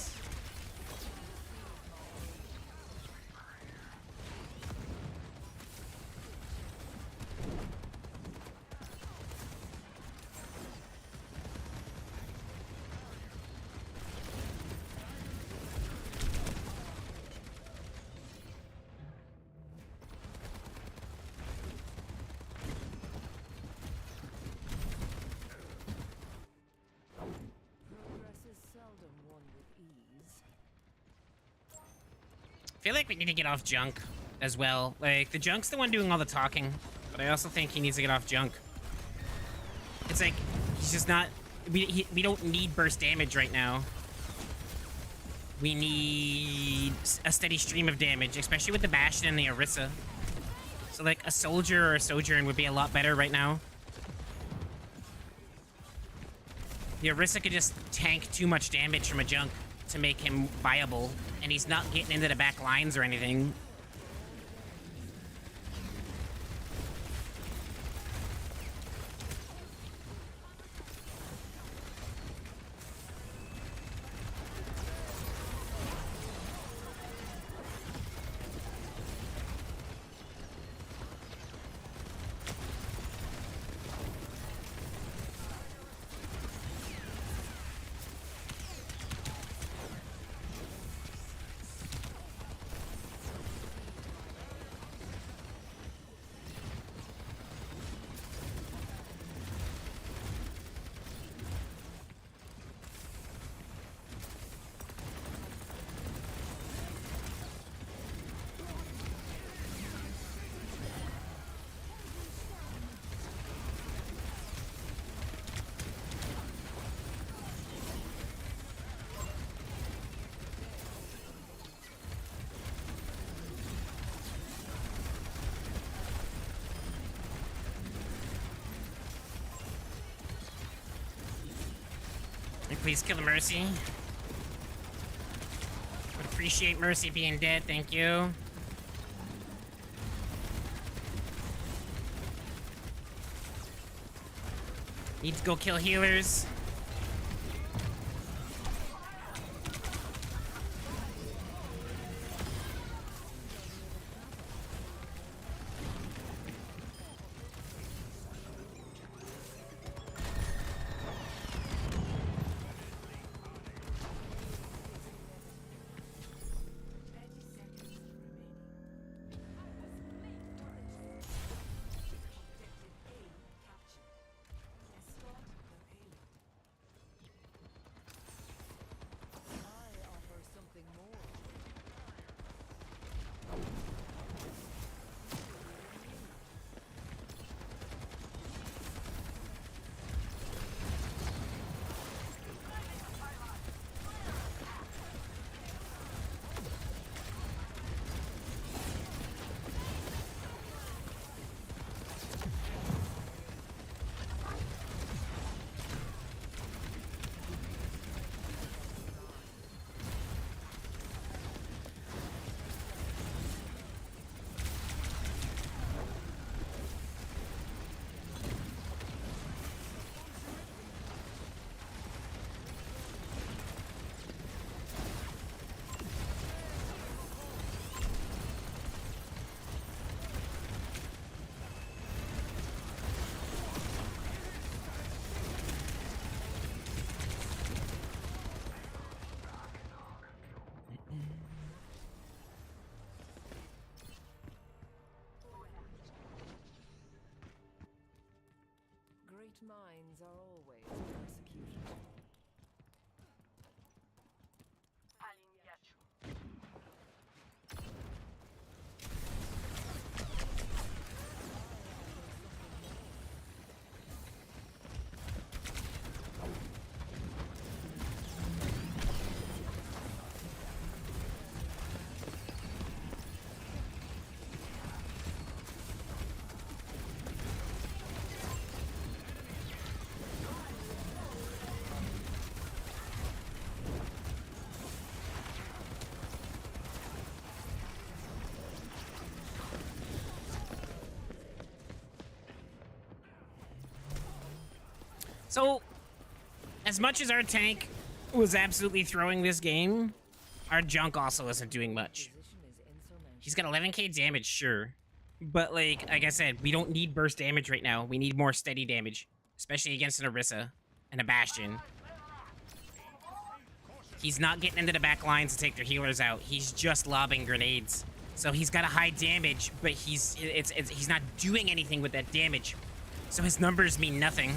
I feel like we need to get off junk as well. Like, the junk's the one doing all the talking, but I also think he needs to get off junk. It's like, he's just not... We don't need burst damage right now. We need a steady stream of damage, especially with the Bastion and the Orisa. So, like, a Soldier or a Sojourn would be a lot better right now. The Orisa could just tank too much damage from a junk to make him viable, and he's not getting into the back lines or anything. Please kill Mercy. Would appreciate Mercy being dead, thank you. Need to go kill healers. Corrupt minds are always persecuted. So, as much as our tank was absolutely throwing this game, our junk also isn't doing much. He's got 11k damage, sure. But, like I said, we don't need burst damage right now. We need more steady damage. Especially against an Orisa and a Bastion. He's not getting into the back lines to take their healers out. He's just lobbing grenades. So he's got a high damage, but he's not doing anything with that damage. So his numbers mean nothing.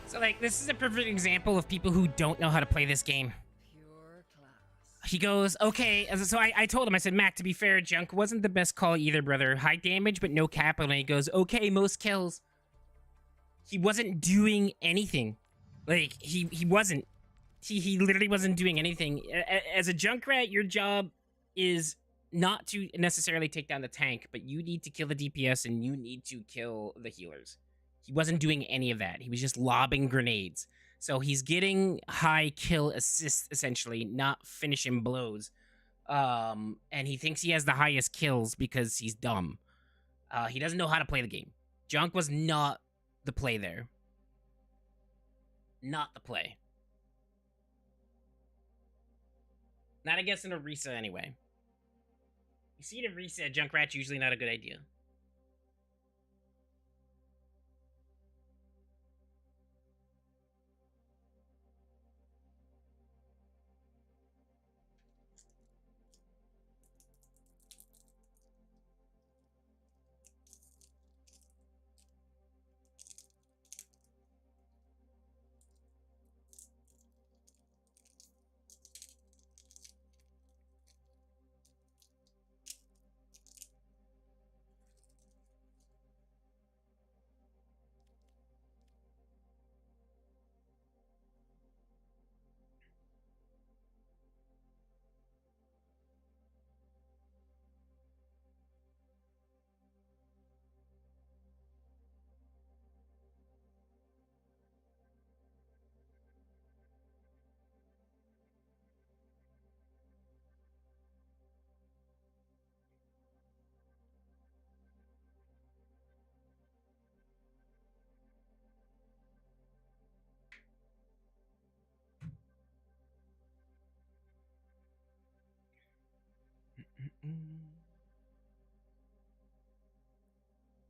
So, like, this is a perfect example of people who don't know how to play this game. He goes, okay, so I told him, I said, Mac, to be fair, Junk wasn't the best call either, brother. High damage, but no capital. And he goes, okay, most kills. He wasn't doing anything. Like, he wasn't. He literally wasn't doing anything. As a Junkrat, your job is not to necessarily take down the tank, but you need to kill the DPS and you need to kill the healers. He wasn't doing any of that. He was just lobbing grenades. So he's getting high kill assists, essentially, not finishing blows. And he thinks he has the highest kills because he's dumb. He doesn't know how to play the game. Junk was not the play there. Not the play. Not against an Orisa, anyway. You see the reset, Junkrat's usually not a good idea.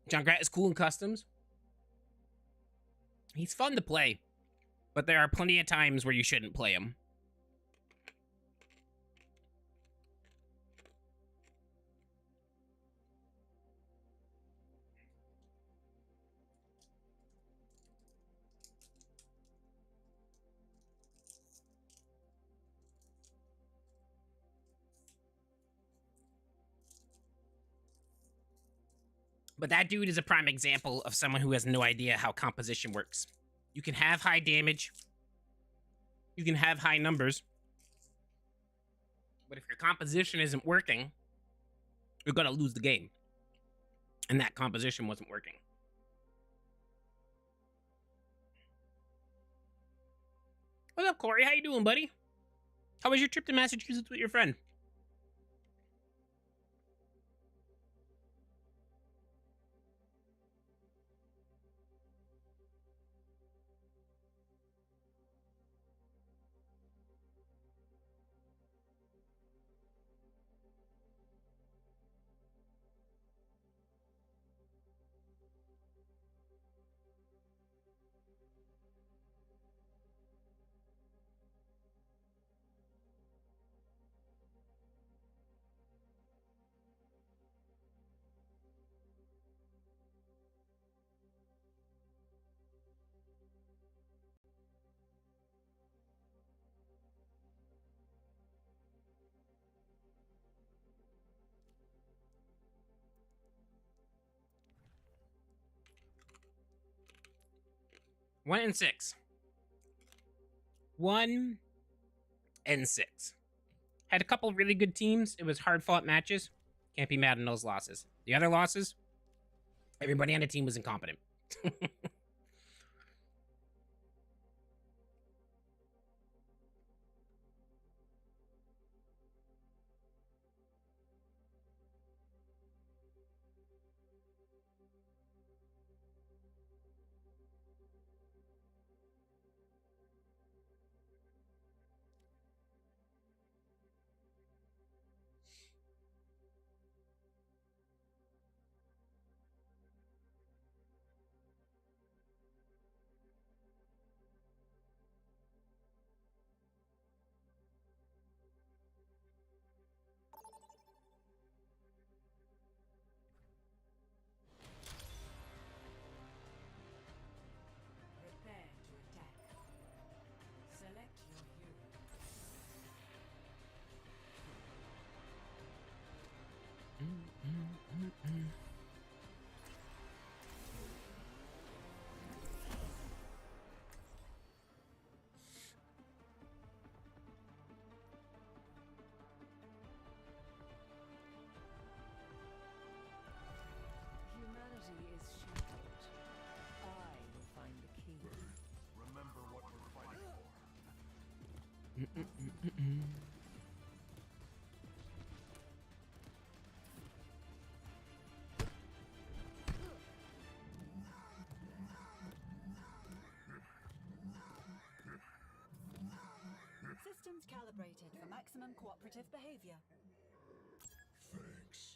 Junkrat is cool in customs. He's fun to play, but there are plenty of times where you shouldn't play him. But that dude is a prime example of someone who has no idea how composition works. You can have high damage. You can have high numbers. But if your composition isn't working, you're going to lose the game. And that composition wasn't working. What's up, Corey? How you doing, buddy? How was your trip to Massachusetts with your friend? One and six. 1 and 6. Had a couple really good teams. It was hard-fought matches. Can't be mad on those losses. The other losses, everybody on the team was incompetent. Prepare to attack. Select your hero. Humanity is shattered. I will find the key. Remember what we're fighting for. Systems calibrated for maximum cooperative behavior. Thanks.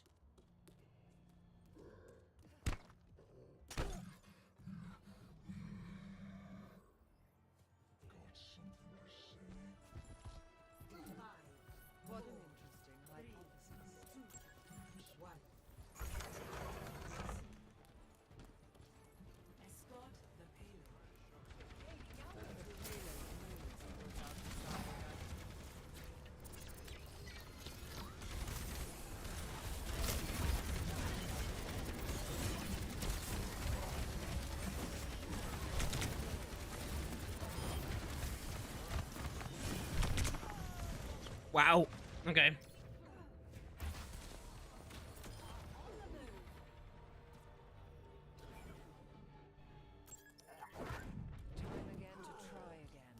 Wow. Okay. Time again to try again.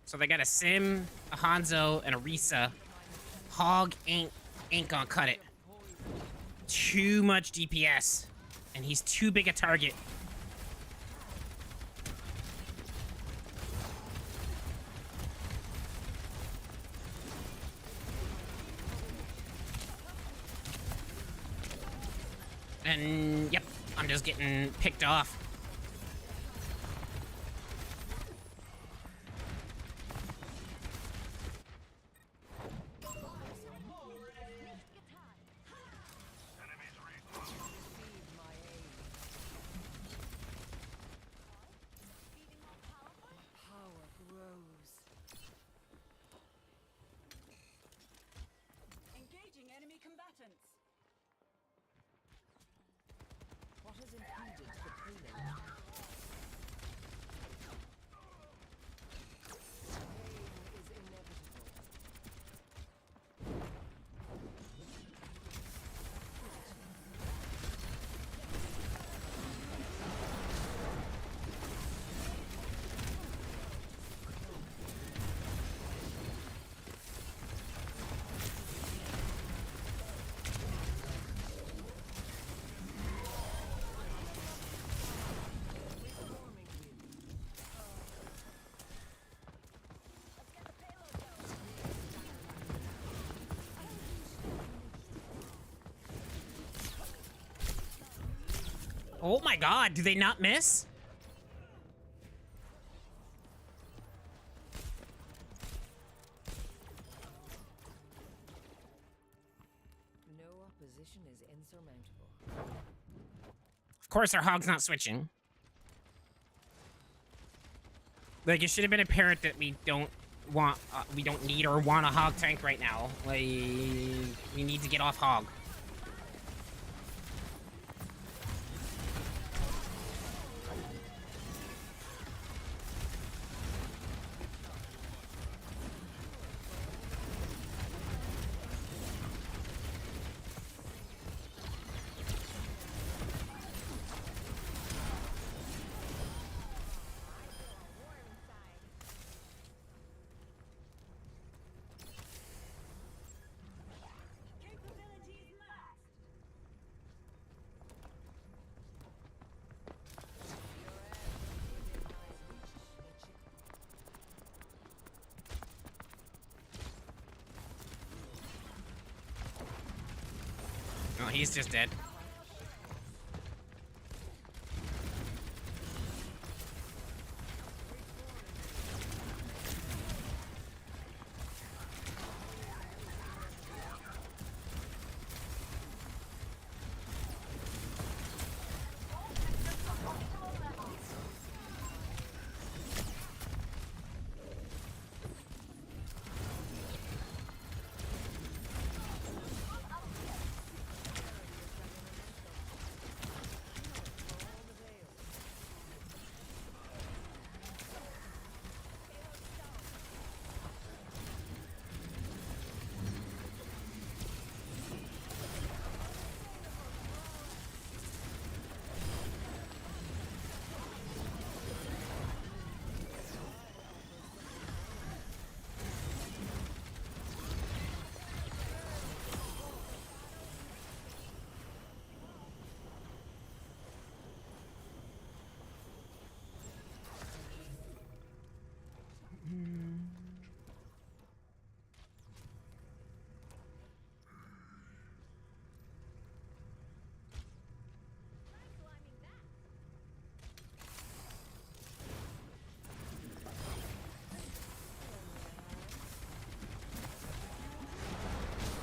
So they got a Sim, a Hanzo, and a Risa. Hog ain't gonna cut it. Too much DPS. And he's too big a target. And, yep, I'm just getting picked off. Power grows. Engaging enemy combatants. What has impeded the payload? Pain is inevitable. Oh my god, do they not miss? No opposition is insurmountable. Of course, our Hog's not switching. Like, it should have been apparent that we don't want, we don't need or want a Hog tank right now. Like, we need to get off Hog. Oh, he's just dead.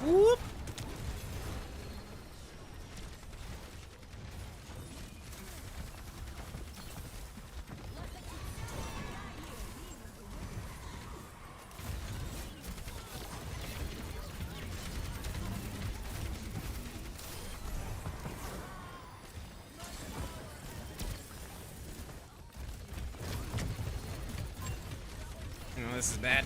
Whoop. Oh, this is bad.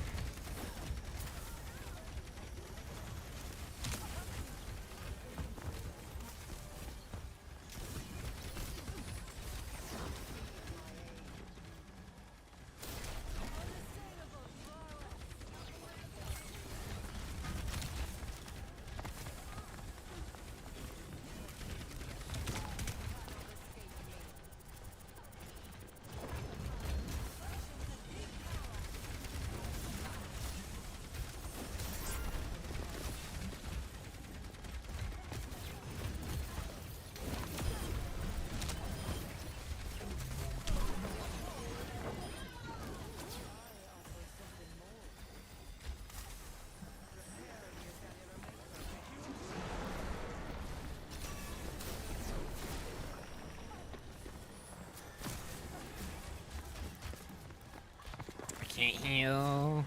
Can't heal.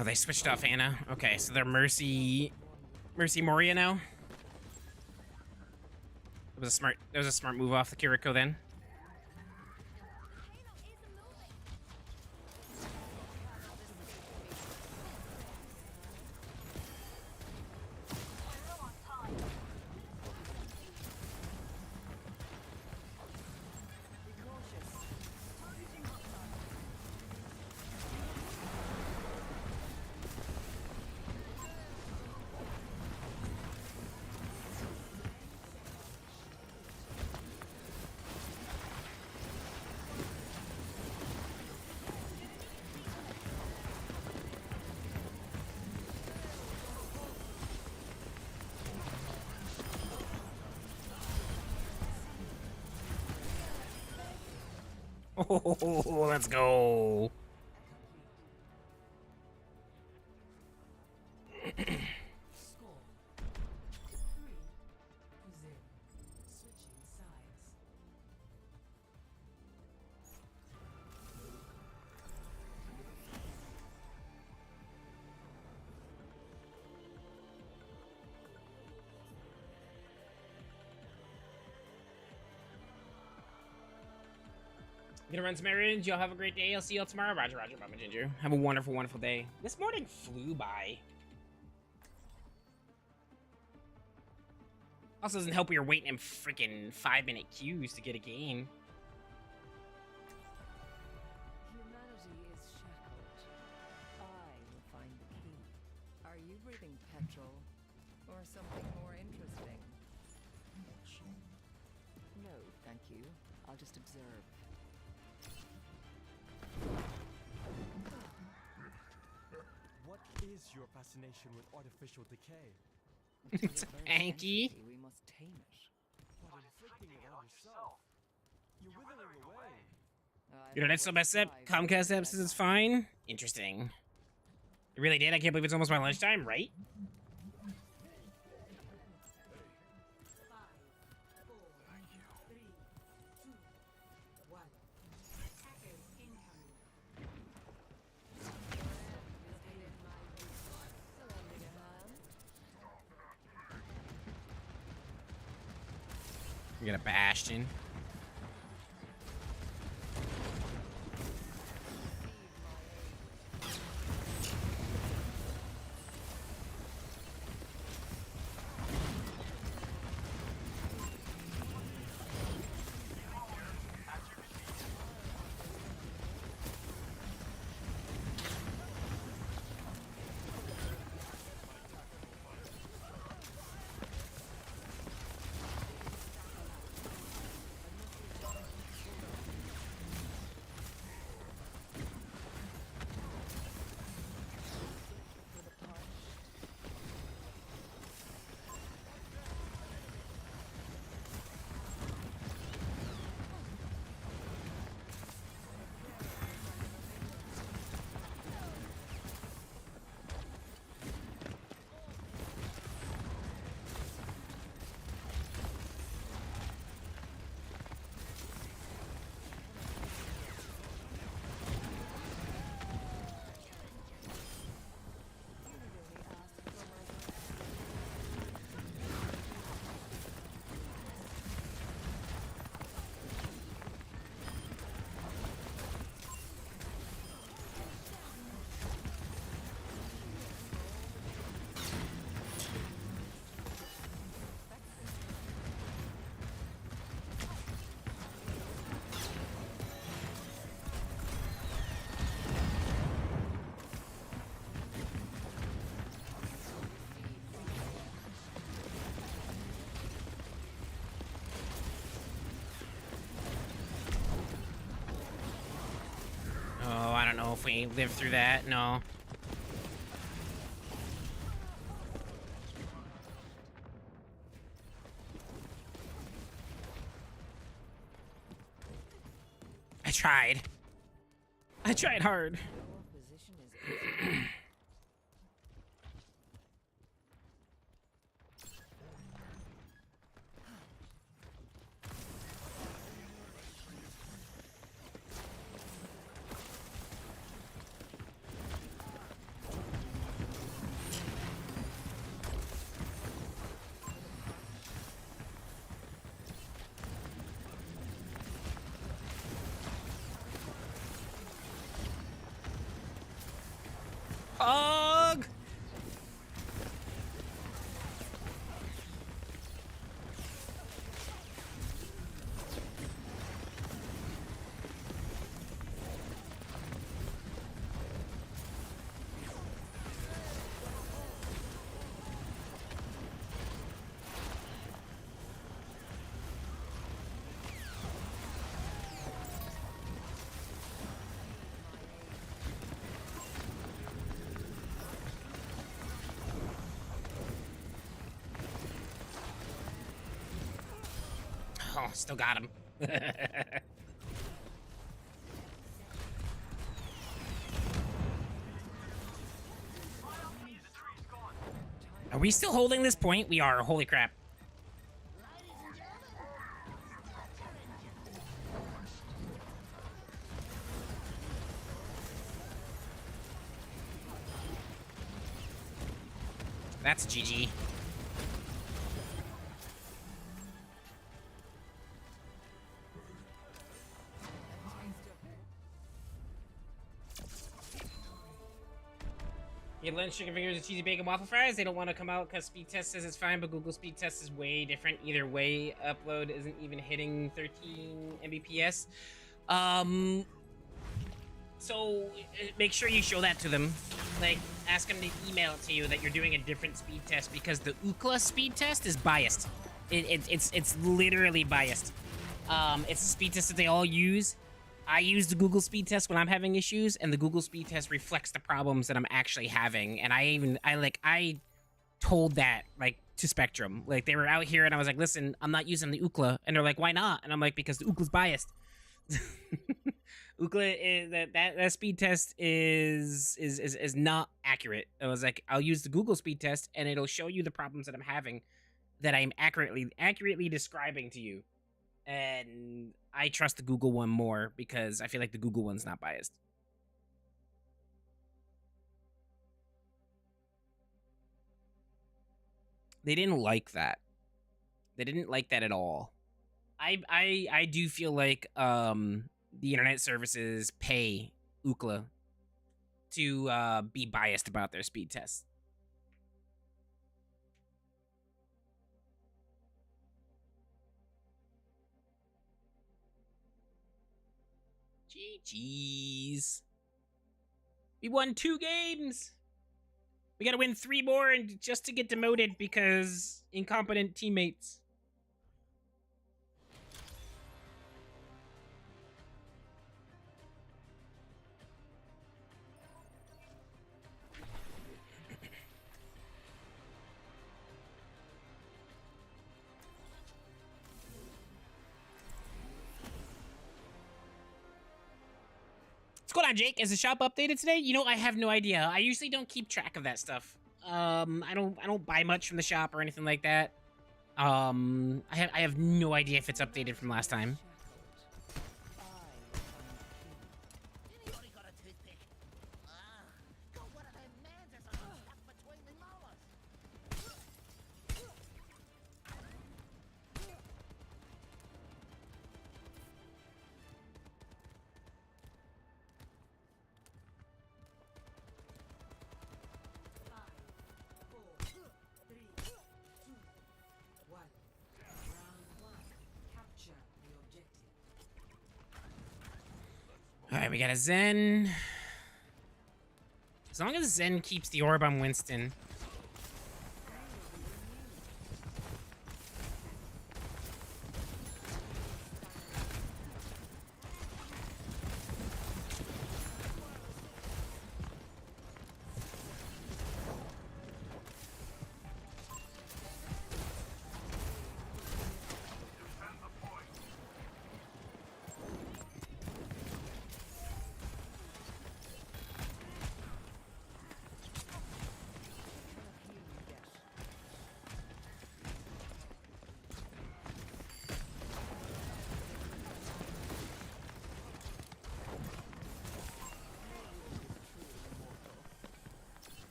Oh, they switched off Anna. Okay, so they're Mercy Moria now. It was a smart move off the Kiriko then. Oh, let's go. Score 3-0. Switching sides. Gonna run some errands. Y'all have a great day. I'll see y'all tomorrow. Roger, Roger, Mama Ginger. Have a wonderful, wonderful day. This morning flew by. Also doesn't help you're waiting in freaking 5-minute queues to get a game. Humanity is shackled. I will find the key. Are you breathing petrol or something more interesting? No, thank you. I'll just observe. What is your fascination with artificial decay? It's hanky. We must tame it. But inflicting it on yourself. You're withering away. You know, that's so messed up. Comcast app says it's fine. Interesting. It really did? I can't believe it's almost my lunchtime, right? We got a Bastion. we live through that. No. I tried. I tried hard. Your position is Hug! Oh, still got him. Are we still holding this point? We are. Holy crap. That's GG. You lunch chicken fingers and cheesy bacon waffle fries. They don't want to come out because speed test says it's fine, but Google speed test is way different. Either way, upload isn't even hitting 13 Mbps. So make sure you show that to them. Like, ask them to email it to you that you're doing a different speed test because the Ookla speed test is biased. It's literally biased. It's a speed test that they all use. I use the Google speed test when I'm having issues, and the Google speed test reflects the problems that I'm actually having. And I told that, like, to Spectrum. Like, they were out here, and I was like, listen, I'm not using the Ookla. And they're like, why not? And I'm like, because the Ookla's biased. Ookla is that speed test is not accurate. I was like, I'll use the Google speed test, and it'll show you the problems that I'm having that I'm accurately describing to you. And I trust the Google one more because I feel like the Google one's not biased. They didn't like that. They didn't like that at all. I do feel like the internet services pay Ookla to be biased about their speed tests. GG's. We won 2 games. We gotta win 3 more and just to get demoted because incompetent teammates. What's going on, Jake? Is the shop updated today? You know, I have no idea. I usually don't keep track of that stuff. I don't buy much from the shop or anything like that. I have no idea if it's updated from last time. Anybody got a toothpick? Got one of them manders stuck between the molars. Alright, we got a Zen. As long as Zen keeps the orb on Winston.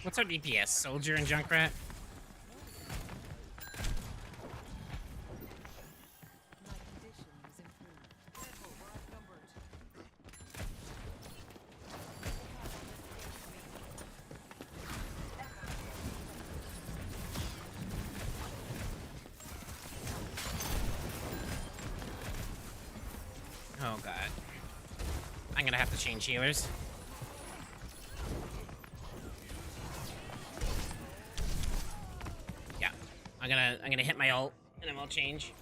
What's our DPS? Soldier and Junkrat? My condition is improved. Careful, we're outnumbered. Oh god. I'm gonna have to change healers. Yeah. I'm gonna hit my ult and then we'll change.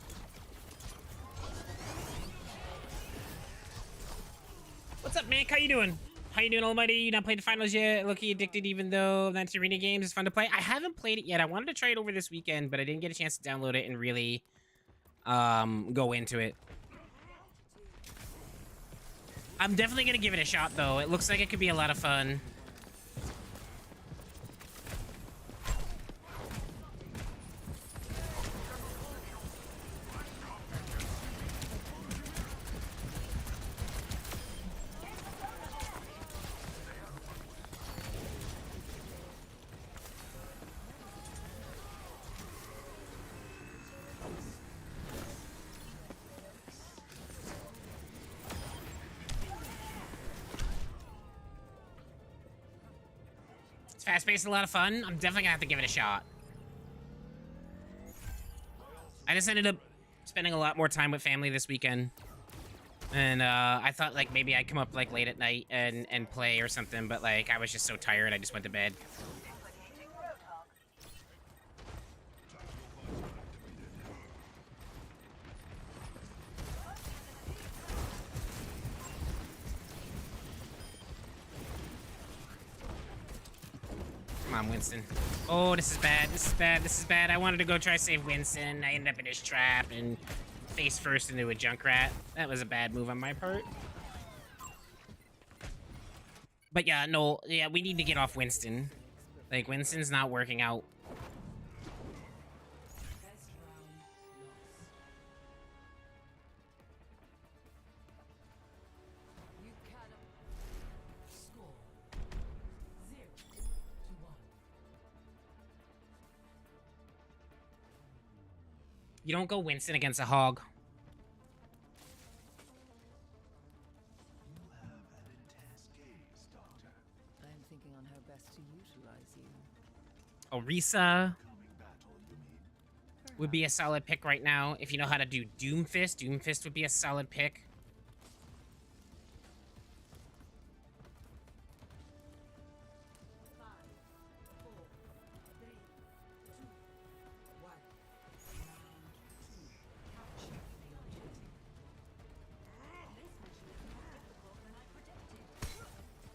What's up, Mick? How you doing? How you doing, Almighty? You not played the finals yet? Low-key addicted, even though that's arena games is fun to play. I haven't played it yet. I wanted to try it over this weekend, but I didn't get a chance to download it and really go into it. I'm definitely gonna give it a shot, though. It looks like it could be a lot of fun. It's fast-paced, a lot of fun. I'm definitely gonna have to give it a shot. I just ended up spending a lot more time with family this weekend. And I thought like maybe I'd come up like late at night and play or something, but like I was just so tired I just went to bed. Come on, Winston. Oh, this is bad. This is bad. This is bad. I wanted to go try to save Winston. I ended up in his trap and face first into a Junkrat. That was a bad move on my part. But yeah, no, yeah, we need to get off Winston. Like, Winston's not working out. You cannot. Score 0-1. You don't go Winston against a hog. You have an intense gaze, Doctor. I am thinking on how best to utilize you. Orisa Coming battle, you mean? would be a solid pick right now. If you know how to do Doomfist, Doomfist would be a solid pick.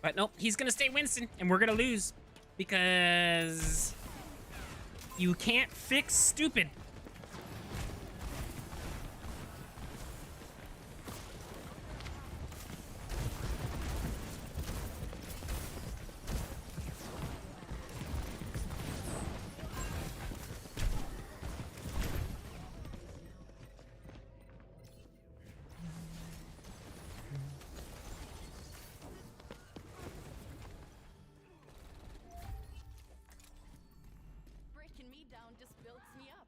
But nope, he's gonna stay Winston, and we're gonna lose. Because you can't fix stupid. Breaking me down just builds me up.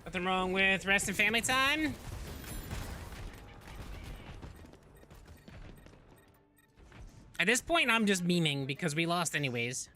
Nothing wrong with rest and family time. At this point, I'm just memeing because we lost anyways.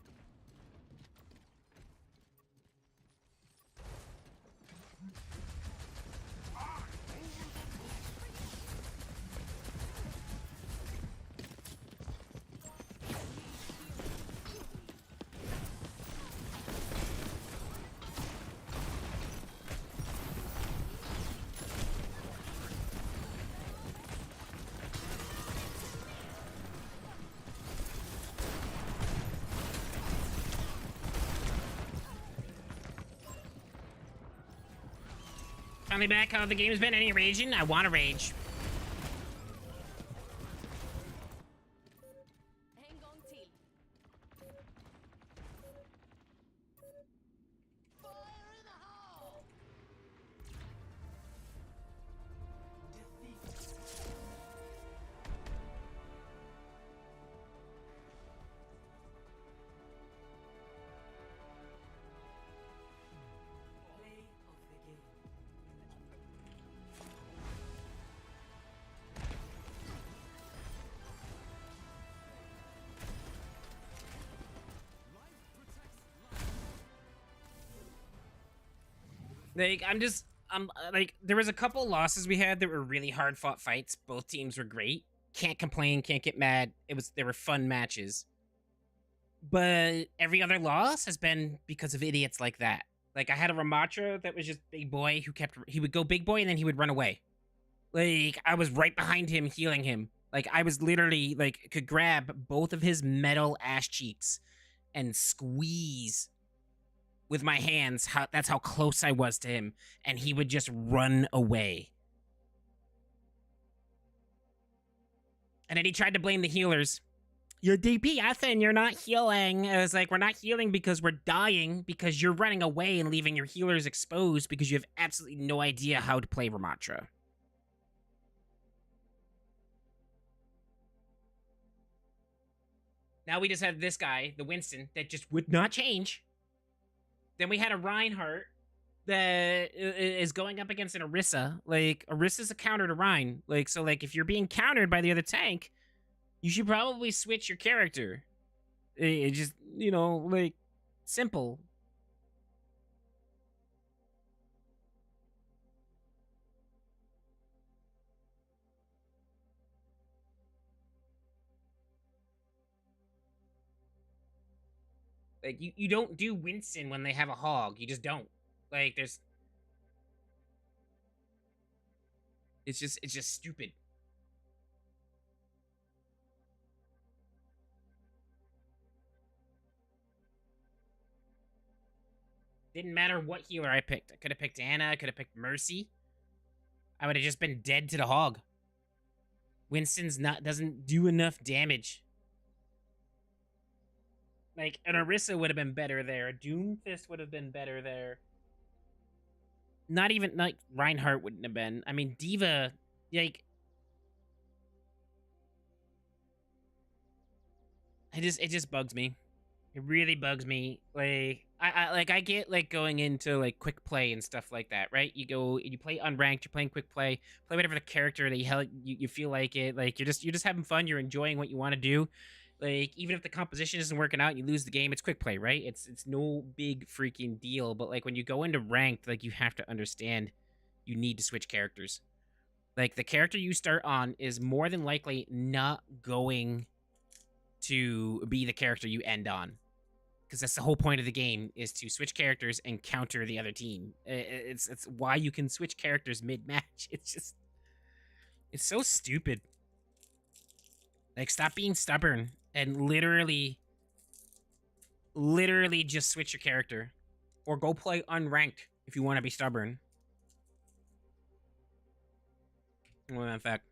finally back. How the game's been? Any raging? I want to rage. Hang on till. Fire in the hole! Like, I'm like, there was a couple losses we had that were really hard fought fights. Both teams were great. Can't complain, can't get mad. They were fun matches. But every other loss has been because of idiots like that. Like, I had a Ramatra that was just big boy he would go big boy and then he would run away. Like, I was right behind him healing him. Like, I was literally, like, could grab both of his metal ass cheeks and squeeze with my hands. That's how close I was to him. And he would just run away. And then he tried to blame the healers. You're DPS and you're not healing. I was like, we're not healing because we're dying, because you're running away and leaving your healers exposed because you have absolutely no idea how to play Ramatra. Now we just have this guy, the Winston, that just would not change. Then we had a Reinhardt that is going up against an Orisa. Like, Orisa's a counter to Rein. Like, so, like, if you're being countered by the other tank, you should probably switch your character. It just, you know, like, simple. Like, you don't do Winston when they have a hog. You just don't. Like, there's... It's just stupid. Didn't matter what healer I picked. I could have picked Anna. I could have picked Mercy. I would have just been dead to the hog. Winston's doesn't do enough damage. Like, an Orisa would have been better there. A Doomfist would have been better there. Not even, like, Reinhardt wouldn't have been. I mean, Diva, like... It just bugs me. It really bugs me. Like, I get, like, going into, like, quick play and stuff like that, right? You go, you play unranked, you're playing quick play whatever the character that you feel like it. Like, you're just having fun, you're enjoying what you want to do. Like, even if the composition isn't working out and you lose the game, it's quick play, right? It's no big freaking deal. But, like, when you go into ranked, like, you have to understand you need to switch characters. Like, the character you start on is more than likely not going to be the character you end on. Because that's the whole point of the game, is to switch characters and counter the other team. It's why you can switch characters mid-match. It's just... It's so stupid. Like, stop being stubborn and literally just switch your character. Or go play unranked if you want to be stubborn. Well, in fact.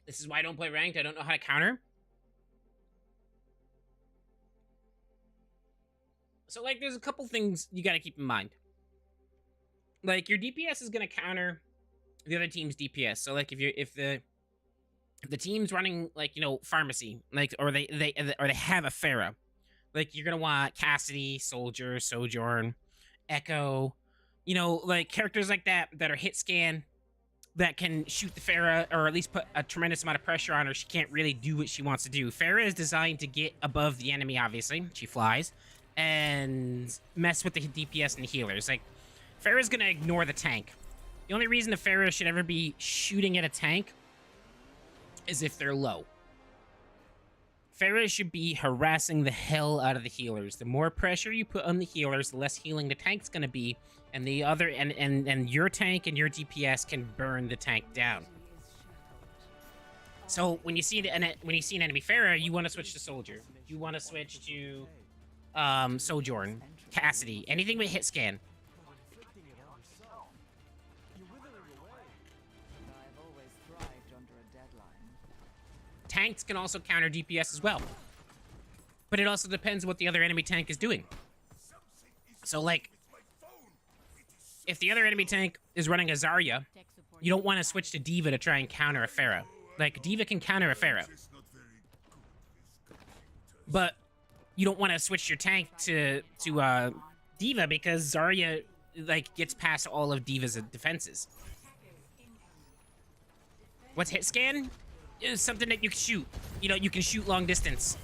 This is why I don't play ranked. I don't know how to counter. So, like, there's a couple things you gotta keep in mind. Like, your DPS is gonna counter the other team's DPS. So, like, if the team's running, like, you know, pharmacy, like, or they have a Pharah, like, you're gonna want Cassidy, Soldier, Sojourn, Echo, you know, like, characters like that are hit scan, that can shoot the Pharah, or at least put a tremendous amount of pressure on her. She can't really do what she wants to do. Pharah is designed to get above the enemy, obviously. She flies. And mess with the DPS and the healers. Like, Pharah's gonna ignore the tank. The only reason a Pharah should ever be shooting at a tank is if they're low. Pharah should be harassing the hell out of the healers. The more pressure you put on the healers, the less healing the tank's gonna be, and the other and your tank and your DPS can burn the tank down. So when you see an enemy Pharah, you want to switch to Soldier. You want to switch to Sojourn, Cassidy, anything with hit scan. I've always thrived under a deadline. Tanks can also counter DPS as well. But it also depends what the other enemy tank is doing. So, like, if the other enemy tank is running a Zarya, you don't want to switch to D.Va to try and counter a Pharah. Like, D.Va can counter a Pharah. But you don't want to switch your tank to D.Va because Zarya, like, gets past all of D.Va's defenses. What's hit scan? Is something that you can shoot. You know, you can shoot long distance.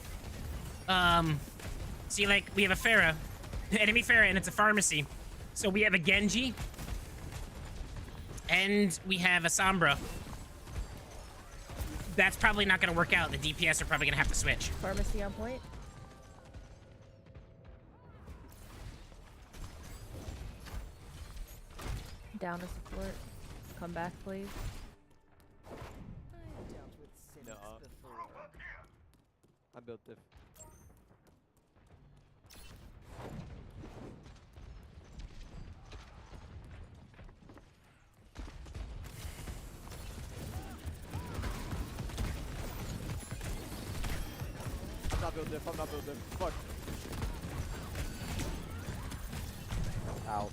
See, like, we have a Pharah, enemy Pharah, and it's a pharmacy. So we have a Genji, and we have a Sombra. That's probably not going to work out. The DPS are probably going to have to switch. Pharmacy on point. Down to support. Come back, please. I've dealt with sinners before. I built diff. I'm not built diff. I'm not built diff. Fuck. Ow.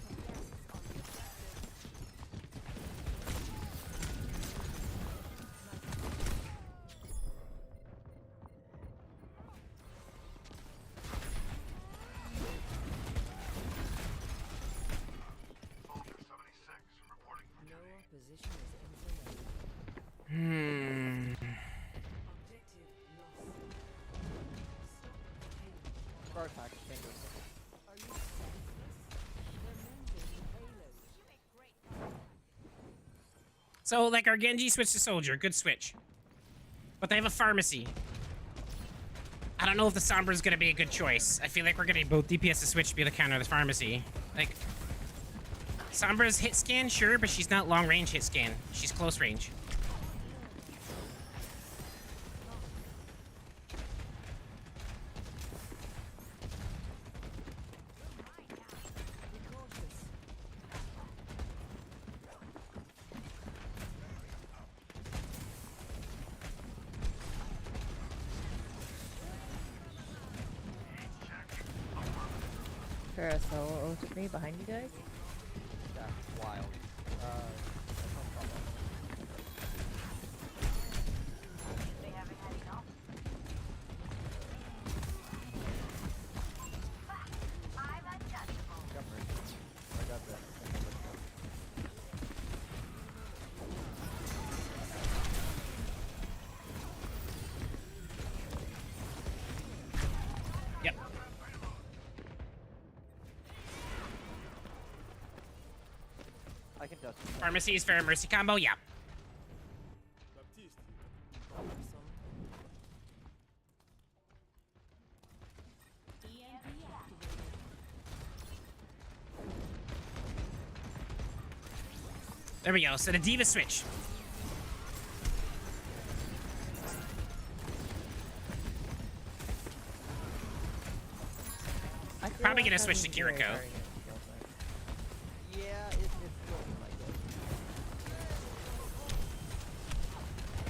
No opposition is insulated. Car attack. Can't go. Are you senseless? They're mending the payload. So, like, our Genji switched to Soldier. Good switch. But they have a pharmacy. I don't know if the Sombra is going to be a good choice. I feel like we're going to need both DPS to switch to be able to counter the pharmacy. Like, Sombra's hit scan, sure, but she's not long range hit scan. She's close range. Pharah solo 3 behind you guys. That's wild. Yep. I can touch. Pharmacy is fair mercy combo, yeah. There we go. So the D.Va switch. Probably gonna switch to Kiriko. Yeah, it's looking like it.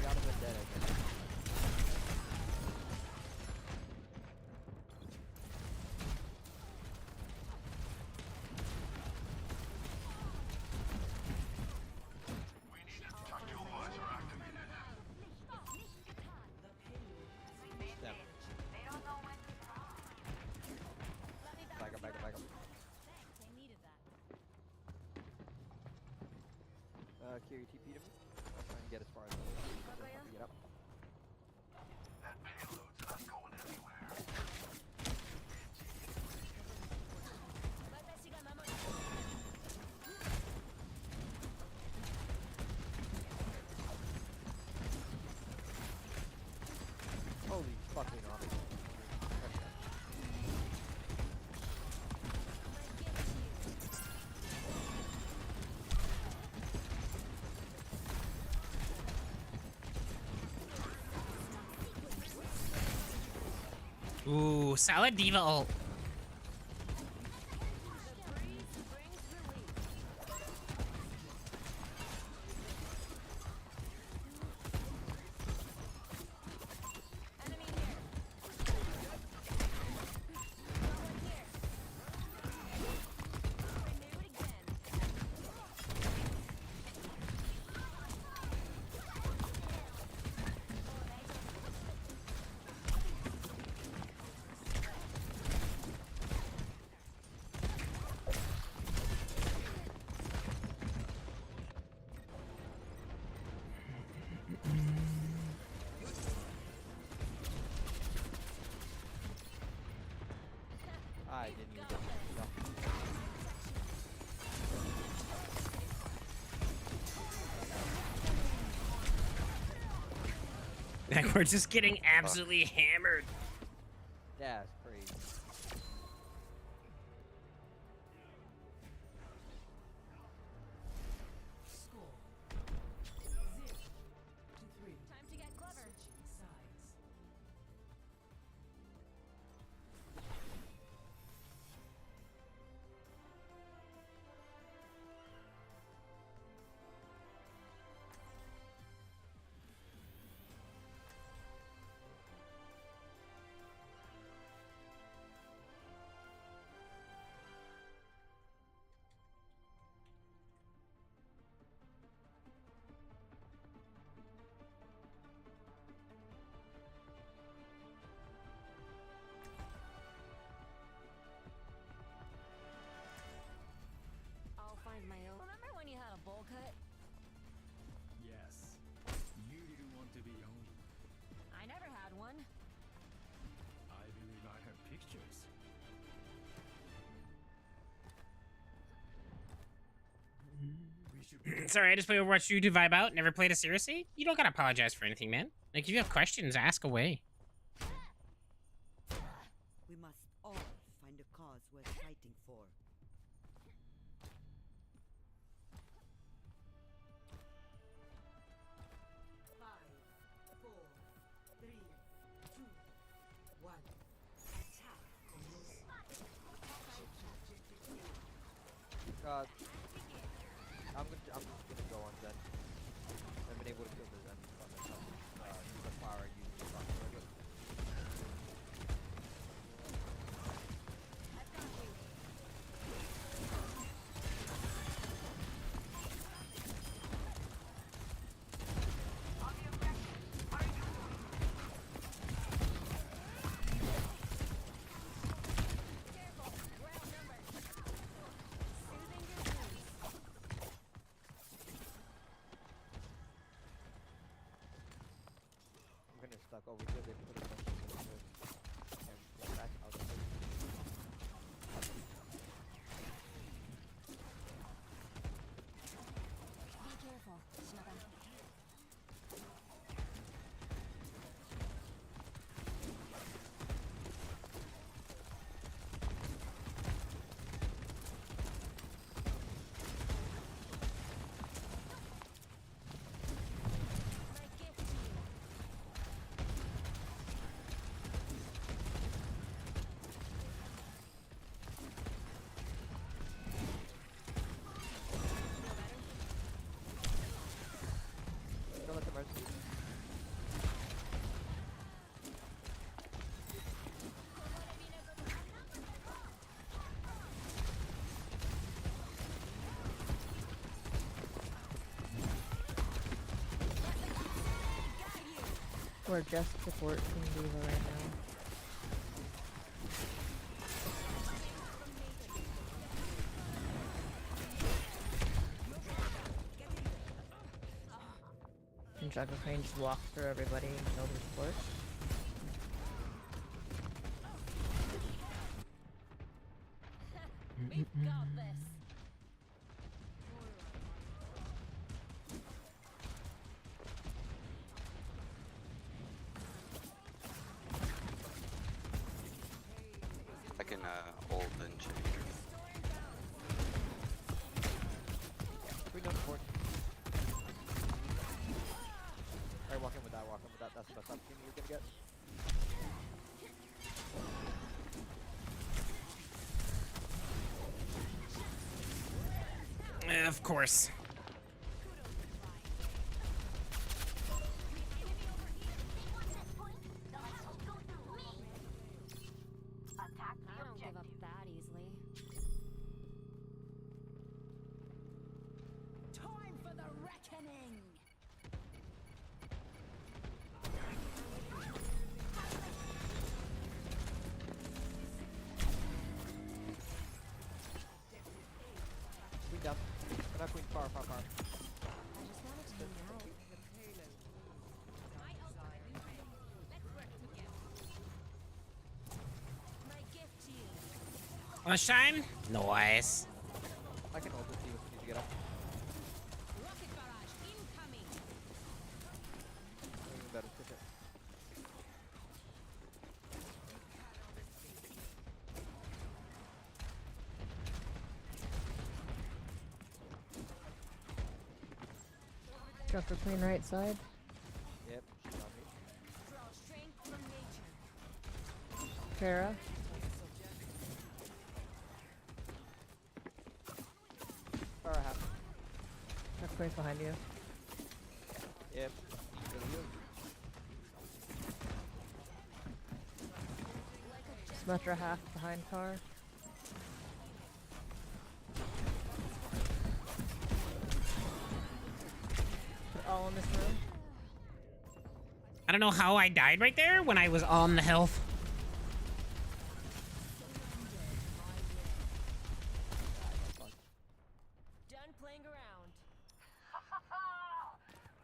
Got him dead, I guess. Back up. Kiri TP'd him. I'll try and get as far as I can get up. That payload's not going anywhere. Ooh, solid diva ult. I didn't even get Like, we're just getting absolutely hammered. Yeah, it's crazy. Time to get clever. I'll find my own. Remember when you had a bowl cut? Yes. You didn't want to be Oni. I never had one. I believe I have pictures. Sorry, I just play Overwatch 2 to vibe out. Never played it seriously. You don't gotta apologize for anything, man. Like, if you have questions, ask away. We must all find a cause worth fighting for. I'm just gonna go on Zen. I've been able to kill the Zen by myself. The fire I use is not very good. Stuck over here, they put a bunch of sensors and go back out of it. Be careful, Shimada. Don't let the mercy. We're just supporting Diva right now. And Juggle Crane just walk through everybody and kill the support. We've got this. I can ult and change. We don't support. Alright, walk in with that, that's the best opportunity you're gonna get. Of course. I don't give up that easily. Time for the reckoning! Queen down. Not queen, far. I just wanted to hang out. My gift to you. Wanna shine? Nice. I can hold this to you if you need to get up. Rocket barrage incoming. Even better, push it. Go for clean right side. Yep, she's on me. Draw strength from nature. Farah. Far half. That's place behind you. Yep. Really good. Symmetra half behind car. They're all in this room. I don't know how I died right there when I was on the health. Done playing around.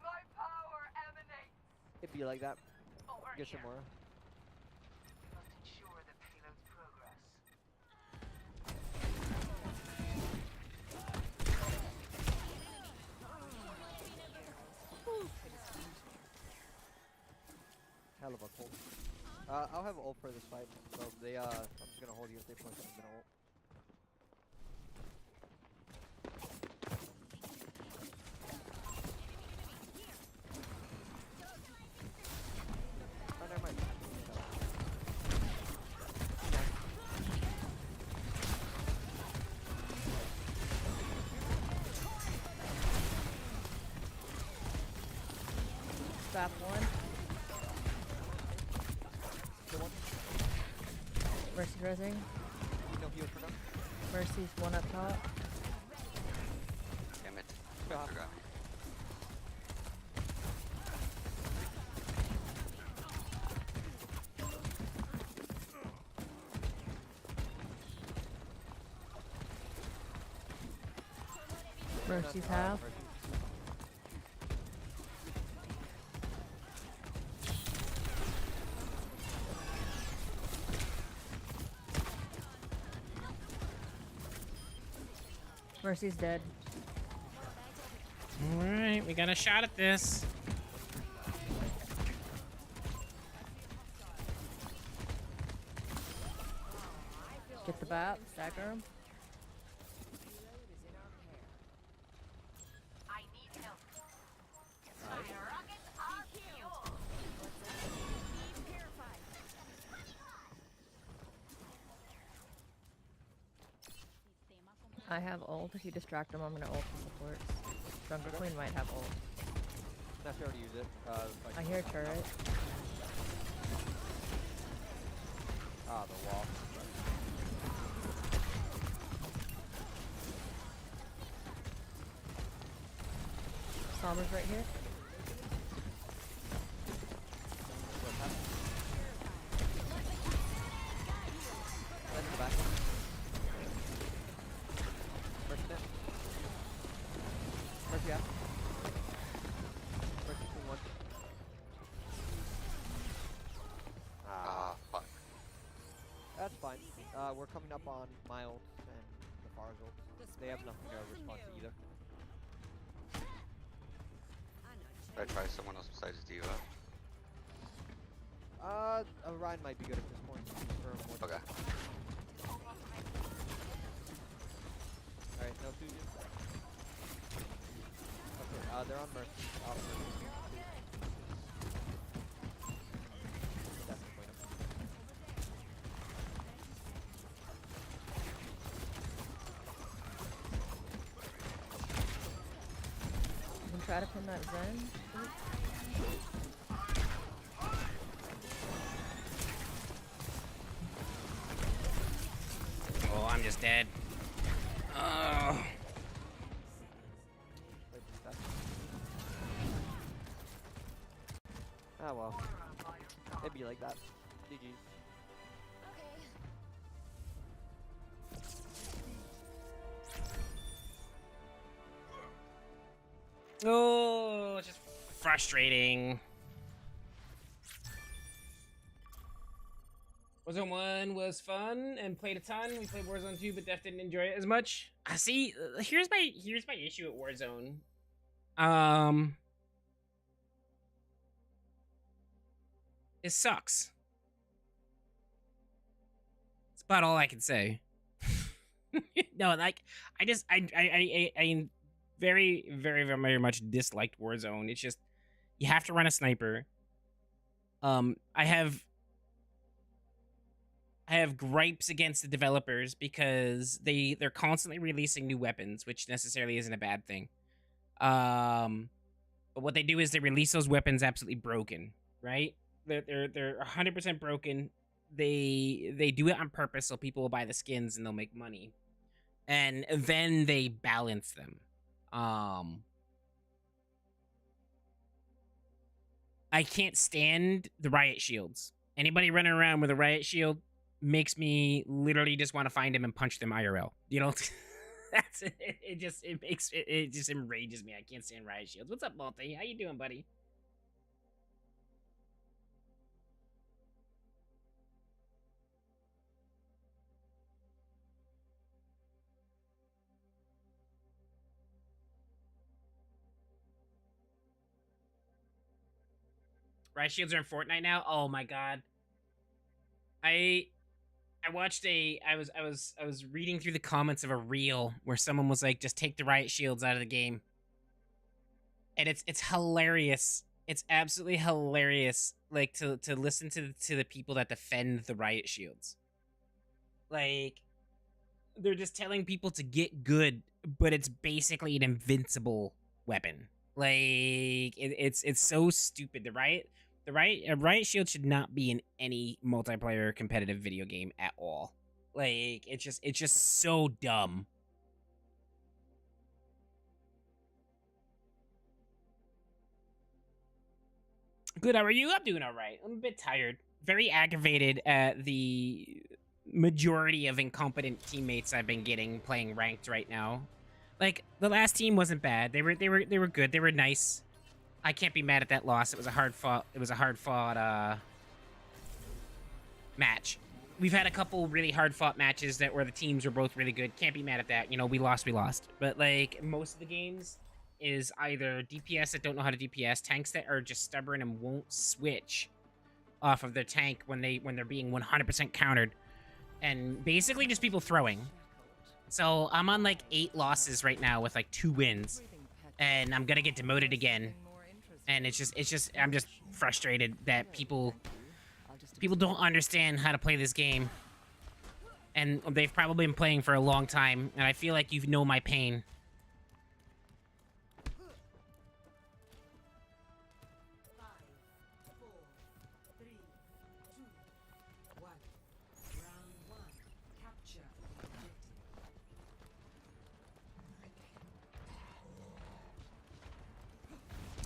My power emanates. It'd be like that. Over Get some here. more. We must ensure the payload's progress. Hell of a cold. I'll have ult for this fight. So they I'm just gonna hold you if they push. I'm gonna ult. Oh, never mind. Stop one. Good one. Mercy resing. No heal for now. Mercy's one up top. Damn it. Yeah. Forgot. Mercy's half. Mercy's dead. Alright, we got a shot at this. Get the bat, stagger him. I need help. My rockets are fuel. Be purified. I have ult. If you distract him, I'm gonna ult for support. Jungle Queen might have ult. That's already use it. I hear turret. Ah, the wall. Somber's right here. That's the back. Mercy down. Mercy out. Mercy 2-1. Ah, fuck. That's fine. We're coming up on my ult and the Far's ult. They have nothing to respond to either. Should I try someone else besides Diva? Ryan might be good at this point. For more Okay. Alright, no Susan. Okay, they're on Mercy. Off Mercy. That's the point of try to pin that Zen. Oh, I'm just dead. Oh. Ah well. It'd be like that. GG's. Oh, just frustrating. Warzone 1 was fun and played a ton. We played Warzone 2, but Def didn't enjoy it as much. I see. Here's my issue at Warzone. It sucks. That's about all I can say. No, like I very, very, very much disliked Warzone. It's just you have to run a sniper. I have gripes against the developers because they're constantly releasing new weapons, which necessarily isn't a bad thing. But what they do is they release those weapons absolutely broken, right? They're 100% broken. They do it on purpose so people will buy the skins and they'll make money. And then they balance them. I can't stand the riot shields. Anybody running around with a riot shield makes me literally just want to find them and punch them IRL. You know, that's it. It just enrages me. I can't stand riot shields. What's up, Multi? How you doing, buddy? Riot shields are in Fortnite now. Oh my god. I watched I was reading through the comments of a reel where someone was like, just take the riot shields out of the game. And it's hilarious. It's absolutely hilarious, like to listen to the people that defend the riot shields. Like, they're just telling people to get good, but it's basically an invincible weapon. Like, it's so stupid. A riot shield should not be in any multiplayer competitive video game at all. Like, it's just so dumb. Good, how are you? I'm doing all right. I'm a bit tired. Very aggravated at the majority of incompetent teammates I've been getting playing ranked right now. Like, the last team wasn't bad. They were good. They were nice. I can't be mad at that loss. It was a hard fought match. We've had a couple really hard fought matches where the teams were both really good. Can't be mad at that. You know, we lost. But like, most of the games is either DPS that don't know how to DPS, tanks that are just stubborn and won't switch off of their tank when they're being 100% countered, and basically just people throwing. So I'm on like 8 losses right now with like 2 wins, and I'm gonna get demoted again. And it's just I'm just frustrated that people don't understand how to play this game. And they've probably been playing for a long time, and I feel like you know my pain.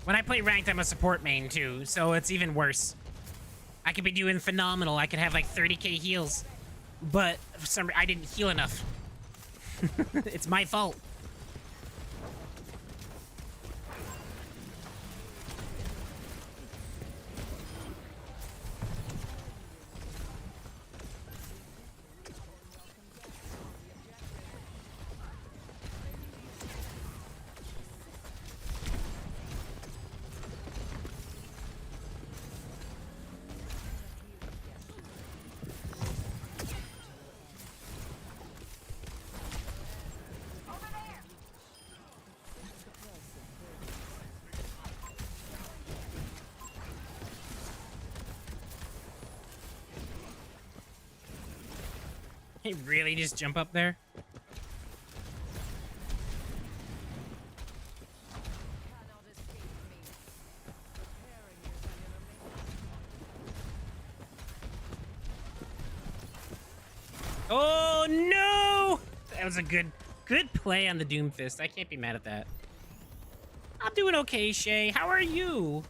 When I play ranked, I'm a support main too, so it's even worse. I could be doing phenomenal. I could have like 30k heals, but for some reason I didn't heal enough. It's my fault. He really just jump up there? Oh no! That was a good play on the Doomfist. I can't be mad at that. I'm doing okay, Shay. How are you?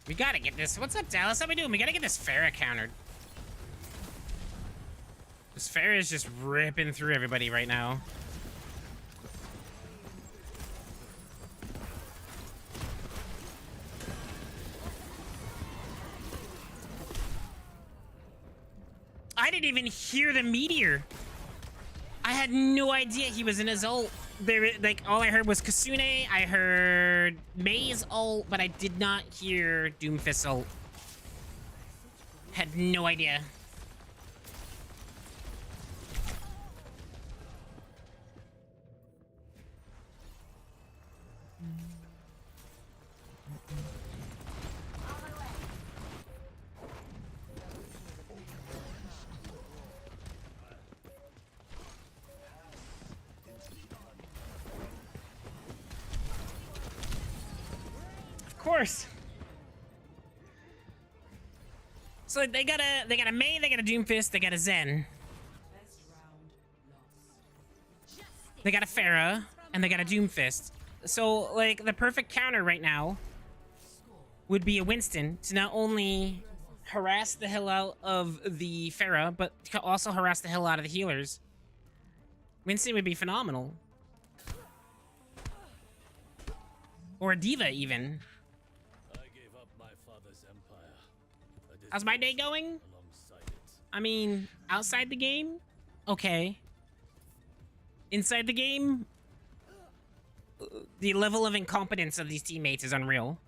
We gotta get this. What's up, Dallas? How we doing? We gotta get this Pharah countered. This Pharah is just ripping through everybody right now. I didn't even hear the meteor. I had no idea he was in his ult. There, like, all I heard was Kasune. I heard May's ult, but I did not hear Doomfist's ult. Had no idea. Of course. So they got a May, they got a Doomfist, they got a Zen. They got a Pharah, and they got a Doomfist. So, like, the perfect counter right now would be a Winston to not only harass the hell out of the Pharah, but to also harass the hell out of the healers. Winston would be phenomenal. Or a D.Va, even. How's my day going? I mean, outside the game? Okay. Inside the game? The level of incompetence of these teammates is unreal.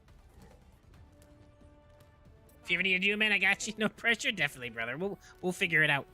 If you ever need to do, man, I got you. No pressure. Definitely, brother. We'll figure it out.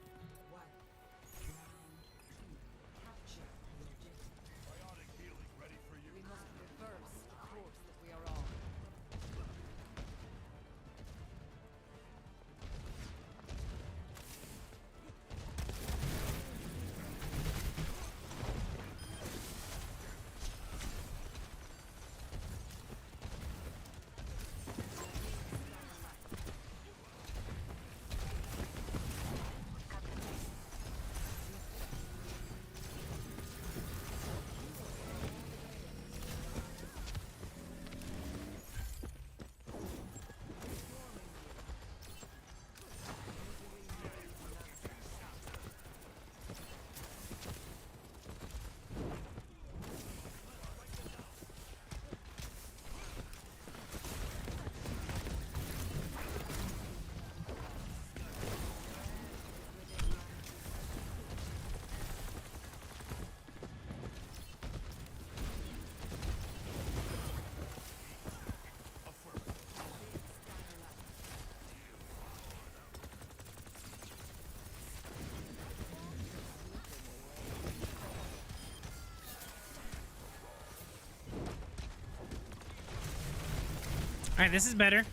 All right, this is better.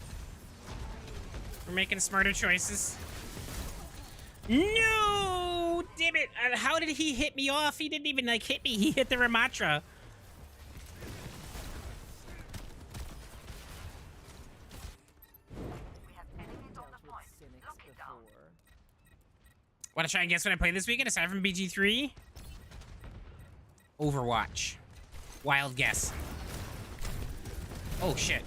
We're making smarter choices. No! Damn it. How did he hit me off? He didn't even, like, hit me. He hit the Ramatra. Want to try and guess what I play this weekend aside from BG3? Overwatch. Wild guess. Oh shit.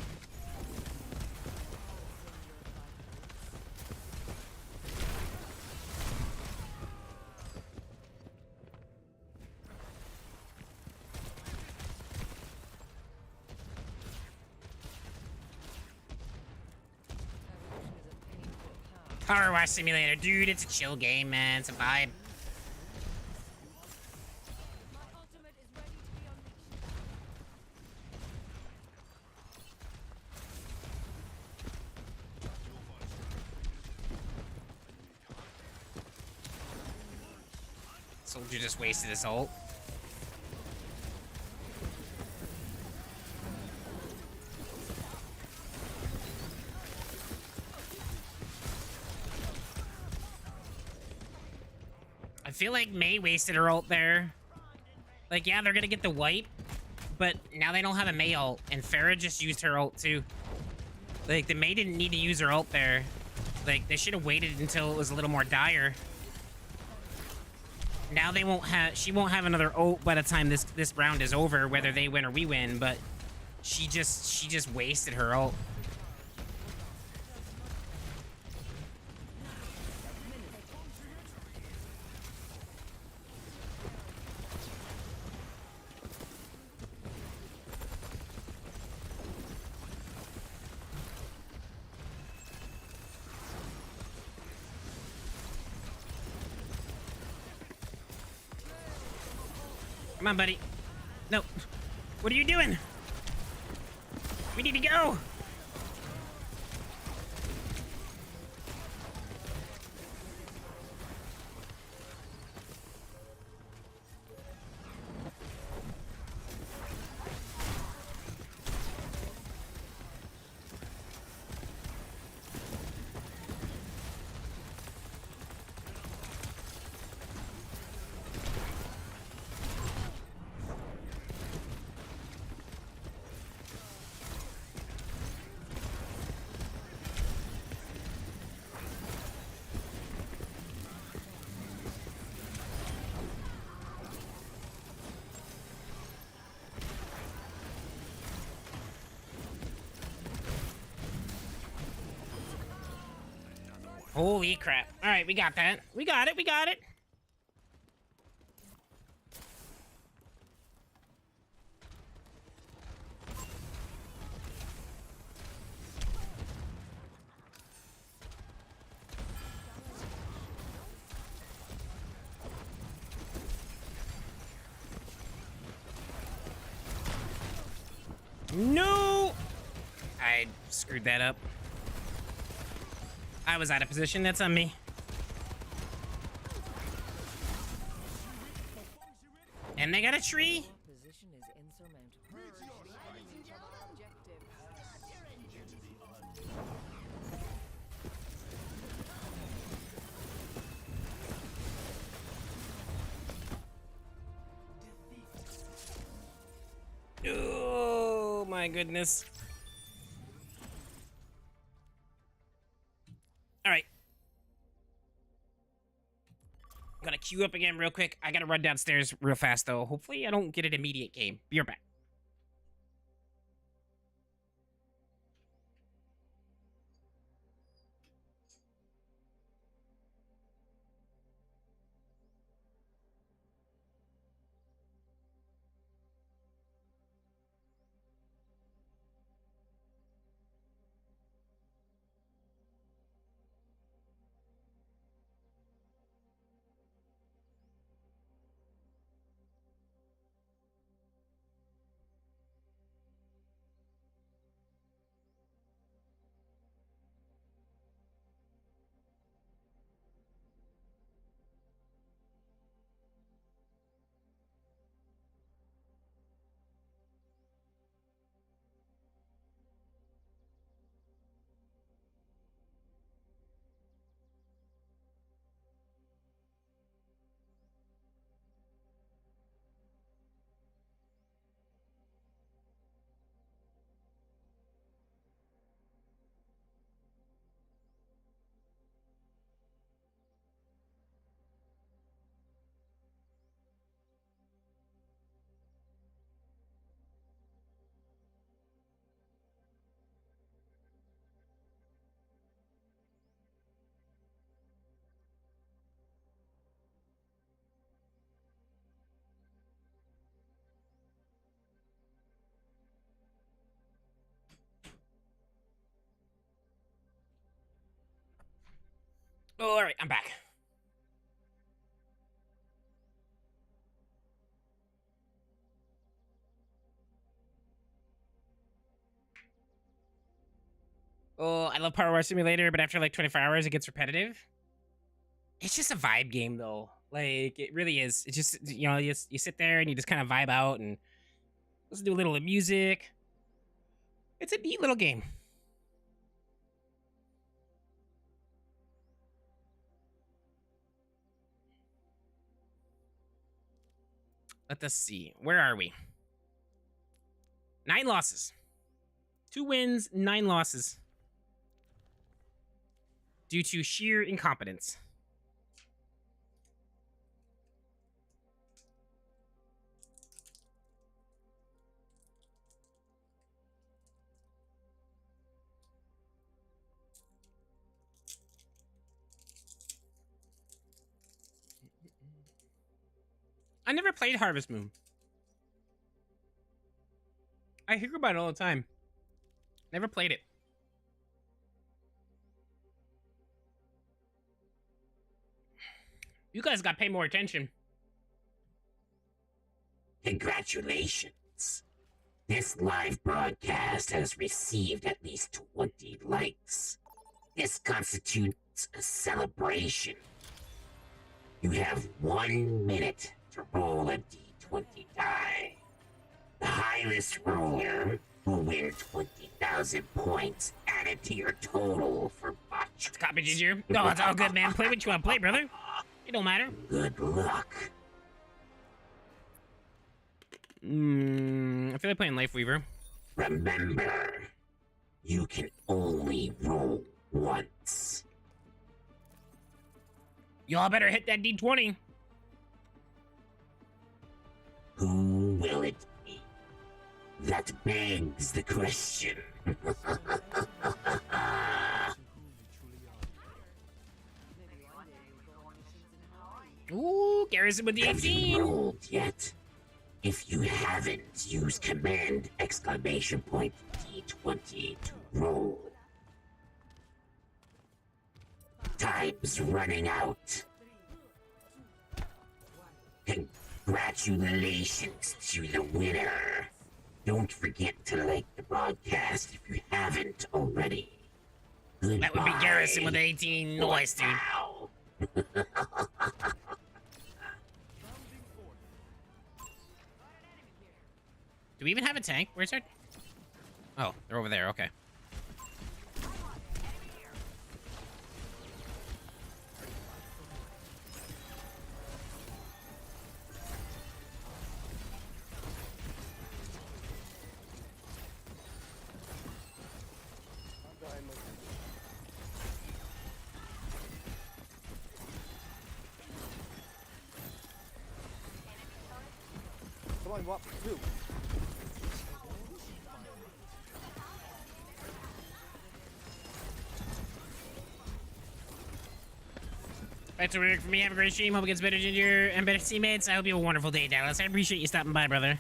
Overwatch Simulator, dude, it's a chill game, man. It's a vibe. Soldier just wasted his ult. I feel like Mei wasted her ult there. Like, yeah, they're gonna get the wipe, but now they don't have a Mei ult, and Farah just used her ult too. Like, the Mei didn't need to use her ult there. Like, they should have waited until it was a little more dire. Now they won't have, she won't have another ult by the time this round is over, whether they win or we win, but she just wasted her ult. Come on, buddy. No. What are you doing? We need to go. Holy crap. All right, we got that. We got it. We got it. No! I screwed that up. I was out of position. That's on me. And they got a tree. Position is insurmountable. Oh my goodness. All right. Gotta queue up again real quick. I gotta run downstairs real fast though. Hopefully I don't get an immediate game. Be right back. Oh, all right, I'm back. Oh, I love Power Wash Simulator, but after like 24 hours, it gets repetitive. It's just a vibe game, though. Like, it really is. It's just, you know, you sit there and you just kind of vibe out and listen to a little of music. It's a neat little game. Let us see. Where are we? 9 losses. 2 wins, 9 losses. Due to sheer incompetence. I never played Harvest Moon. I hear about it all the time. Never played it. You guys gotta pay more attention. Congratulations. This live broadcast has received at least 20 likes. This constitutes a celebration. You have 1 minute to roll a d20 die. The highest roller will win 20,000 points added to your total for botch. Copy, Ginger. No, it's all good, man. Play what you want to play, brother. It don't matter. Good luck. I feel like playing Life Weaver. Remember, you can only roll once. Y'all better hit that d20. Who will it be? That begs the question. Ooh, Garrison with the 18. Have you rolled yet? If you haven't, use command exclamation point D20 to roll. Time's running out. Congratulations to the winner. Don't forget to like the broadcast if you haven't already. Goodbye. That would be Garrison with 18. Nice, dude. Do we even have a tank? Where's our... Oh, they're over there. Okay. Come on, what? 2. That's a work for me. Have a great stream. Hope it gets better, Ginger, and better teammates. I hope you have a wonderful day, Dallas. I appreciate you stopping by, brother.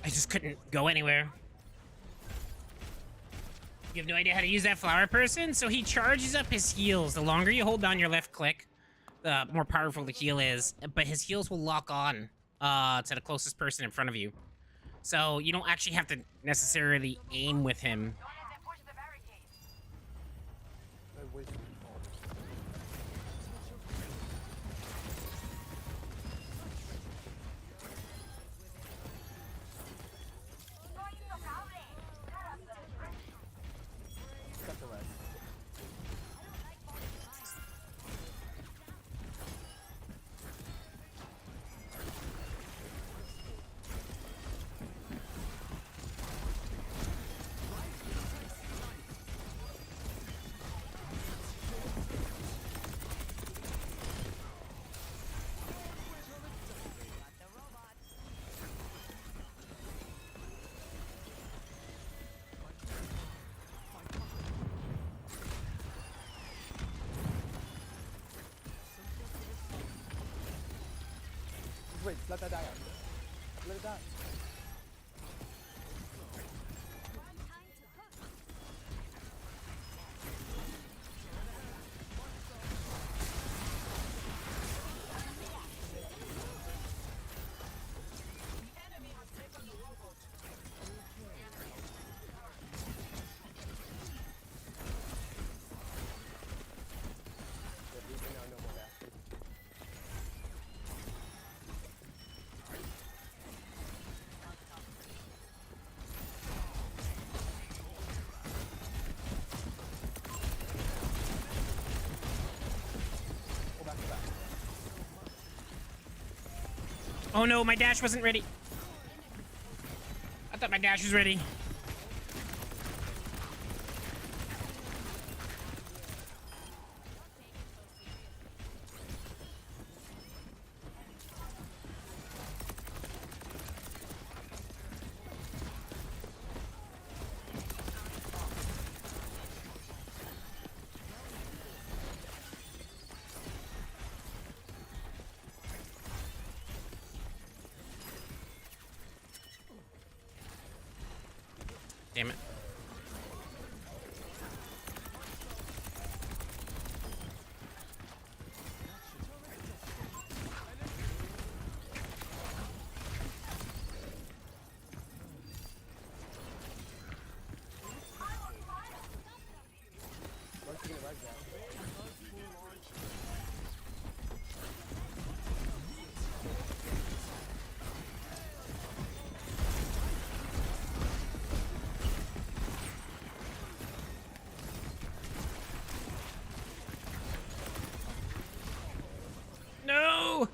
I just couldn't go anywhere. You have no idea how to use that flower person? So he charges up his heals. The longer you hold down your left click, the more powerful the heal is. But his heals will lock on to the closest person in front of you. So you don't actually have to necessarily aim with him. wait, let that die out. Let it die. Oh no, my dash wasn't ready. I thought my dash was ready. Damn it. No!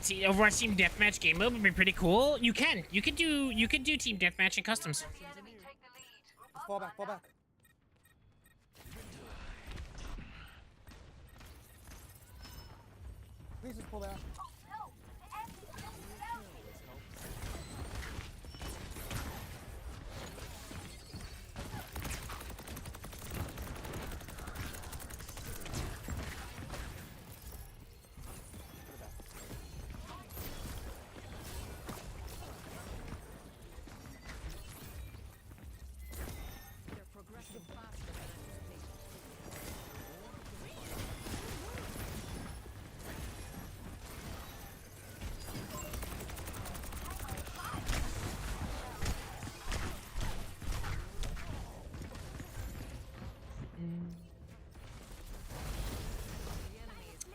Overwatch Team Deathmatch game mode would be pretty cool. You could do Team Deathmatch and customs. Fall back, fall back. Please just pull back.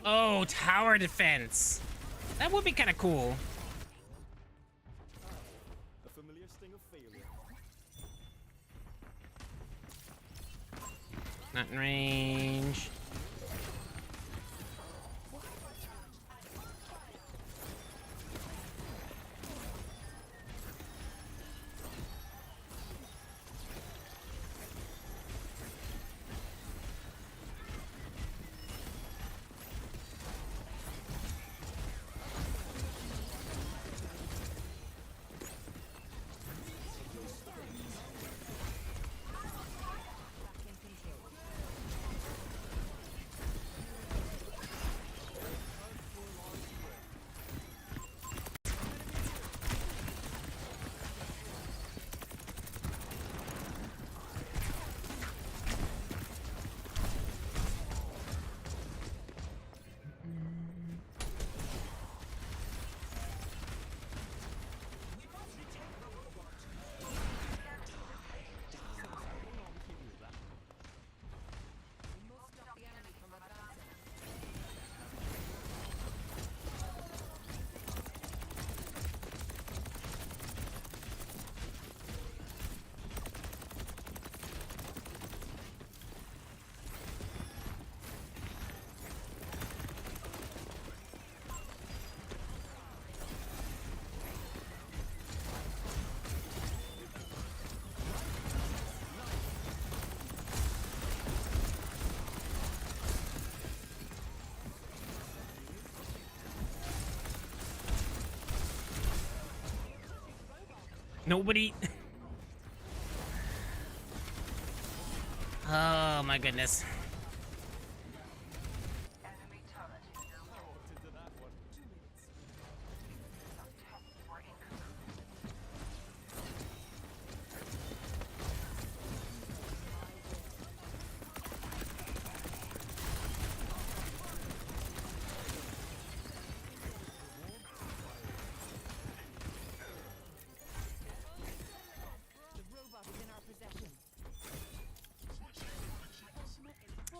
Oh, tower defense. That would be kind of cool. A familiar sting of failure. Not in range. Nobody. Oh my goodness.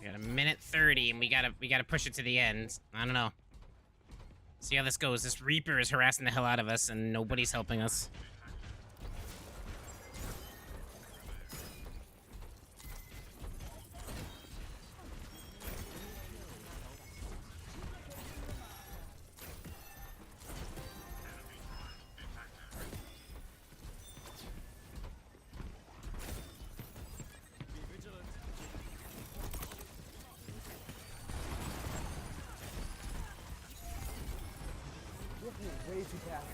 We got a minute 30, and we gotta push it to the end. I don't know. See how this goes. This Reaper is harassing the hell out of us, and nobody's helping us. Way too passive.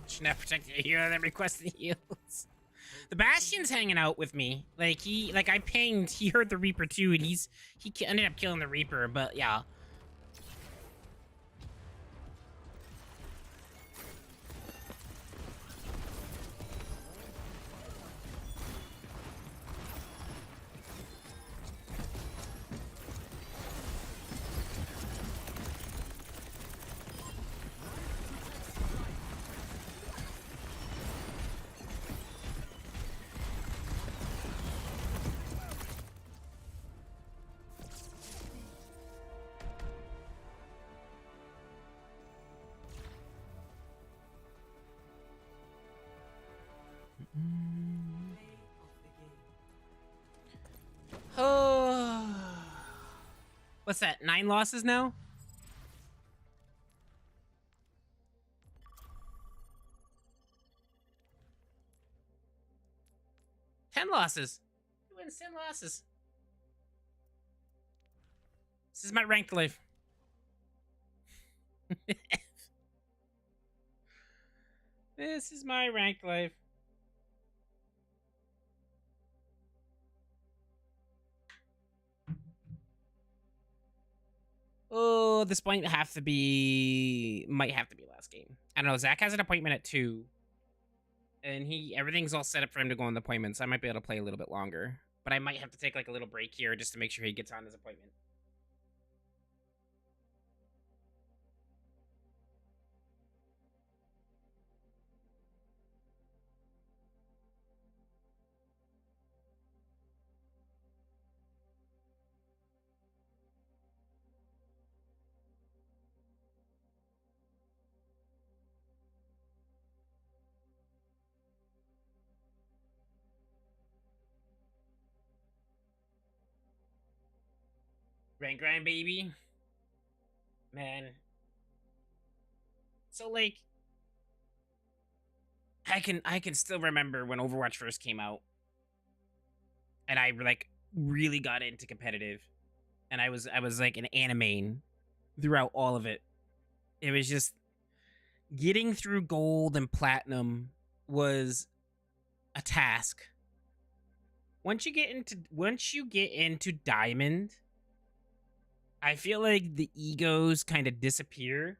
Should not protect your hero that requested heals. The Bastion's hanging out with me. Like I pinged. He heard the Reaper too, and he ended up killing the Reaper. But yeah. Oh, what's that? 9 losses now? Ten losses. Who wins 10 losses? This is my ranked life. This is my ranked life. Oh, this might have to be last game. I don't know. Zach has an appointment at 2. And everything's all set up for him to go on the appointment, so I might be able to play a little bit longer. But I might have to take like a little break here just to make sure he gets on his appointment. Rank grind, baby. Man. So like I can still remember when Overwatch first came out. And I like really got into competitive. And I was like an anime throughout all of it. It was just getting through gold and platinum was a task. Once you get into diamond, I feel like the egos kind of disappear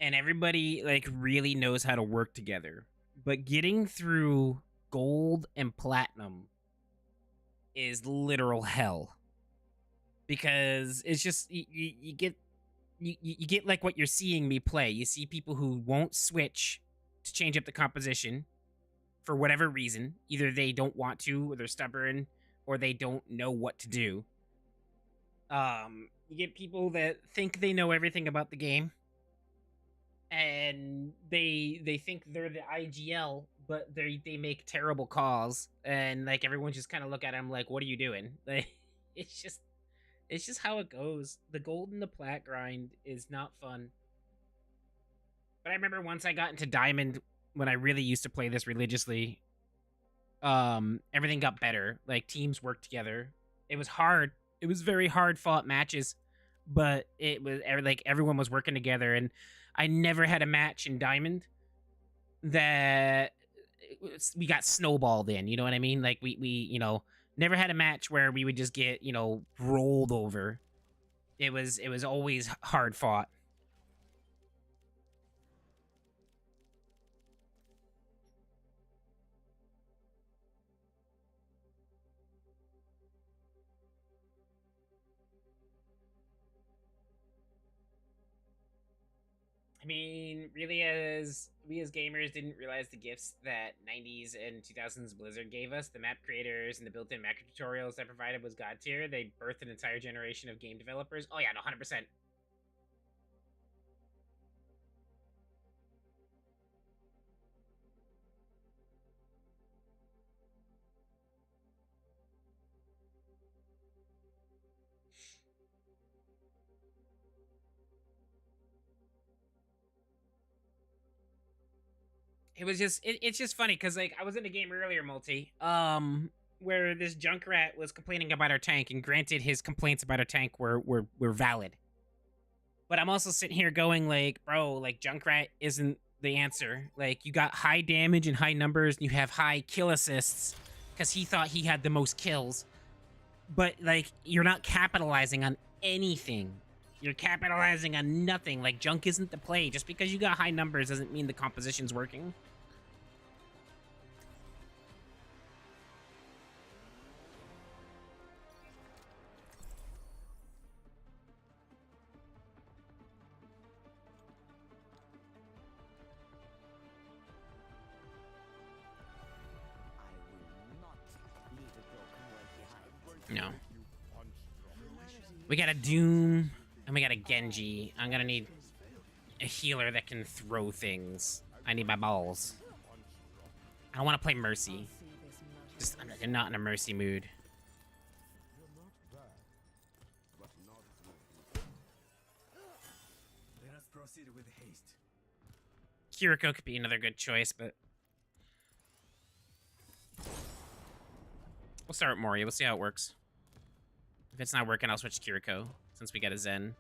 and everybody like really knows how to work together. But getting through gold and platinum is literal hell. Because it's just you get like what you're seeing me play. You see people who won't switch to change up the composition for whatever reason. Either they don't want to, or they're stubborn, or they don't know what to do. You get people that think they know everything about the game, and they think they're the IGL, but they make terrible calls, and like everyone just kind of look at them like, "What are you doing?" Like, it's just how it goes. The gold and the plat grind is not fun. But I remember once I got into diamond, when I really used to play this religiously, everything got better. Like teams worked together. It was hard. It was very hard fought matches, but it was like everyone was working together, and I never had a match in diamond that we got snowballed in. You know what I mean? Like we never had a match where we would just get rolled over. It was always hard fought. mean, really, as we as gamers didn't realize the gifts that 90s and 2000s Blizzard gave us, the map creators and the built-in macro tutorials that provided was god tier. They birthed an entire generation of game developers. Oh yeah, no, 100%. It was just it's just funny because like I was in a game earlier, multi, where this Junkrat was complaining about our tank, and granted his complaints about our tank were valid. But I'm also sitting here going like, bro, like Junkrat isn't the answer. Like you got high damage and high numbers, and you have high kill assists because he thought he had the most kills. But like you're not capitalizing on anything. You're capitalizing on nothing. Like junk isn't the play. Just because you got high numbers doesn't mean the composition's working. No. We got a Doom, and we got a Genji. I'm gonna need a healer that can throw things. I need my balls. I don't want to play Mercy. I'm not in a Mercy mood. Let us proceed with haste. Kiriko could be another good choice, but we'll start with Mori. We'll see how it works. If it's not working, I'll switch to Kiriko, since we got a Zen.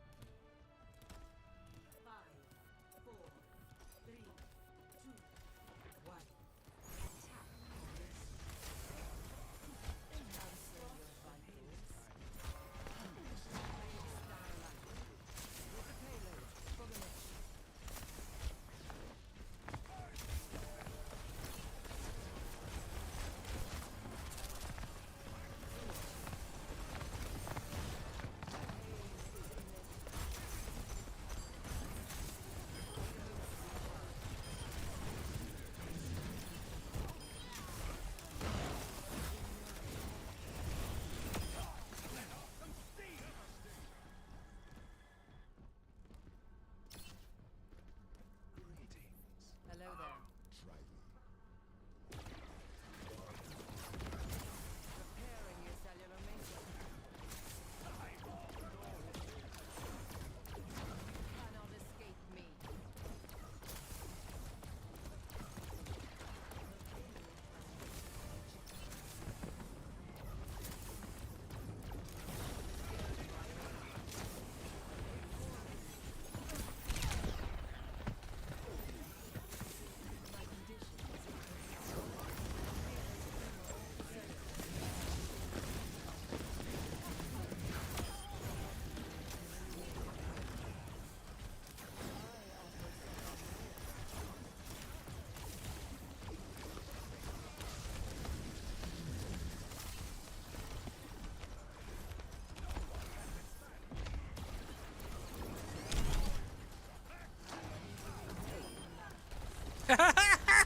Hello there. Repairing your cellular maintenance. Cannot escape me.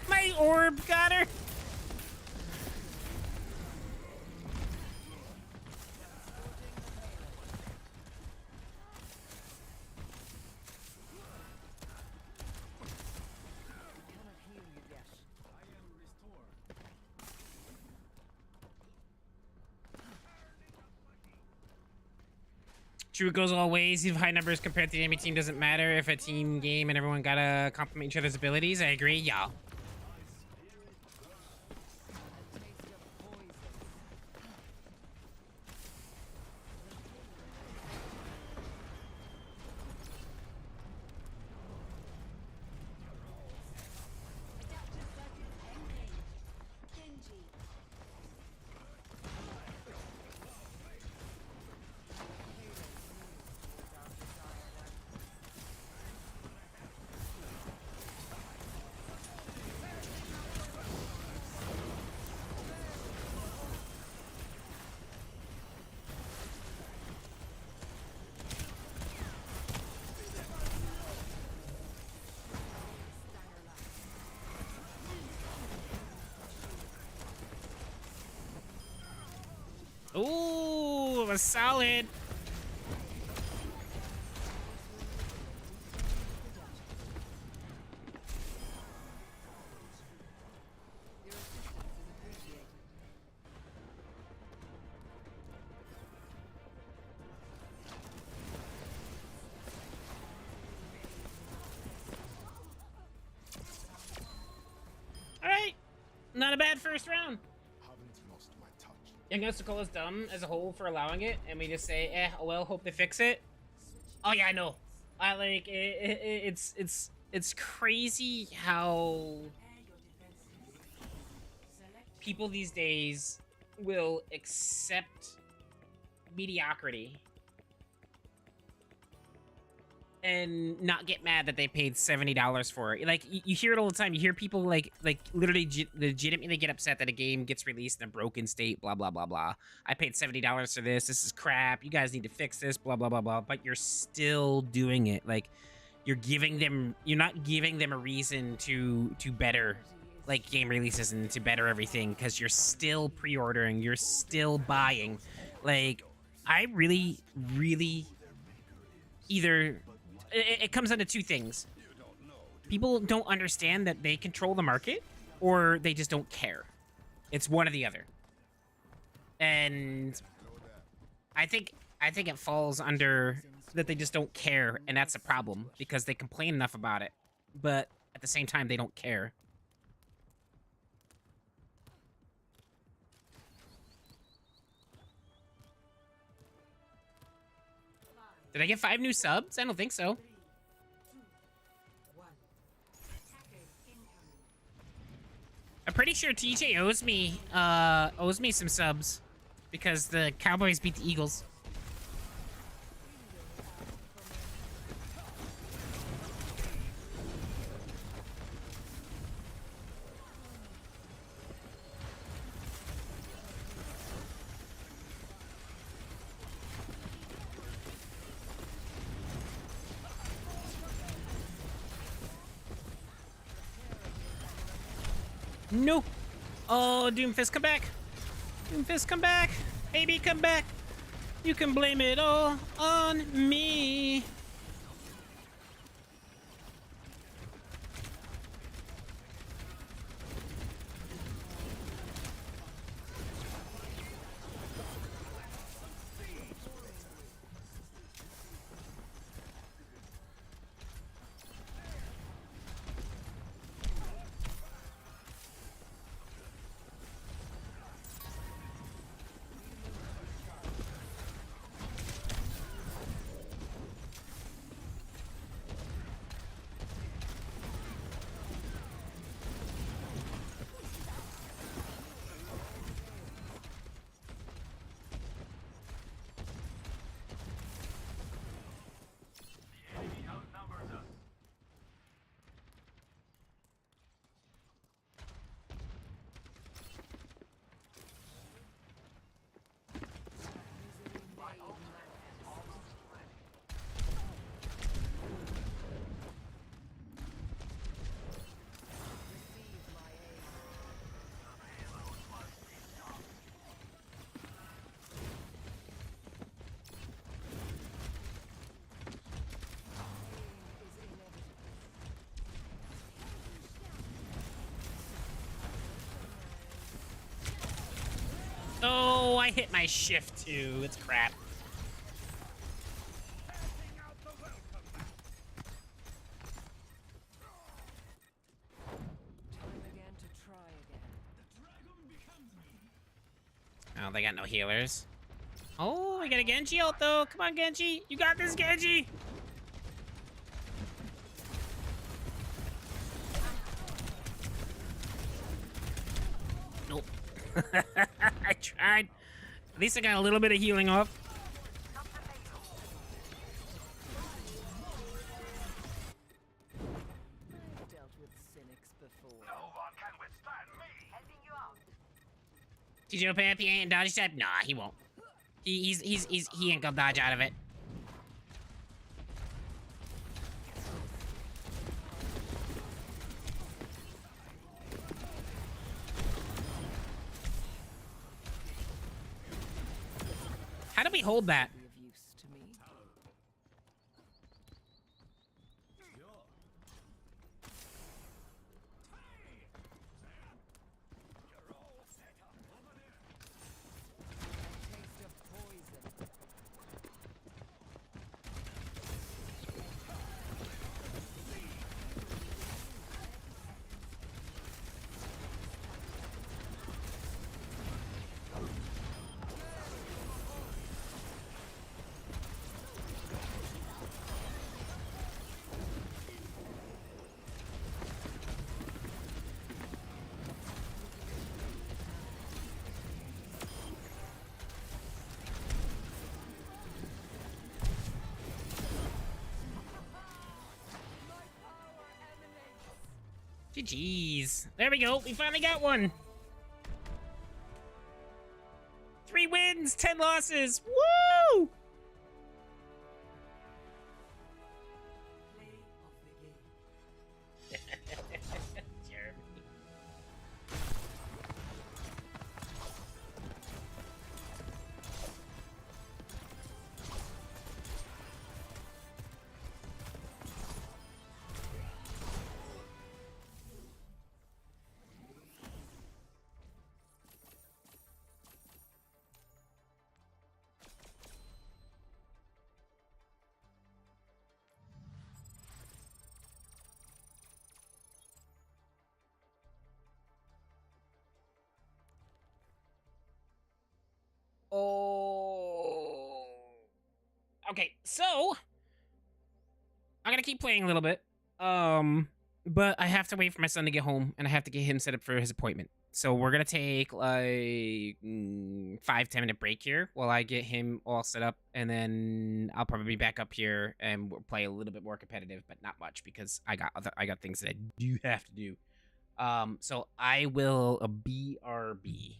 My orb got her. True goes all ways. If high numbers compared to the enemy team doesn't matter. If a team game and everyone gotta complement each other's abilities, I agree. Yeah. Ooh, it was solid. All right, not a bad first round. Young Coca-Cola's dumb as a whole for allowing it, and we just say, oh well, hope they fix it. Oh yeah, I know. I like it's crazy how people these days will accept mediocrity and not get mad that they paid $70 for it. Like, you hear it all the time. You hear people like literally legitimately get upset that a game gets released in a broken state, blah, blah, blah, blah. I paid $70 for this. This is crap. You guys need to fix this, blah, blah, blah, blah. But you're still doing it. Like, you're not giving them a reason to better, like, game releases and to better everything, because you're still pre-ordering. You're still buying. Like, I really, really either... It comes down to two things. People don't understand that they control the market, or they just don't care. It's one or the other. And I think it falls under that they just don't care, and that's a problem, because they complain enough about it, but at the same time they don't care. Did I get 5 new subs? I don't think so. I'm pretty sure TJ owes me some subs because the Cowboys beat the Eagles. No. Oh, Doomfist, come back. Doomfist, come back. Baby, come back. You can blame it all on me. Oh, I hit my shift too. It's crap. Oh, they got no healers. Oh, we got a Genji ult though. Come on, Genji. You got this, Genji. Nope. I tried. At least I got a little bit of healing off. TJ Pappy ain't dodge type? Nah, he won't. He ain't gonna dodge out of it. How do we hold that? Be of use to me. Taste of poison. GG's. There we go. We finally got one. 3 wins, 10 losses. Woo! Jeremy. Oh. Okay, so I'm gonna keep playing a little bit. But I have to wait for my son to get home, and I have to get him set up for his appointment. So we're gonna take like 5-10 minute break here while I get him all set up, and then I'll probably be back up here and we'll play a little bit more competitive, but not much because I got things that I do have to do. So I will BRB.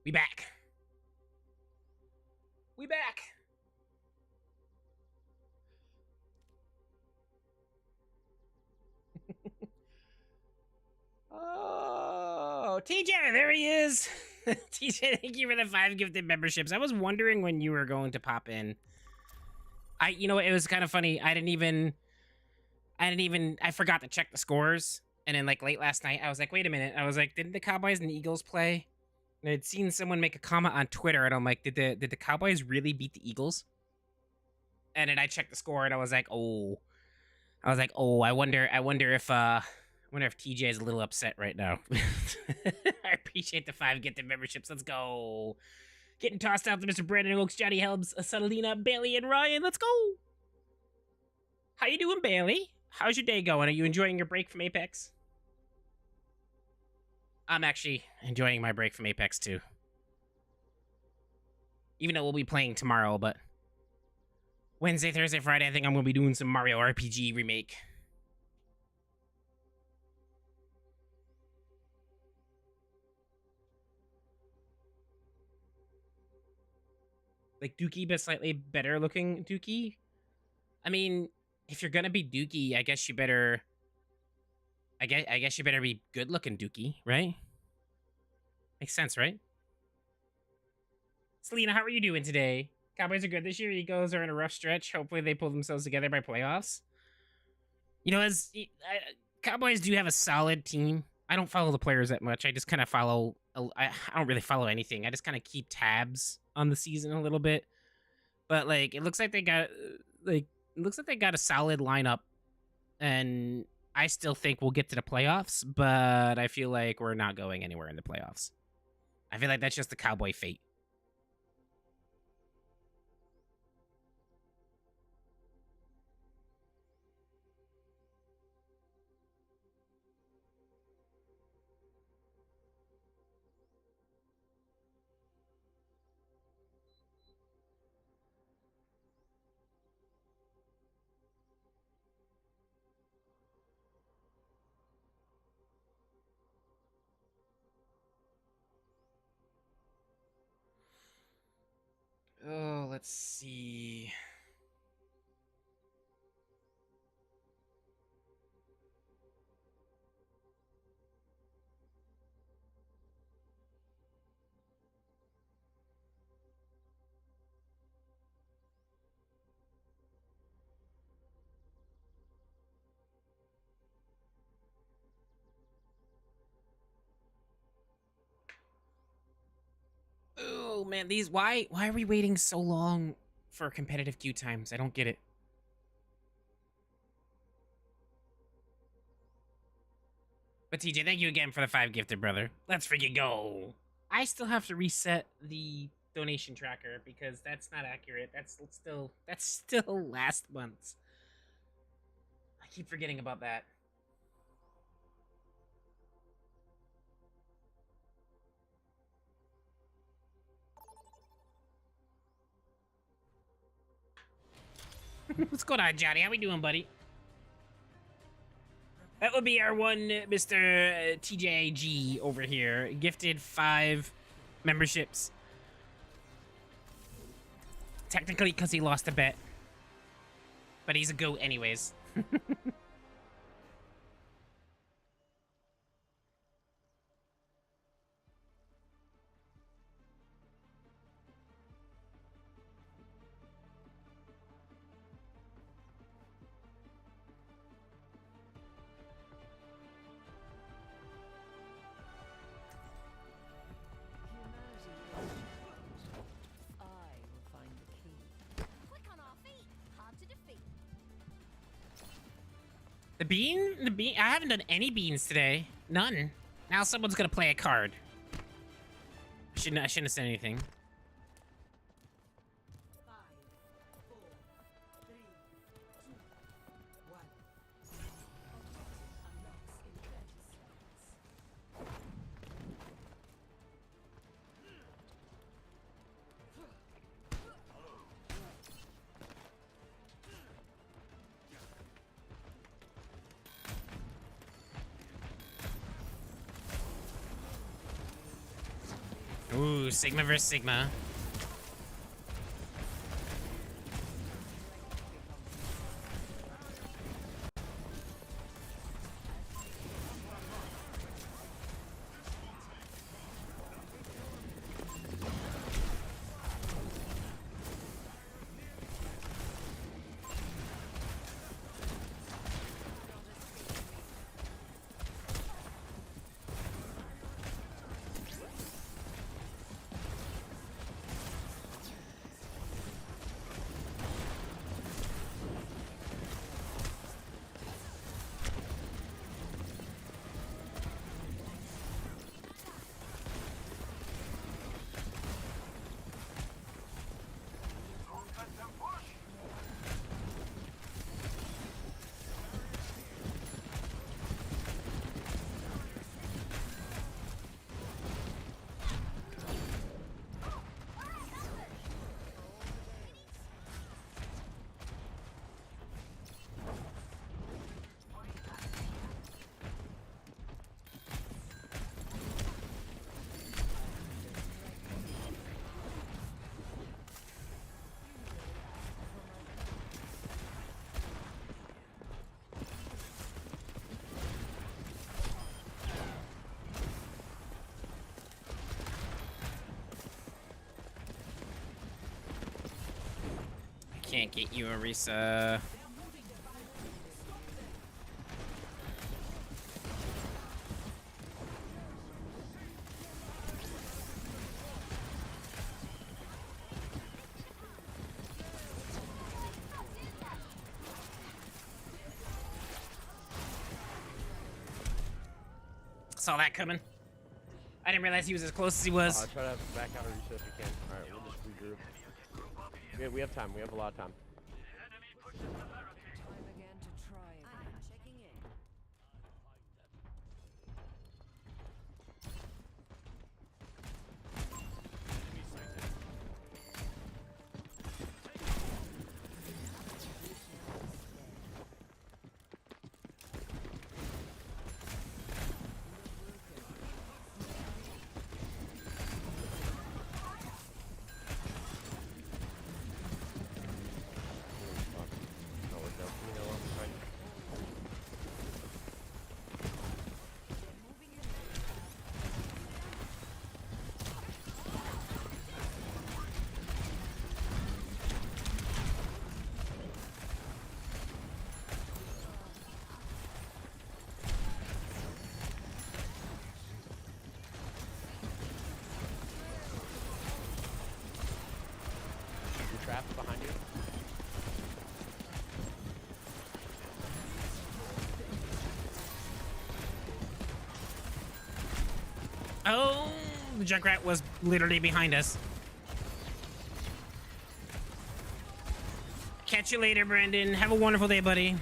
We back. We back. Oh, TJ, there he is. TJ, thank you for the 5 gifted memberships. I was wondering when you were going to pop in. You know, it was kind of funny. I forgot to check the scores. And then like late last night, I was like, wait a minute. I was like, didn't the Cowboys and the Eagles play? And I'd seen someone make a comment on Twitter, and I'm like, did the Cowboys really beat the Eagles? And then I checked the score, and I was like, I wonder if TJ is a little upset right now. I appreciate the 5 gifted memberships. Let's go. Getting tossed out to Mr. Brandon Oaks, Johnny Helms, Salina, Bailey, and Ryan. Let's go. How you doing, Bailey? How's your day going? Are you enjoying your break from Apex? I'm actually enjoying my break from Apex too. Even though we'll be playing tomorrow, but Wednesday, Thursday, Friday, I think I'm going to be doing some Mario RPG remake. Like Dookie, but slightly better looking Dookie. I mean, if you're gonna be Dookie, I guess you better. I guess you better be good looking Dookie, right? Makes sense, right? Selena, how are you doing today? Cowboys are good this year. Eagles are in a rough stretch. Hopefully, they pull themselves together by playoffs. You know, Cowboys do have a solid team. I don't follow the players that much. I just kind of follow. I don't really follow anything. I just kind of keep tabs on the season a little bit. But like, it looks like they got a solid lineup, and I still think we'll get to the playoffs. But I feel like we're not going anywhere in the playoffs. I feel like that's just the Cowboy fate. Oh, let's see. Oh man, these why are we waiting so long for competitive queue times? I don't get it. But TJ, thank you again for the 5 gifted, brother. Let's freaking go. I still have to reset the donation tracker because that's not accurate. That's still last month's. I keep forgetting about that. What's going on, Johnny? How we doing, buddy? That would be our one Mr. TJG over here. Gifted 5 memberships. Technically, because he lost a bet. But he's a goat anyways. The bean? I haven't done any beans today. None. Now someone's gonna play a card. I shouldn't have said anything. Ooh, Sigma versus Sigma. Can't get you, Arisa. Saw that coming. I didn't realize he was as close as he was. Try to back out Arisa if you can. Alright, we'll just regroup. We have time. We have a lot of time. Traps behind you. Oh, the Junkrat was literally behind us. Catch you later, Brandon. Have a wonderful day, buddy.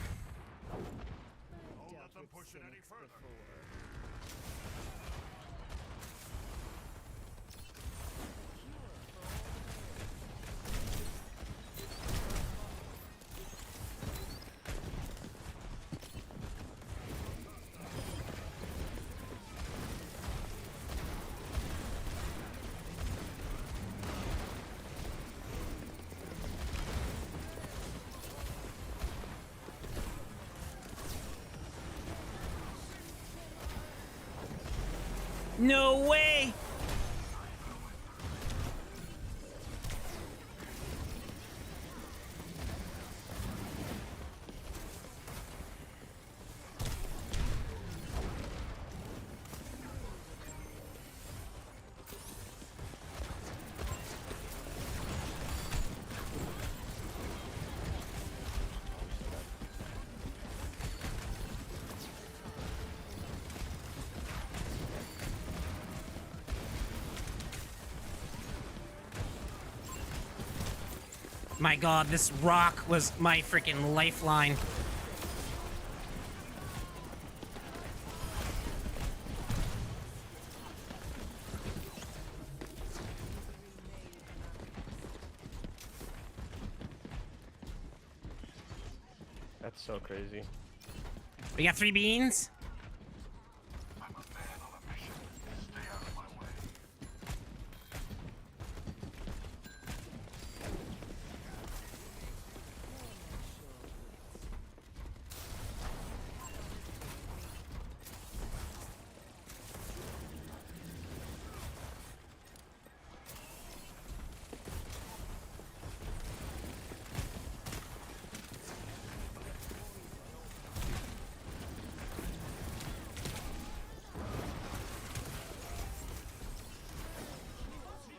No way! My god, this rock was my freaking lifeline. That's so crazy. We got 3 beans.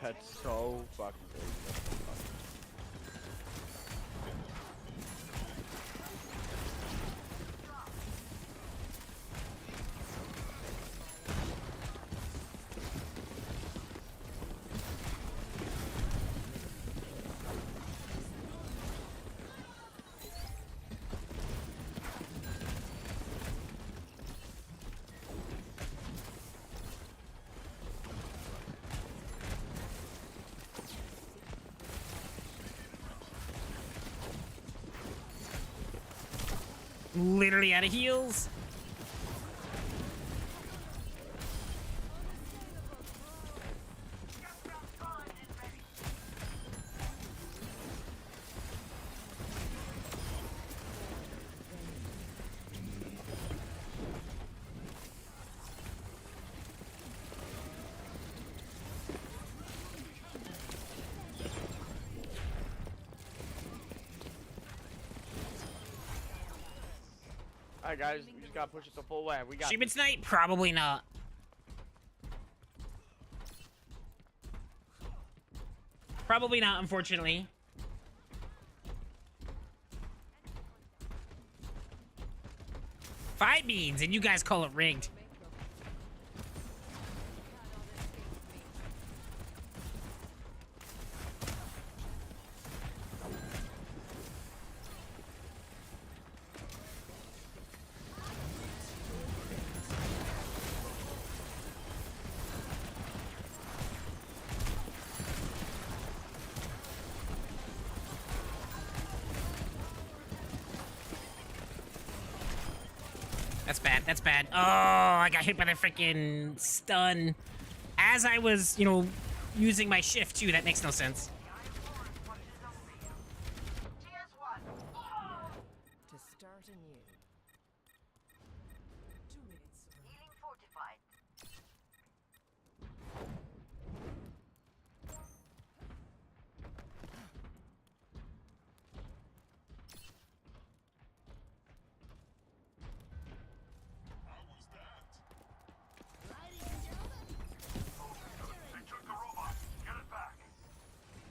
That's so fucking crazy. That's so fucking Literally out of heals. Alright guys, we just gotta push it the full way. We got Stupid snipe? Probably not. Probably not, unfortunately. Five beans, and you guys call it rigged. That's bad. That's bad. Oh, I got hit by the freaking stun. As I was, you know, using my shift too. That makes no sense. To start anew. 2 minutes. Healing fortified.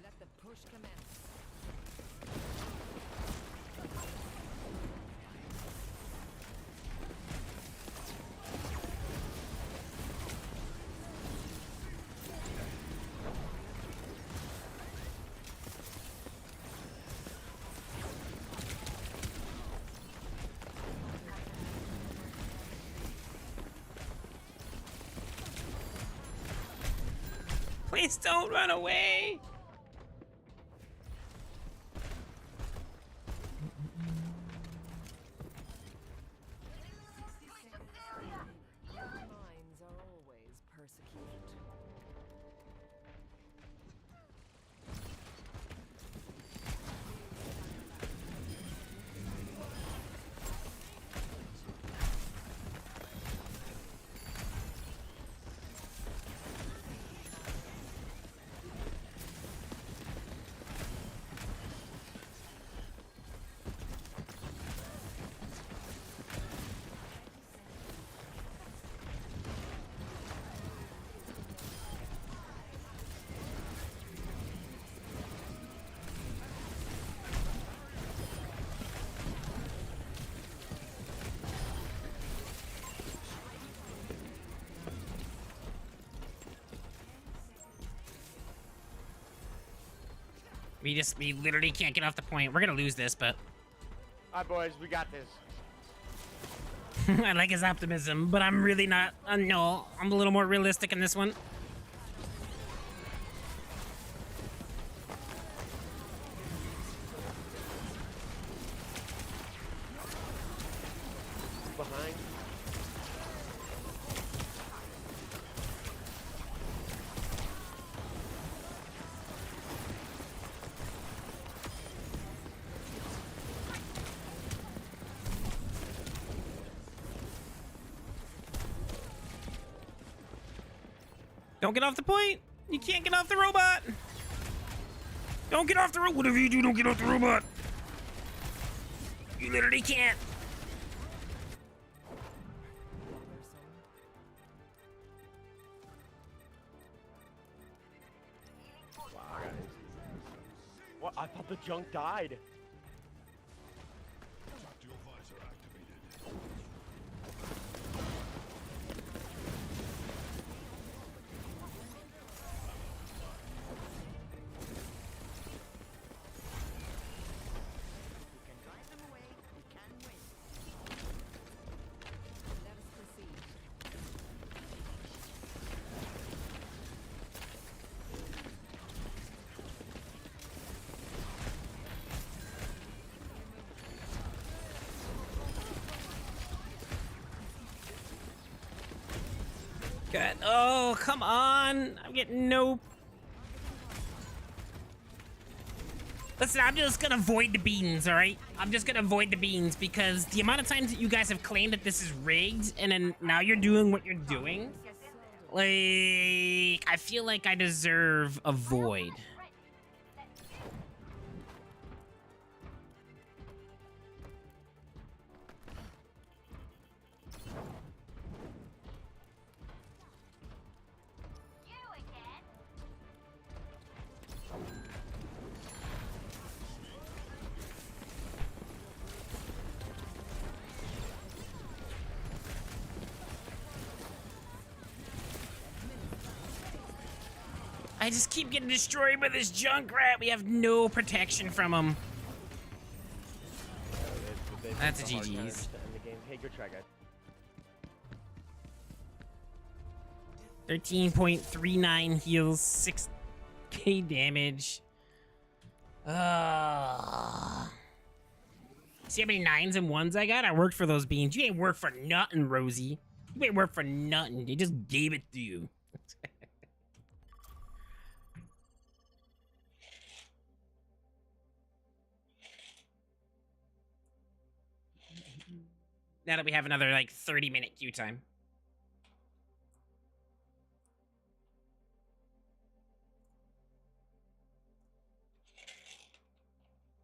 Let the push commence. Please don't run away. Minds are always persecuted. We literally can't get off the point. We're gonna lose this, but Alright boys, we got this. I like his optimism, but I'm really not. No, I'm a little more realistic in this one. Behind. Don't get off the point. You can't get off the robot. Don't get off the robot. Whatever you do, don't get off the robot. You literally can't. What? I thought the junk died. Tactical visor activated. We can drive them away. We can win. Let us proceed. Good. Oh, come on. I'm getting no. Listen, I'm just gonna avoid the beans, alright? I'm just gonna avoid the beans because the amount of times that you guys have claimed that this is rigged and then now you're doing what you're doing, like, I feel like I deserve a void. I just keep getting destroyed by this Junkrat. We have no protection from him. That's a GG's. Hey, good try, guys. 13.39 heals, 6k damage. See how many 9s and 1s I got? I worked for those beans. You ain't worked for nothing, Rosie. You ain't worked for nothing. They just gave it to you. Now that we have another, like, 30-minute queue time.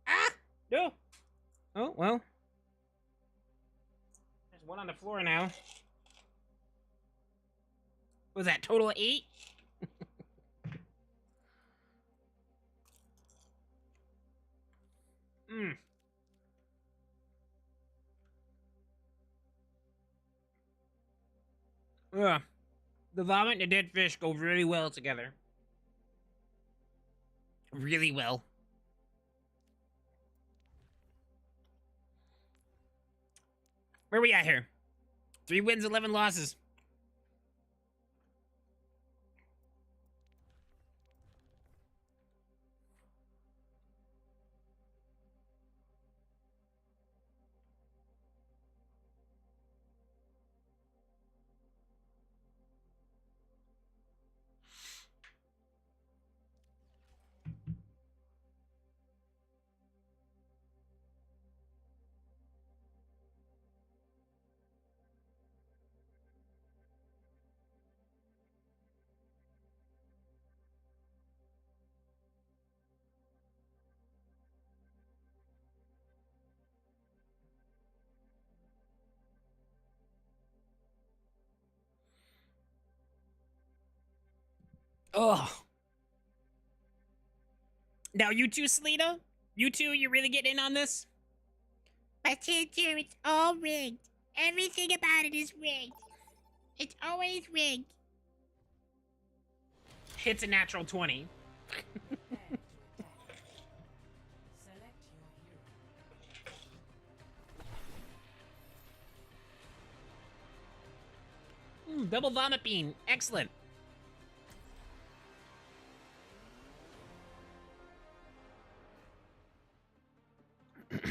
Ah! No! Oh, well. There's one on the floor now. What was that, total 8? Hmm. Ugh. The vomit and the dead fish go really well together. Really well. Where we at here? 3 wins, 11 losses. Ugh. Now you two, Selena? You two, you really getting in on this? But teacher, it's all rigged. Everything about it is rigged. It's always rigged. Hits a natural 20. Double vomit bean. Excellent. Spend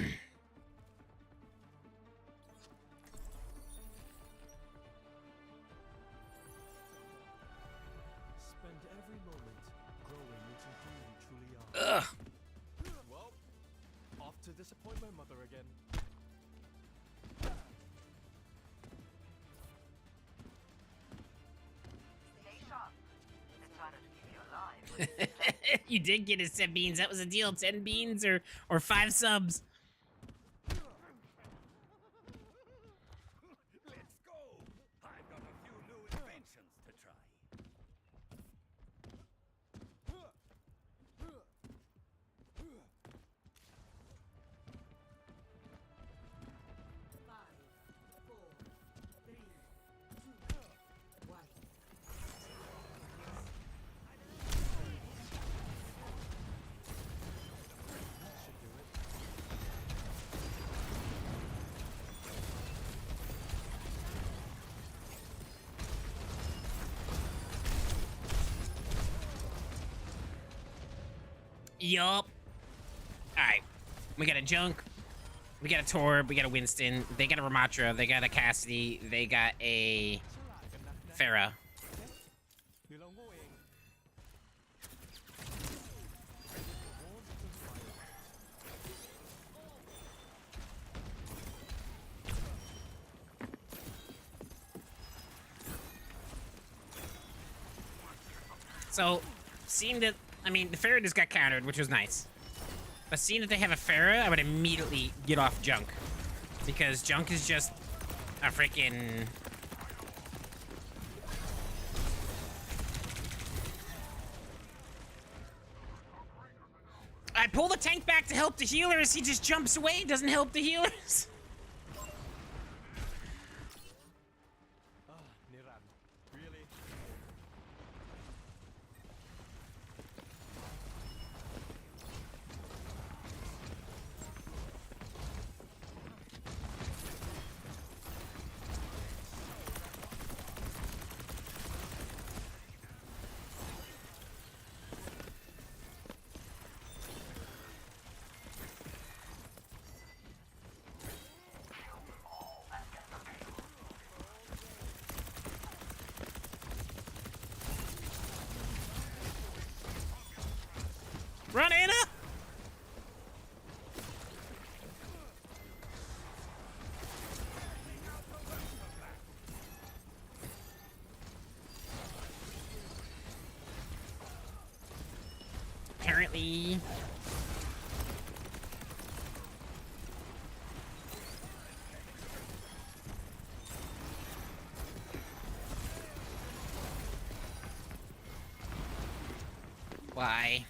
every moment growing into who you truly are. Ugh. Well, off to disappoint my mother again. Stay sharp. It's harder to keep you alive. You did get his 10 beans. That was a deal. 10 beans or 5 subs. Let's go! I've got a few new inventions to try. Yup. Alright. We got a Junk. We got a Torb. We got a Winston. They got a Ramatra. They got a Cassidy. They got a Farah. So, seeing that, I mean, the Farah just got countered, which was nice. But seeing that they have a Farah, I would immediately get off Junk. Because Junk is just a freaking... I pull the tank back to help the healers, he just jumps away, doesn't help the healers. Run, Anna! Apparently... Why?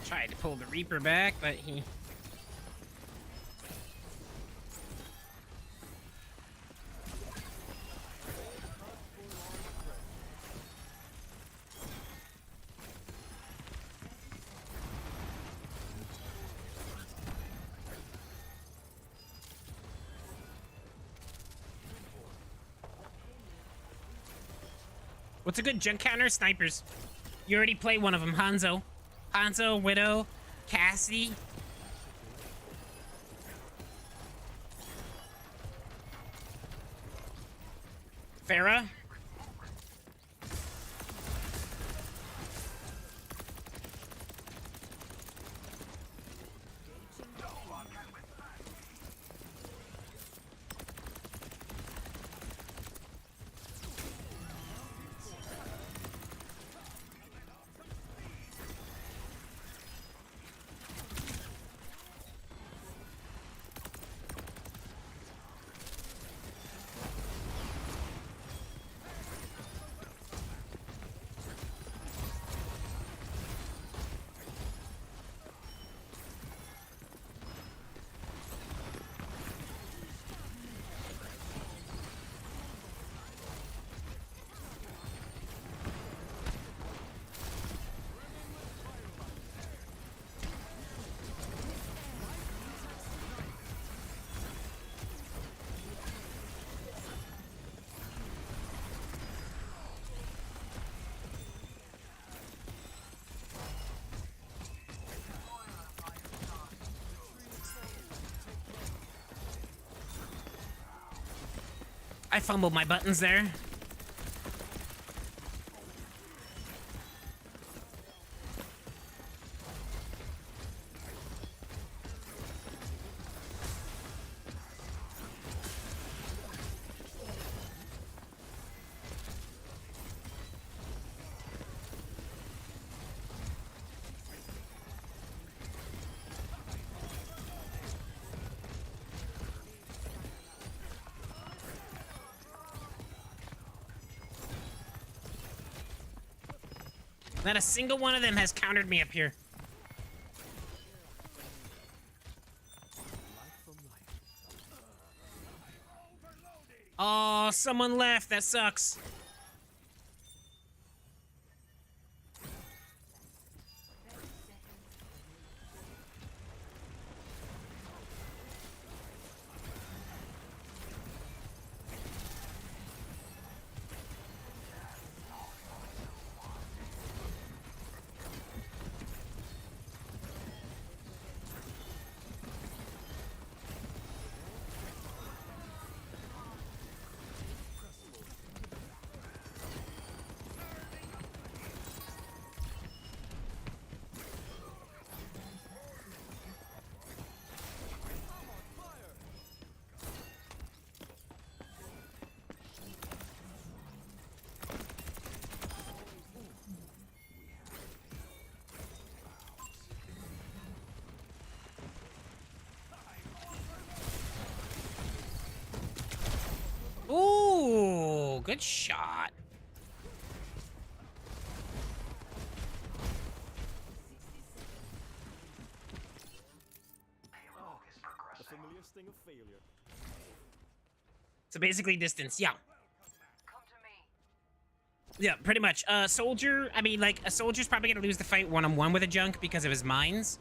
Tried to pull the Reaper back, but he... What's a good junk counter? Snipers. You already played one of them, Hanzo. Hanzo, Widow, Cassidy. Farah. I fumbled my buttons there. Not a single one of them has countered me up here. Oh, someone left. That sucks. Ooh, good shot. The familiar sting of failure. So basically distance, yeah. Yeah, pretty much. Soldier, I mean, like, a soldier's probably gonna lose the fight one-on-one with a junk because of his mines.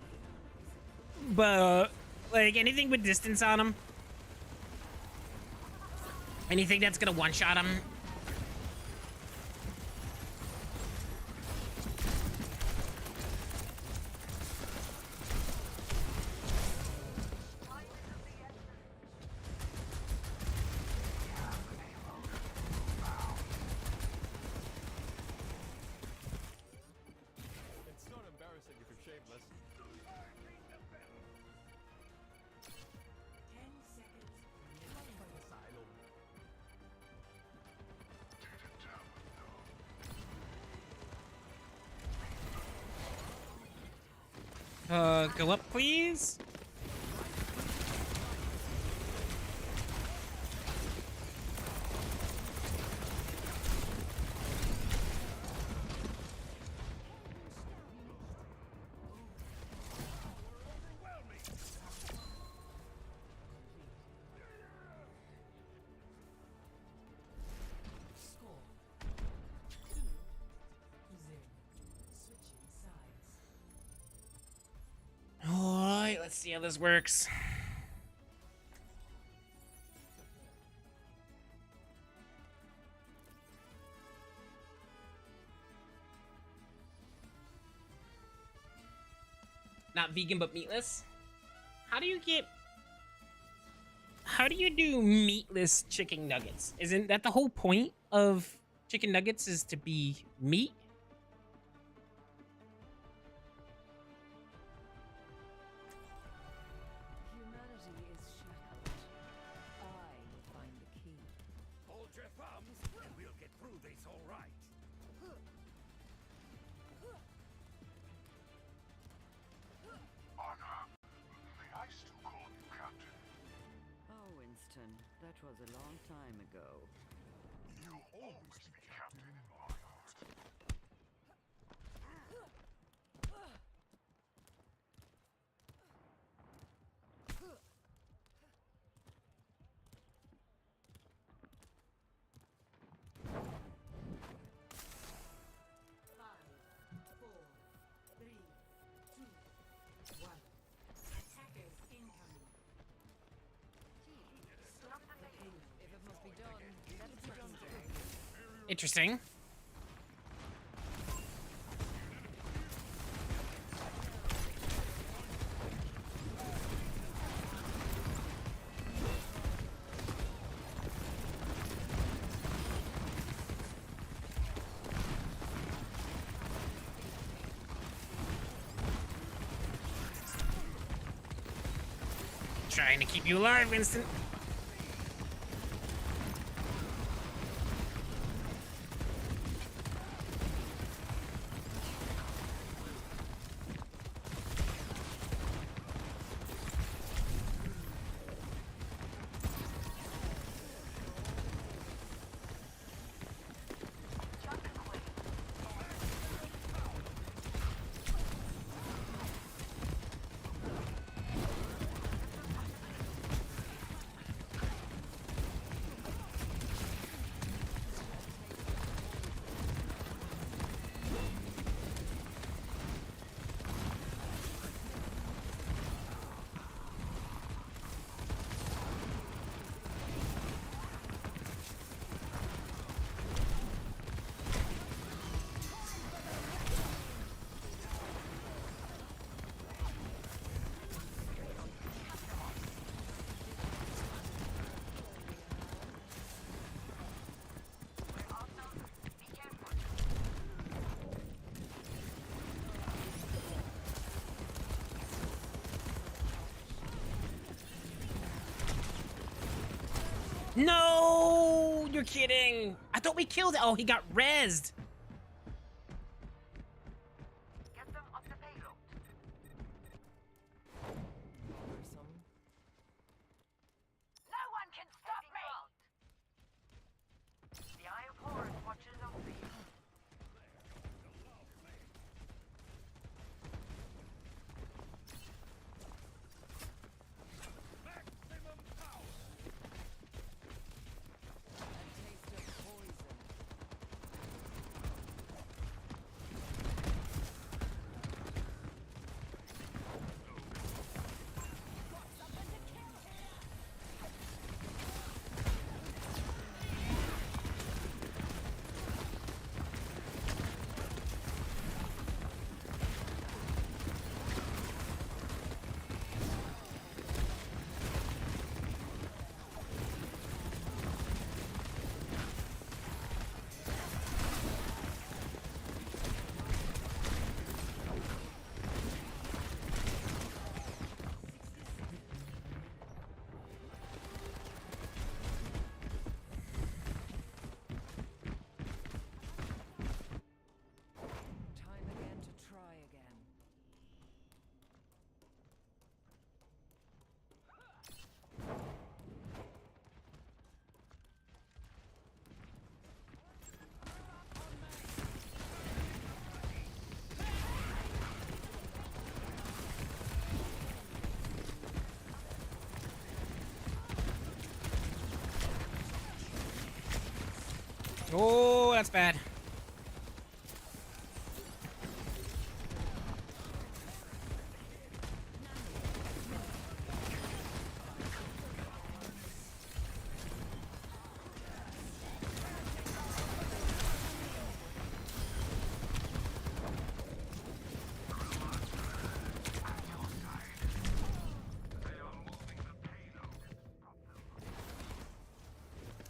But, like, anything with distance on him, anything that's gonna one-shot him. It's not embarrassing if you're shameless. 10 seconds. Asylum. Go up, please. Score 2-0. Switching sides. Alright, let's see how this works. Not vegan, but meatless. How do you do meatless chicken nuggets? Isn't that the whole point of chicken nuggets, is to be meat? Humanity is shackled. I will find the key. Hold your thumbs, and we'll get through this all right. Anna, may I still call you Captain? Oh, Winston, that was a long time ago. You'll always be Captain in my heart. If it must be done, let it be done quickly. Interesting. Trying to keep you alive, Winston. No, you're kidding. I thought we killed it. Oh, he got rezzed. No one can stop me! The Eye of Horus watches over you. Time again to try again. Oh, that's bad.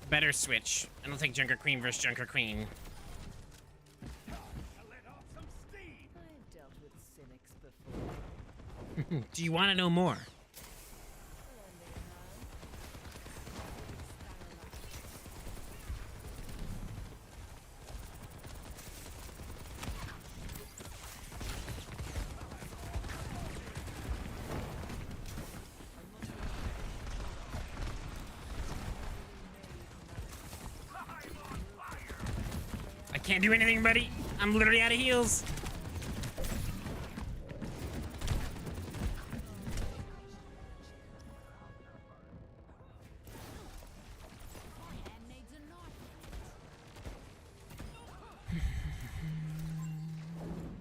Better switch. I don't think Junker Queen versus Junker Queen. I've dealt with cynics before. Do you want to know more? I can't do anything, buddy. I'm literally out of heals.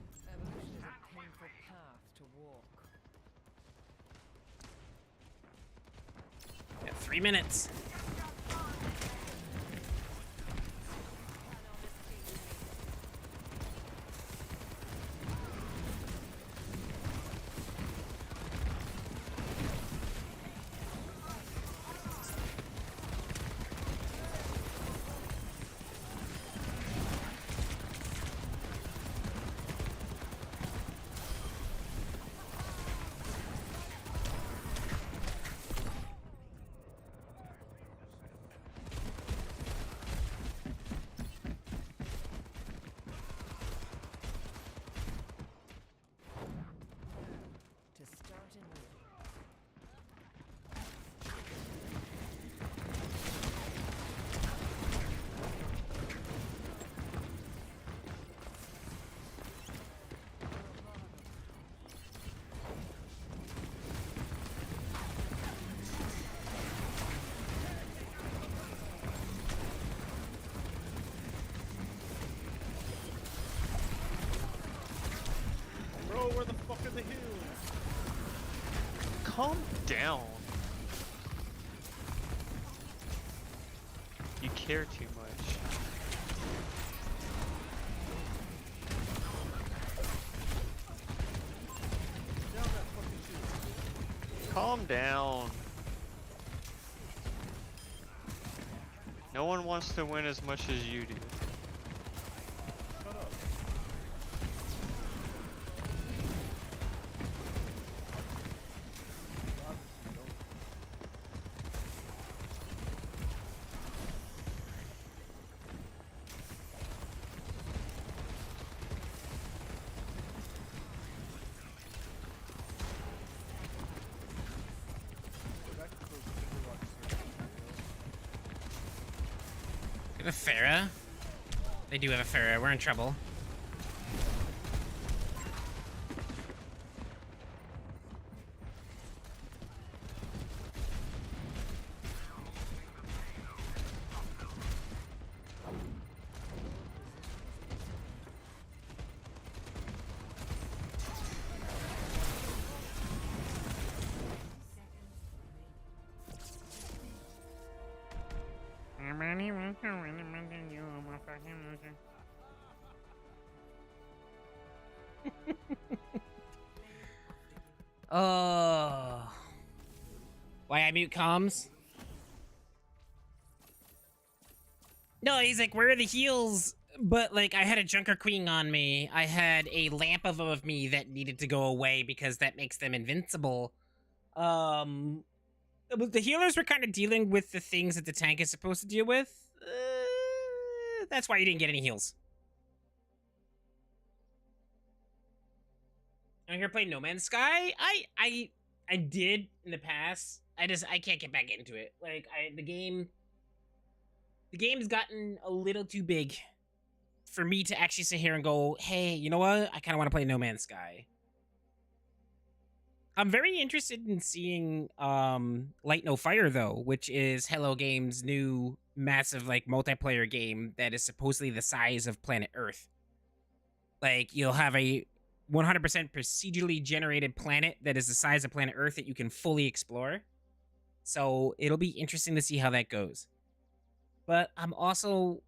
Evolution is a painful path to walk. Got 3 minutes. To start anew. Bro, where the fuck are the heals? Calm down. You care too much. Calm down. No one wants to win as much as you do. a Pharah? They do have a Pharah. We're in trouble. Oh. Why I mute comms? No, he's like, where are the heals? But, like, I had a Junker Queen on me. I had a lamp of me that needed to go away because that makes them invincible. The healers were kind of dealing with the things that the tank is supposed to deal with. That's why you didn't get any heals. I'm here playing No Man's Sky. I did in the past. I can't get back into it. Like the game's gotten a little too big for me to actually sit here and go, hey, you know what? I kind of want to play No Man's Sky. I'm very interested in seeing Light No Fire though, which is Hello Games' new massive like multiplayer game that is supposedly the size of planet Earth. Like you'll have a 100% procedurally generated planet that is the size of planet Earth that you can fully explore. So it'll be interesting to see how that goes. But I'm also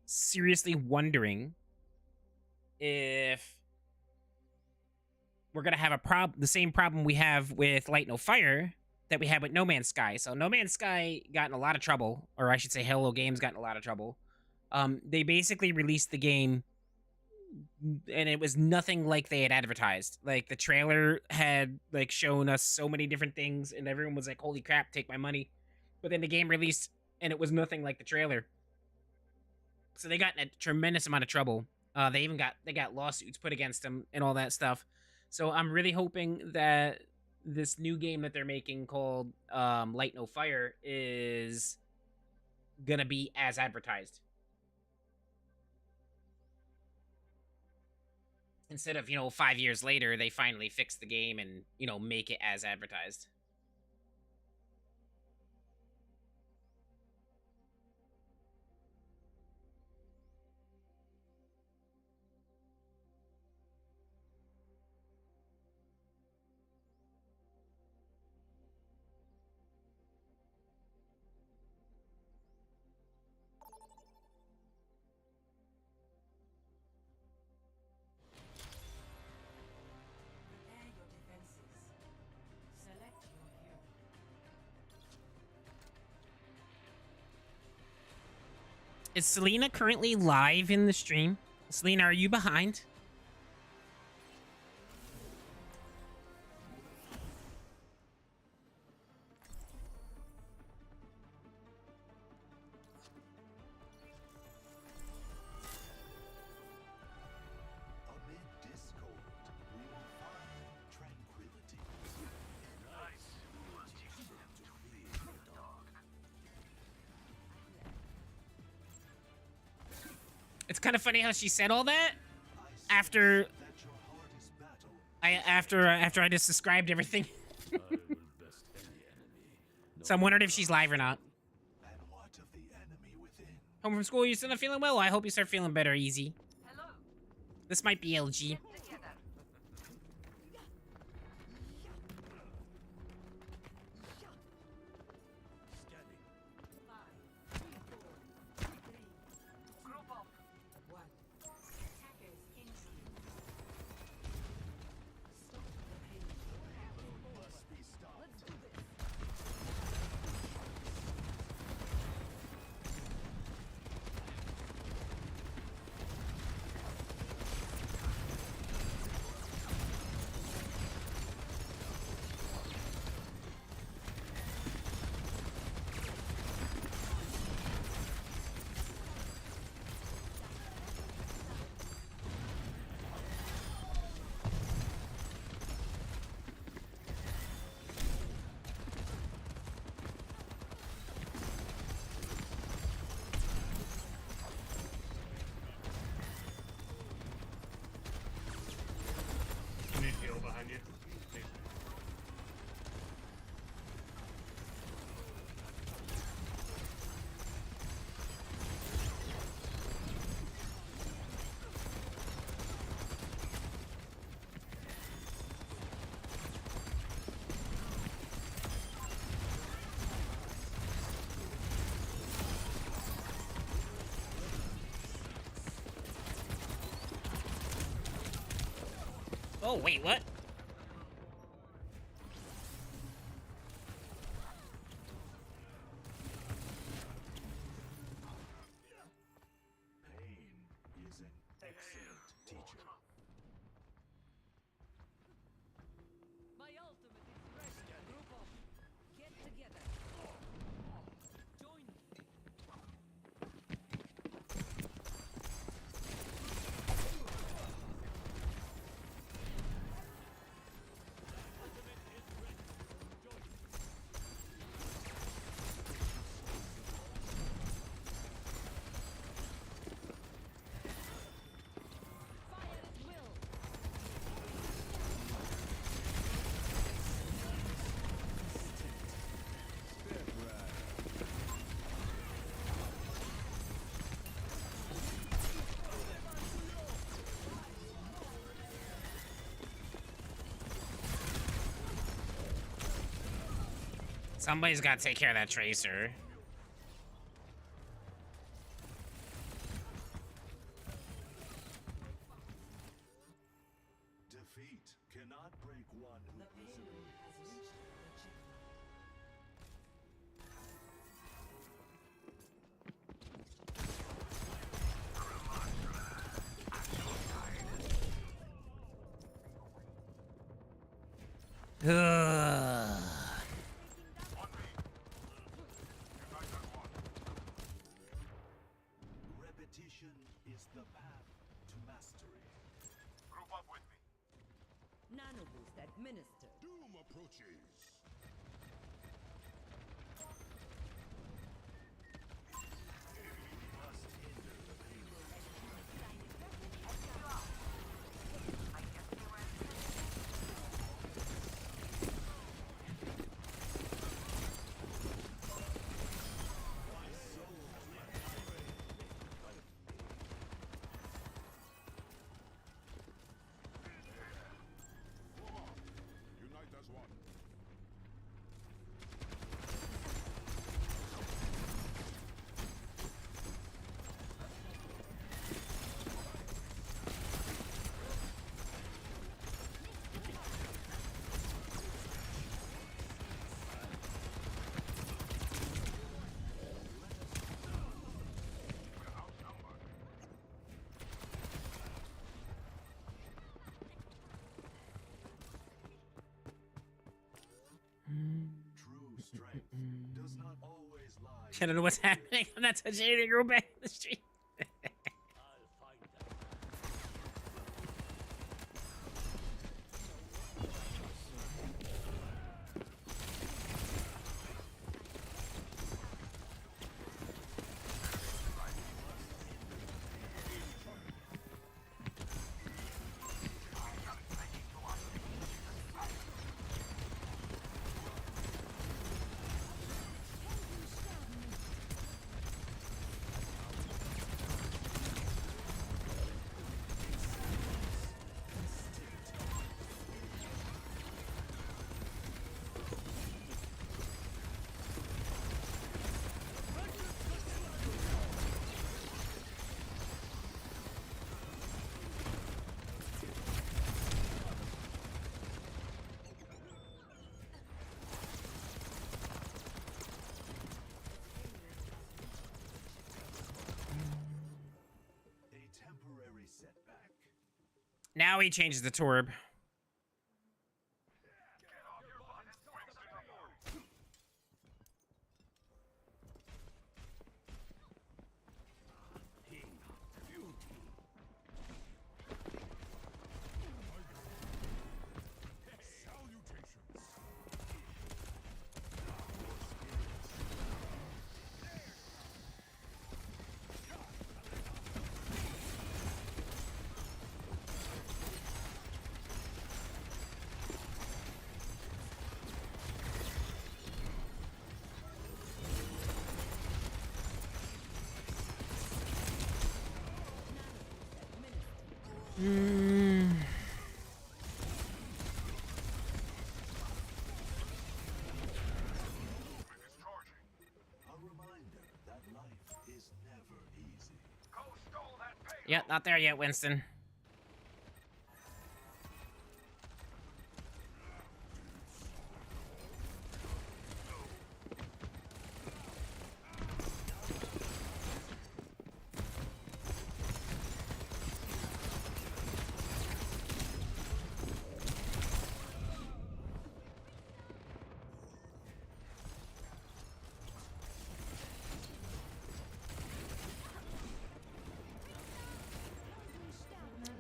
seriously wondering if we're going to have the same problem we have with Light No Fire that we had with No Man's Sky. So No Man's Sky got in a lot of trouble, or I should say Hello Games got in a lot of trouble. They basically released the game and it was nothing like they had advertised. Like the trailer had like shown us so many different things and everyone was like, holy crap, take my money. But then the game released and it was nothing like the trailer. So they got in a tremendous amount of trouble. They got lawsuits put against them and all that stuff. So I'm really hoping that this new game that they're making called Light No Fire is gonna be as advertised. Instead of, 5 years later, they finally fix the game and, make it as advertised. Is Selena currently live in the stream? Selena, are you behind? Amid discord, we will find tranquility. Nice. Teach them to flee in the dark. It's kind of funny how she said all that after I just described everything. So I'm wondering if she's live or not. Home from school, you still not feeling well? I hope you start feeling better, Easy. This might be LG. Oh, wait, what? Pain is an excellent teacher. My ultimate is ready. Group up. Get together. Join me. Somebody's got to take care of that tracer. Defeat cannot break one who perseveres. Ugh. Repetition is the path to mastery. Group up with me. Nano boost administered. Doom approaches. We must hinder the payload. Unite as one. True strength does not always lie. I don't know what's happening. I'm not touching anything. Go back in the street. A temporary setback. Now he changes the torb. A reminder that life is never easy. Yep, not there yet, Winston.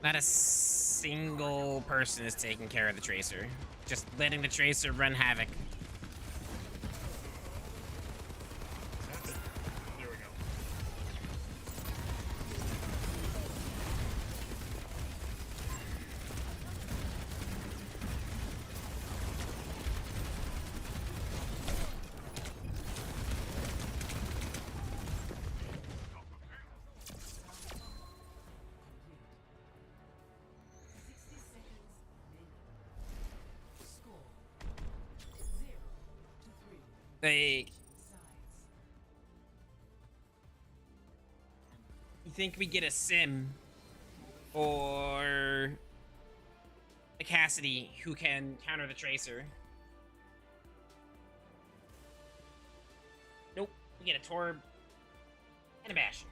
Not a single person is taking care of the Tracer. Just letting the Tracer run havoc. There we go. They... You think we get a Sim or a Cassidy who can counter the Tracer? Nope. We get a Torb and a Bastion.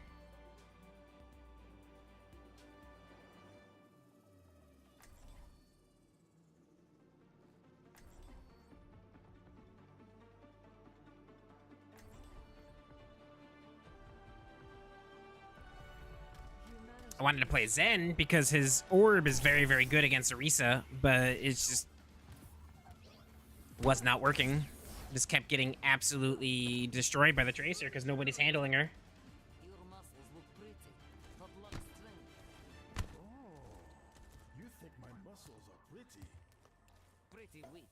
I wanted to play Zen because his orb is very, very good against Orisa, but it's just was not working. Just kept getting absolutely destroyed by the Tracer because nobody's handling her. Your muscles look pretty, but lack strength. Oh, you think my muscles are pretty? Pretty weak.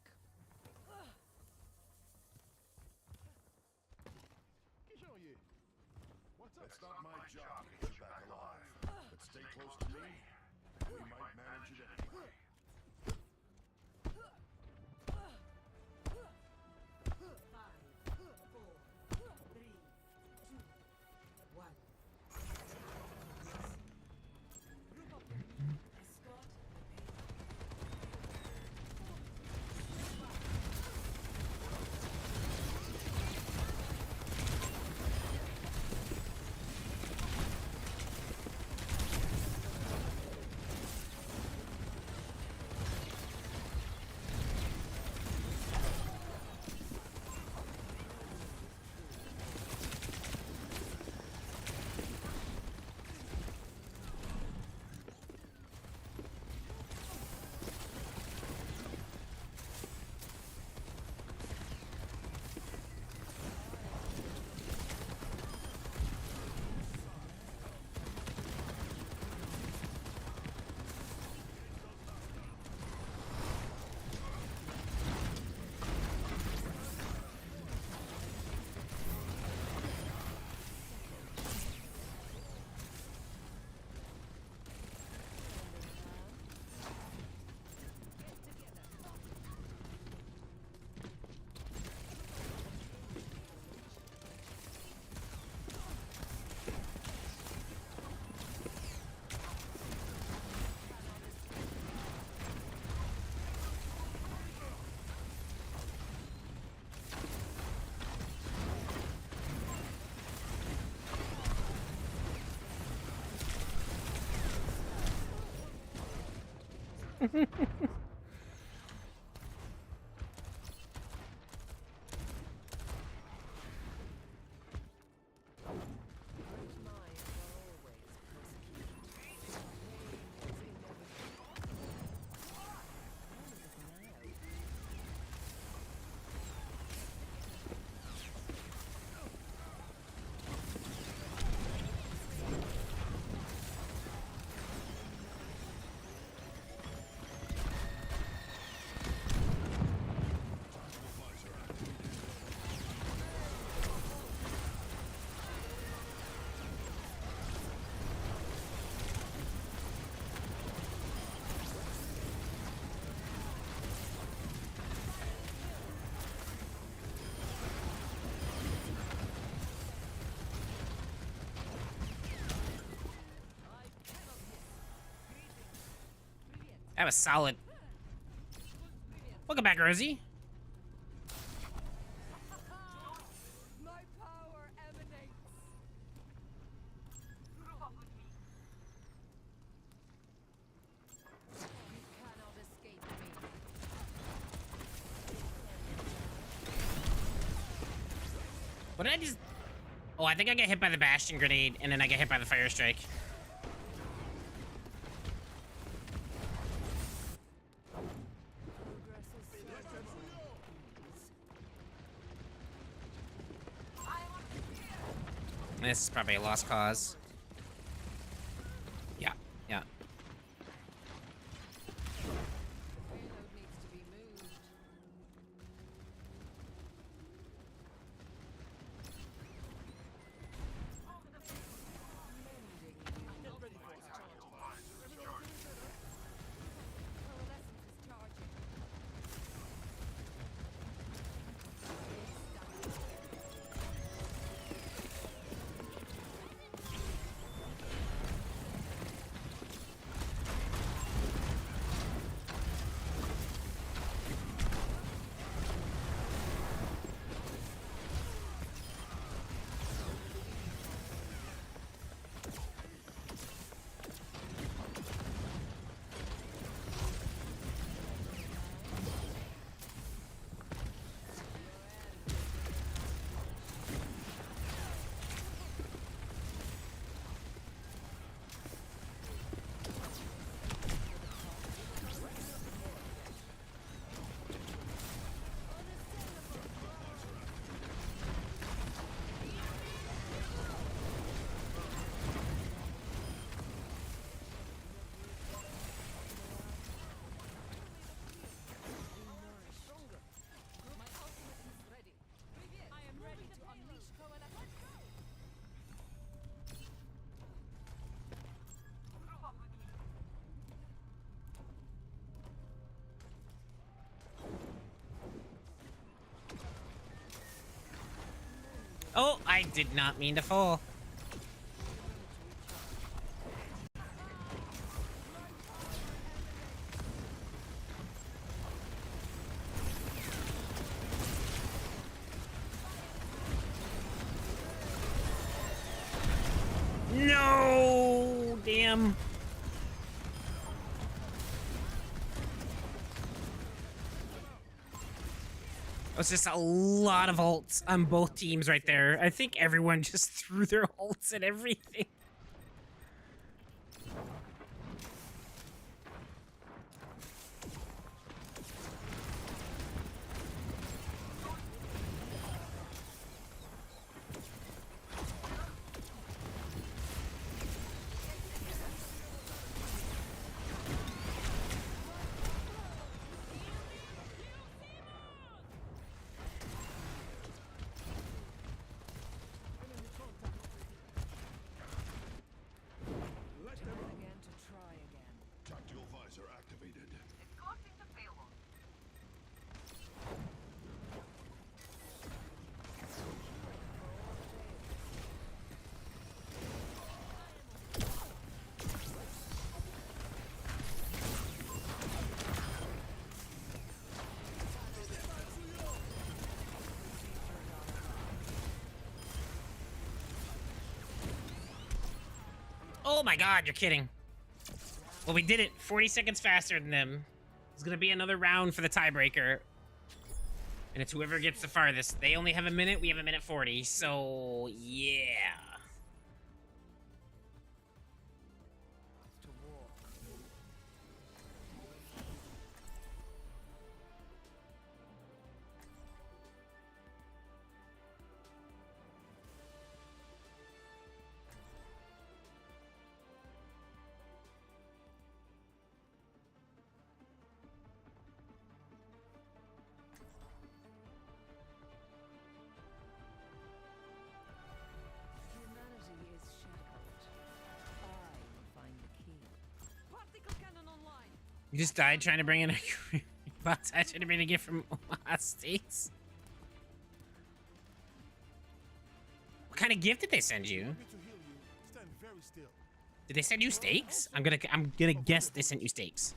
It's not my job to get you back alive, but stay close to me, and we might manage it anyway. That was solid. Welcome back, Rosie. My power emanates. You cannot escape me. What did I just... Oh, I think I get hit by the Bastion grenade, and then I get hit by the Fire Strike. This is probably a lost cause. Yeah, yeah. Oh, I did not mean to fall. No, damn. It was just a lot of ults on both teams right there. I think everyone just threw their ults at everything. Tactical visor activated. Oh my god, you're kidding. Well, we did it 40 seconds faster than them. It's gonna be another round for the tiebreaker. And it's whoever gets the farthest. They only have a minute, we have a minute 40, so yeah. Humanity is shackled. I will find the key. Particle cannon online. You just died trying to bring in a box. I should have been a gift from Omaha Steaks. What kind of gift did they send you? Did they send you steaks? I'm gonna guess they sent you steaks.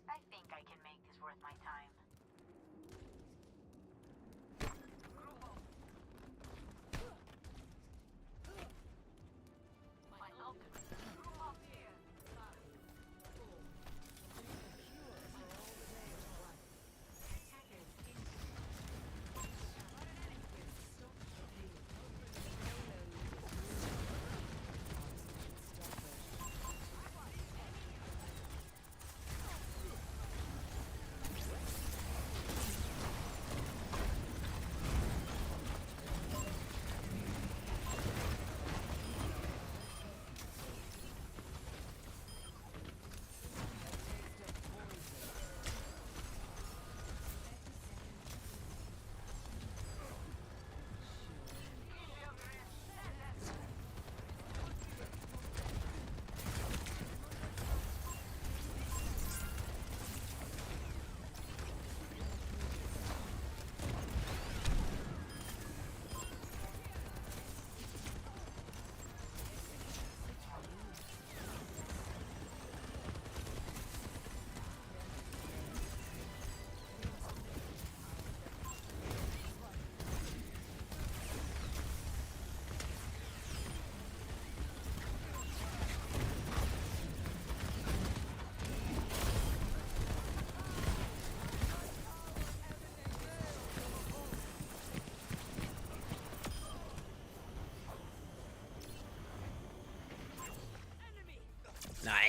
I think I can make this worth my time.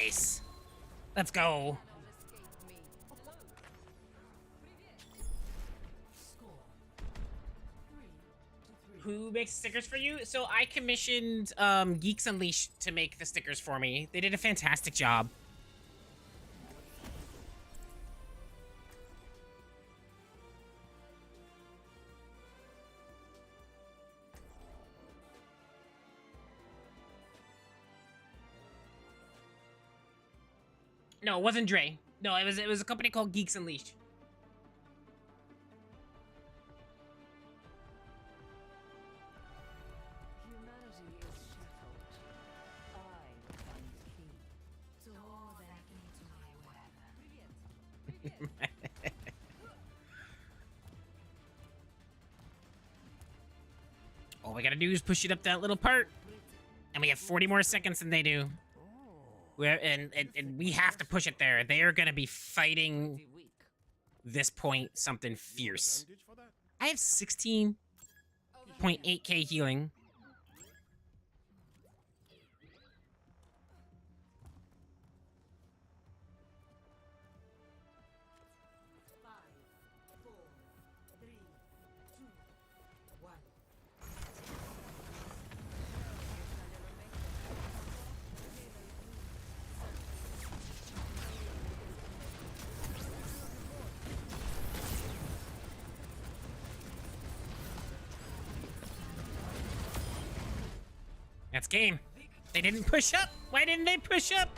Nice. Let's go. Who makes stickers for you? So I commissioned Geeks Unleashed to make the stickers for me. They did a fantastic job. No, it wasn't Dre. No, it was a company called Geeks Unleashed. Humanity is shackled. I will find the key. Draw that into my web. All we gotta do is push it up that little part. And we have 40 more seconds than they do. And we have to push it there. They are gonna be fighting this point something fierce. I have 16.8k healing. That's game. They didn't push up. Why didn't they push up?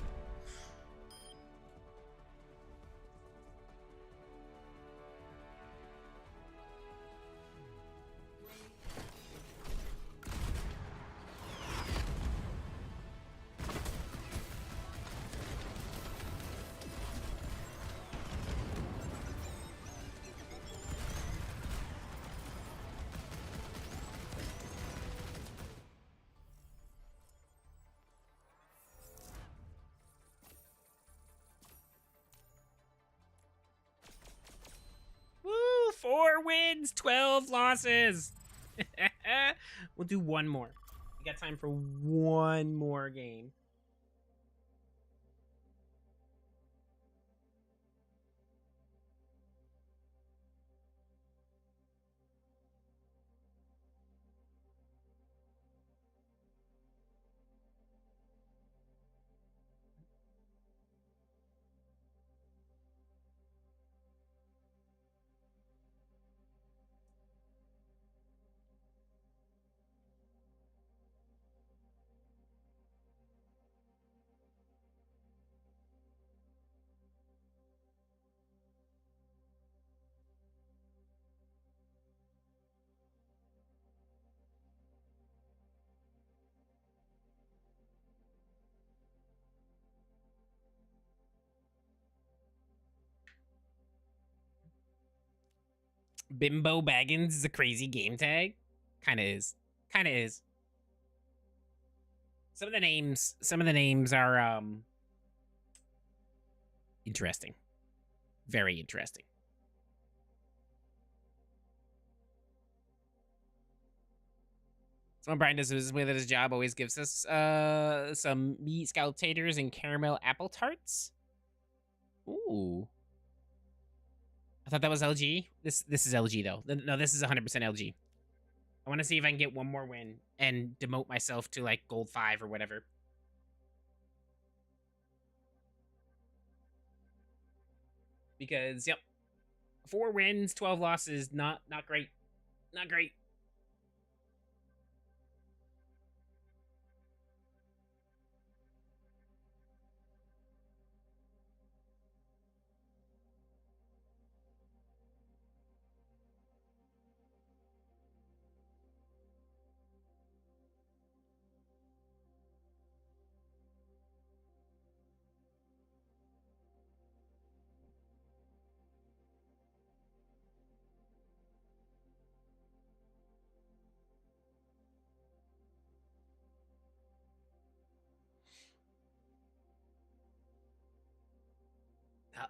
Woo! 4 wins, 12 losses. We'll do one more. We got time for one more game. Bimbo Baggins is a crazy game tag. Kinda is. Kinda is. Some of the names are interesting. Very interesting. Someone Brian does his with his job always gives us some meat scallop taters and caramel apple tarts. Ooh. I thought that was LG. This is LG though. No, this is 100% LG. I want to see if I can get one more win and demote myself to like gold 5 or whatever. Because yep, 4 wins, 12 losses, not great. Not great.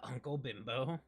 Uncle Bimbo.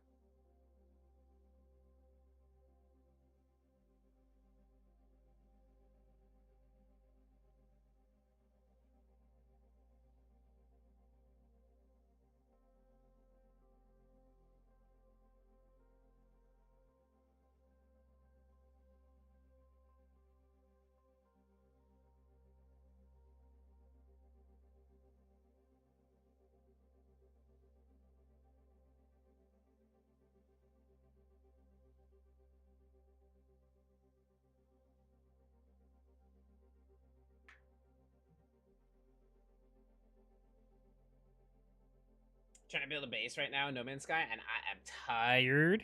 trying to build a base right now in No Man's Sky, and I am tired.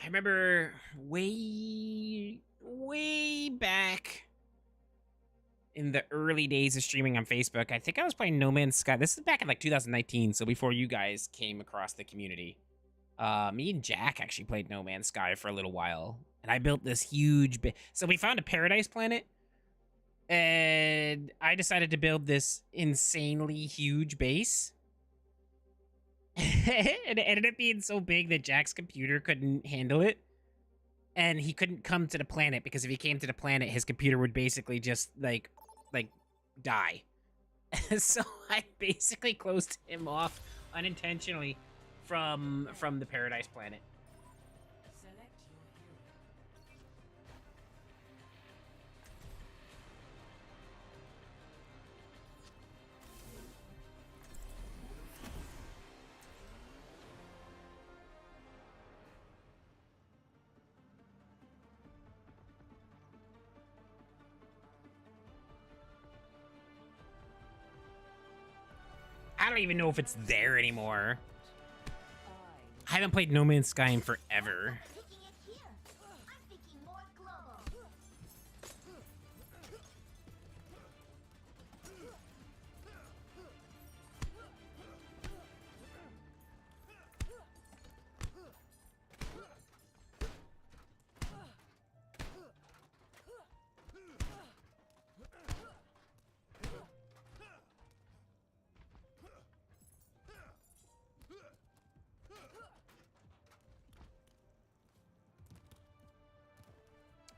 I remember way back in the early days of streaming on Facebook, I think I was playing No Man's Sky. This is back in like 2019, so before you guys came across the community. Me and Jack actually played No Man's Sky for a little while, and I built this huge so we found a paradise planet, and I decided to build this insanely huge base. And it ended up being so big that Jack's computer couldn't handle it, and he couldn't come to the planet, because if he came to the planet, his computer would basically just like die. So I basically closed him off unintentionally from the paradise planet. I don't even know if it's there anymore. I haven't played No Man's Sky in forever.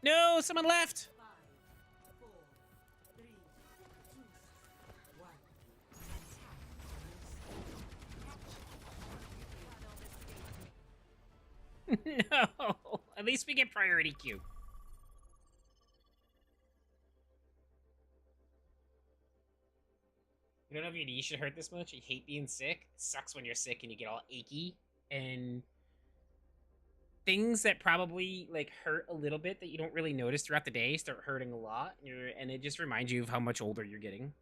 No, someone left. No, at least we get priority queue. You don't know if your knee should hurt this much. You hate being sick. It sucks when you're sick and you get all achy, and things that probably like hurt a little bit that you don't really notice throughout the day start hurting a lot, and it just reminds you of how much older you're getting.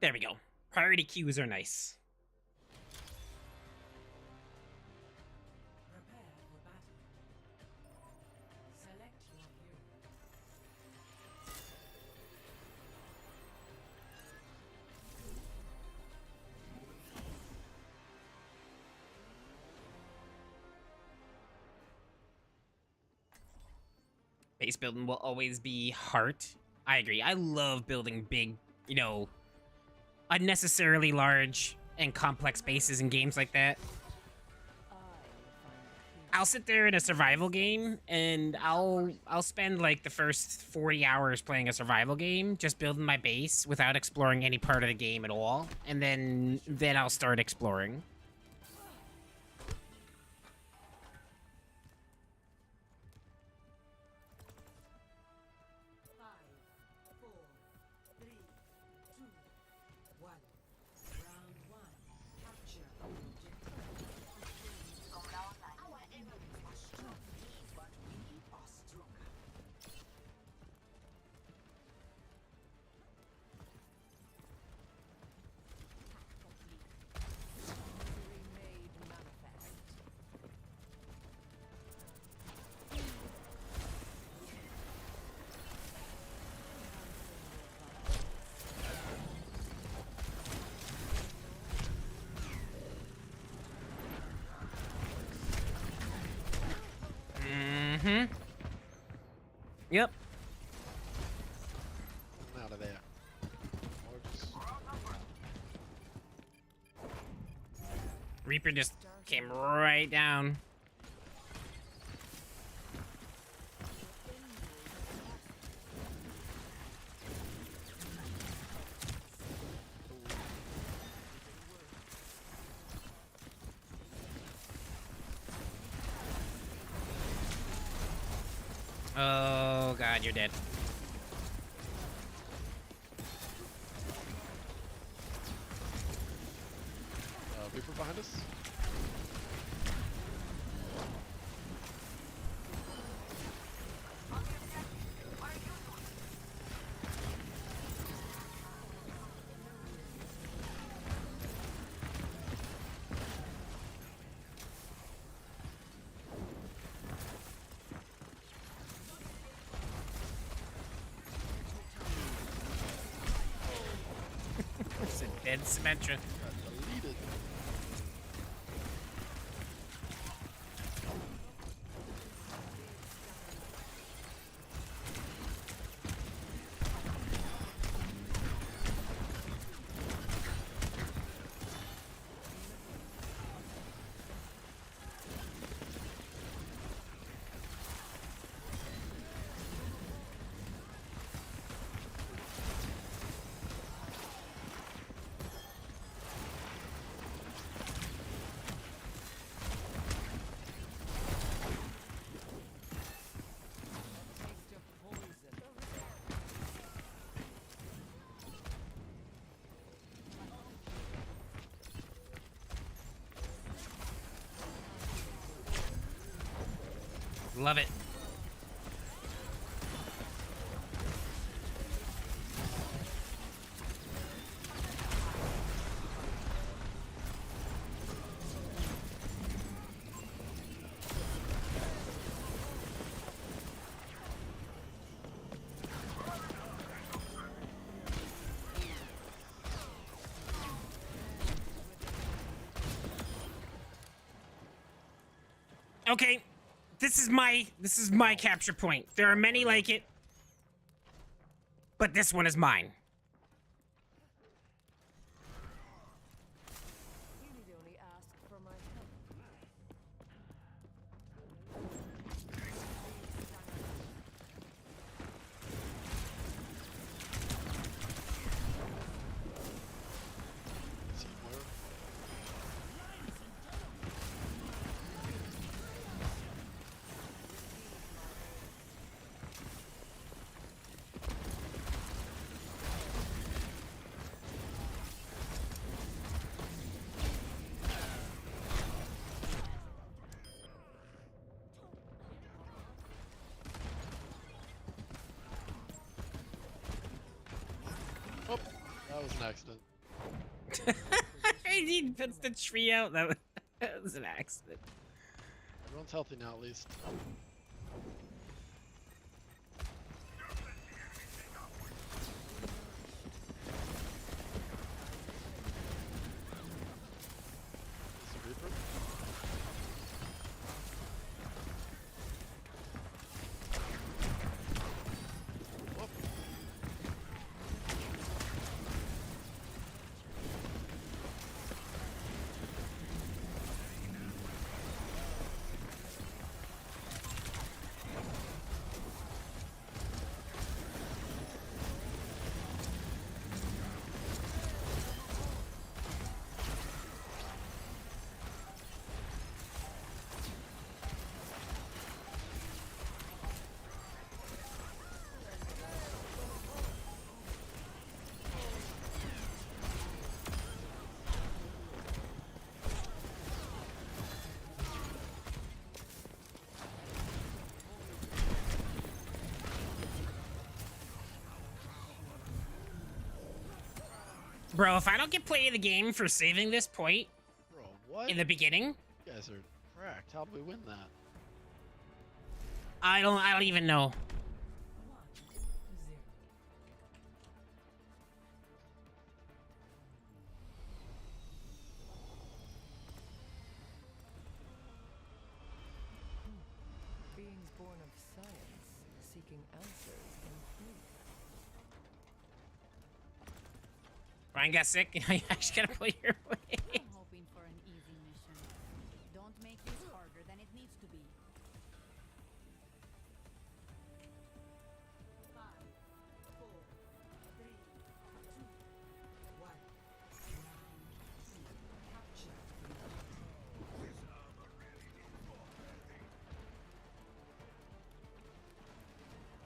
There we go. Priority queues are nice. Base building will always be heart. I agree. I love building big, you know, unnecessarily large and complex bases in games like that. I'll sit there in a survival game and I'll spend like the first 40 hours playing a survival game just building my base without exploring any part of the game at all, and then I'll start exploring. Yep. Reaper just came right down. Oh god, you're dead. Reaper behind us. It's a dead Symmetra. Deleted. Love it. Okay. This is my capture point. There are many like it, but this one is mine. You need only ask for my help. Oh, that was an accident. He puts the tree out. That was an accident. Everyone's healthy now, at least. Is it Reaper? Whoop. Bro, if I don't get play of the game for saving this point Bro, what? in the beginning, You guys are cracked. How did we win that? I don't even know. Beings born of science, seeking answers in faith. Ryan got sick. I just gotta play your way. I'm hoping for an easy mission. needs to be.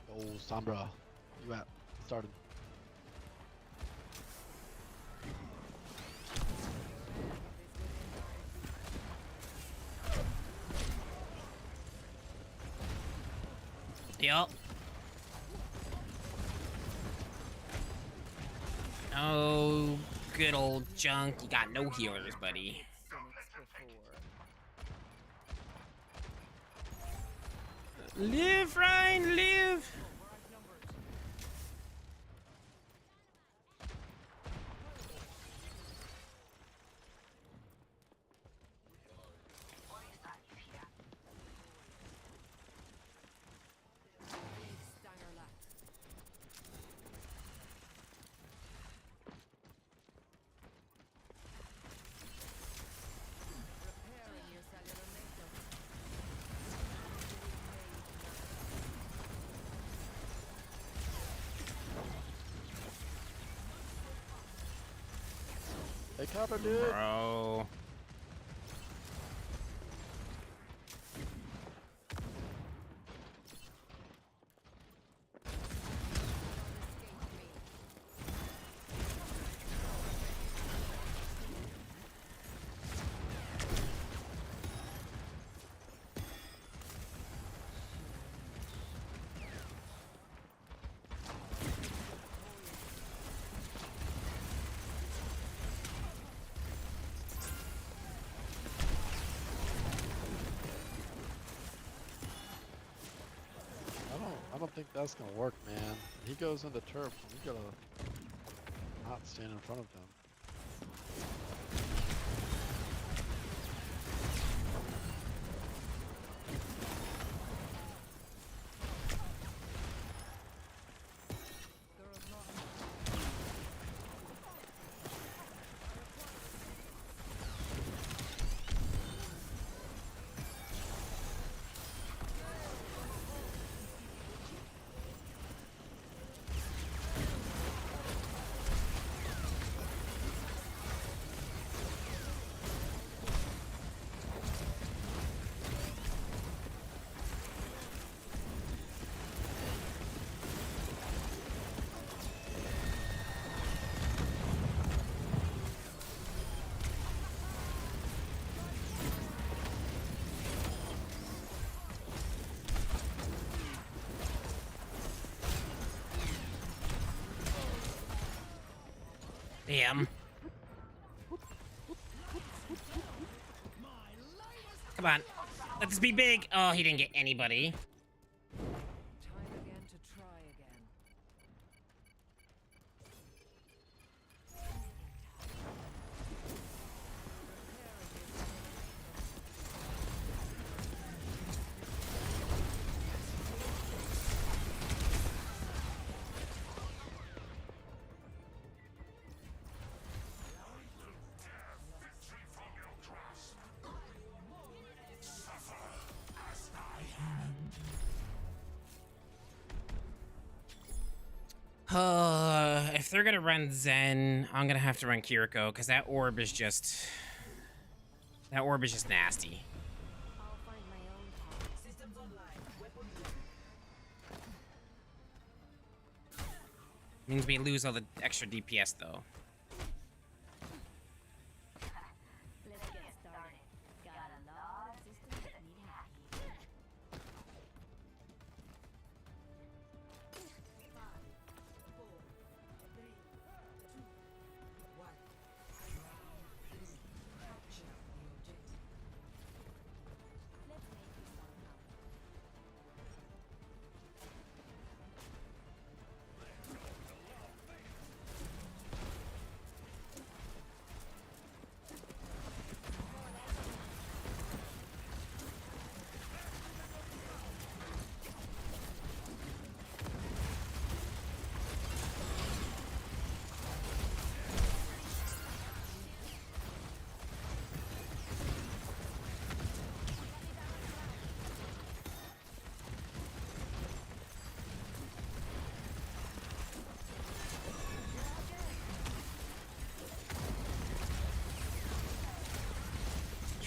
Oh, Sombra. You at? Started. Yup. Oh, good old junk. You got no healers, buddy. Live, Ryan, live! Hey, Copper, dude. Bro. I don't think that's gonna work, man. He goes into turf. We gotta not stand in front of him. Damn. Come on. Let this be big. Oh, he didn't get anybody. Time again to try again. If they're gonna run Zen, I'm gonna have to run Kiriko, because that orb is just... That orb is just nasty. Means we lose all the extra DPS, though. Let's get started. Got a lot of systems that need hacking.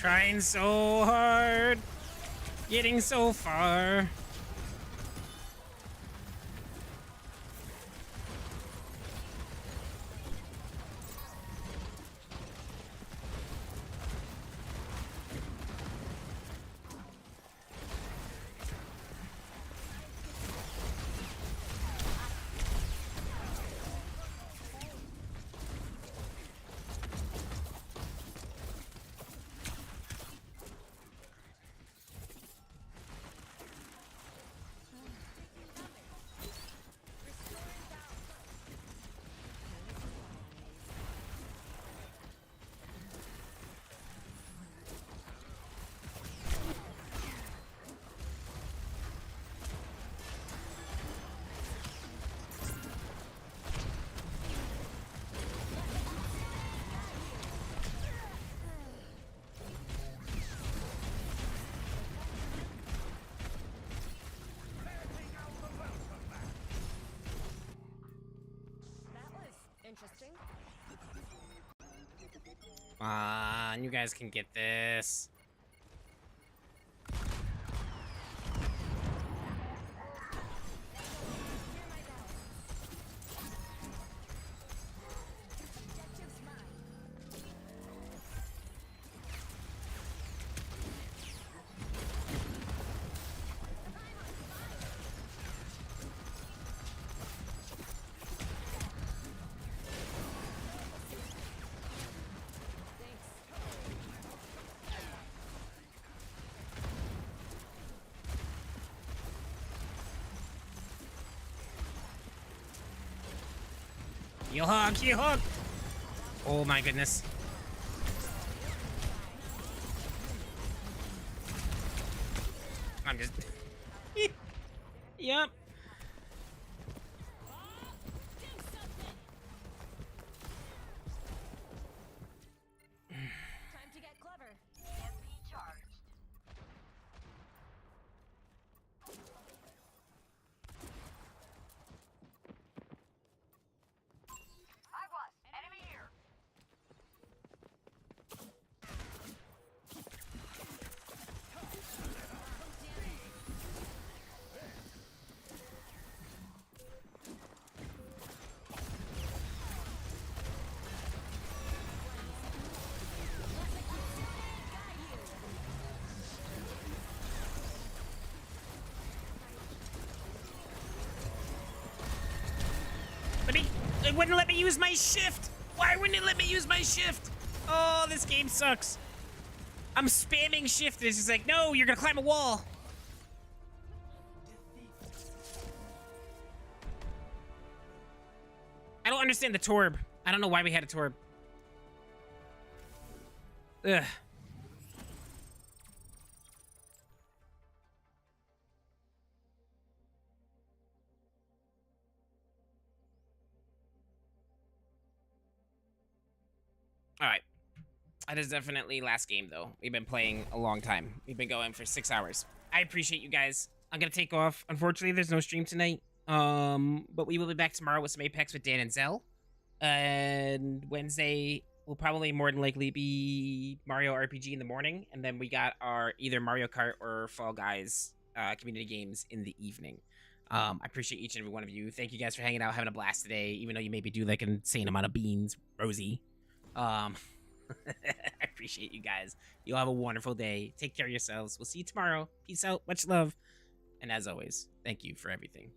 Trying so hard. Getting so far. Interesting. Come on, you guys can get this. Heel hug, heel hug. Oh my goodness. I'm just. Yep. Time to get clever. EMP charged. Enemy here. It wouldn't let me use my shift. Why wouldn't it let me use my shift? Oh, this game sucks. I'm spamming shift. It's just like, no, you're gonna climb a wall. I don't understand the Torb. I don't know why we had a Torb. Ugh. All right. That is definitely last game, though. We've been playing a long time. We've been going for 6 hours. I appreciate you guys. I'm going to take off. Unfortunately, there's no stream tonight. But we will be back tomorrow with some Apex with Dan and Zell. And Wednesday will probably more than likely be Mario RPG in the morning. And then we got our either Mario Kart or Fall Guys community games in the evening. I appreciate each and every one of you. Thank you guys for hanging out, having a blast today, even though you maybe do like an insane amount of beans, Rosie. I appreciate you guys. You'll have a wonderful day. Take care of yourselves. We'll see you tomorrow. Peace out. Much love. And as always, thank you for everything.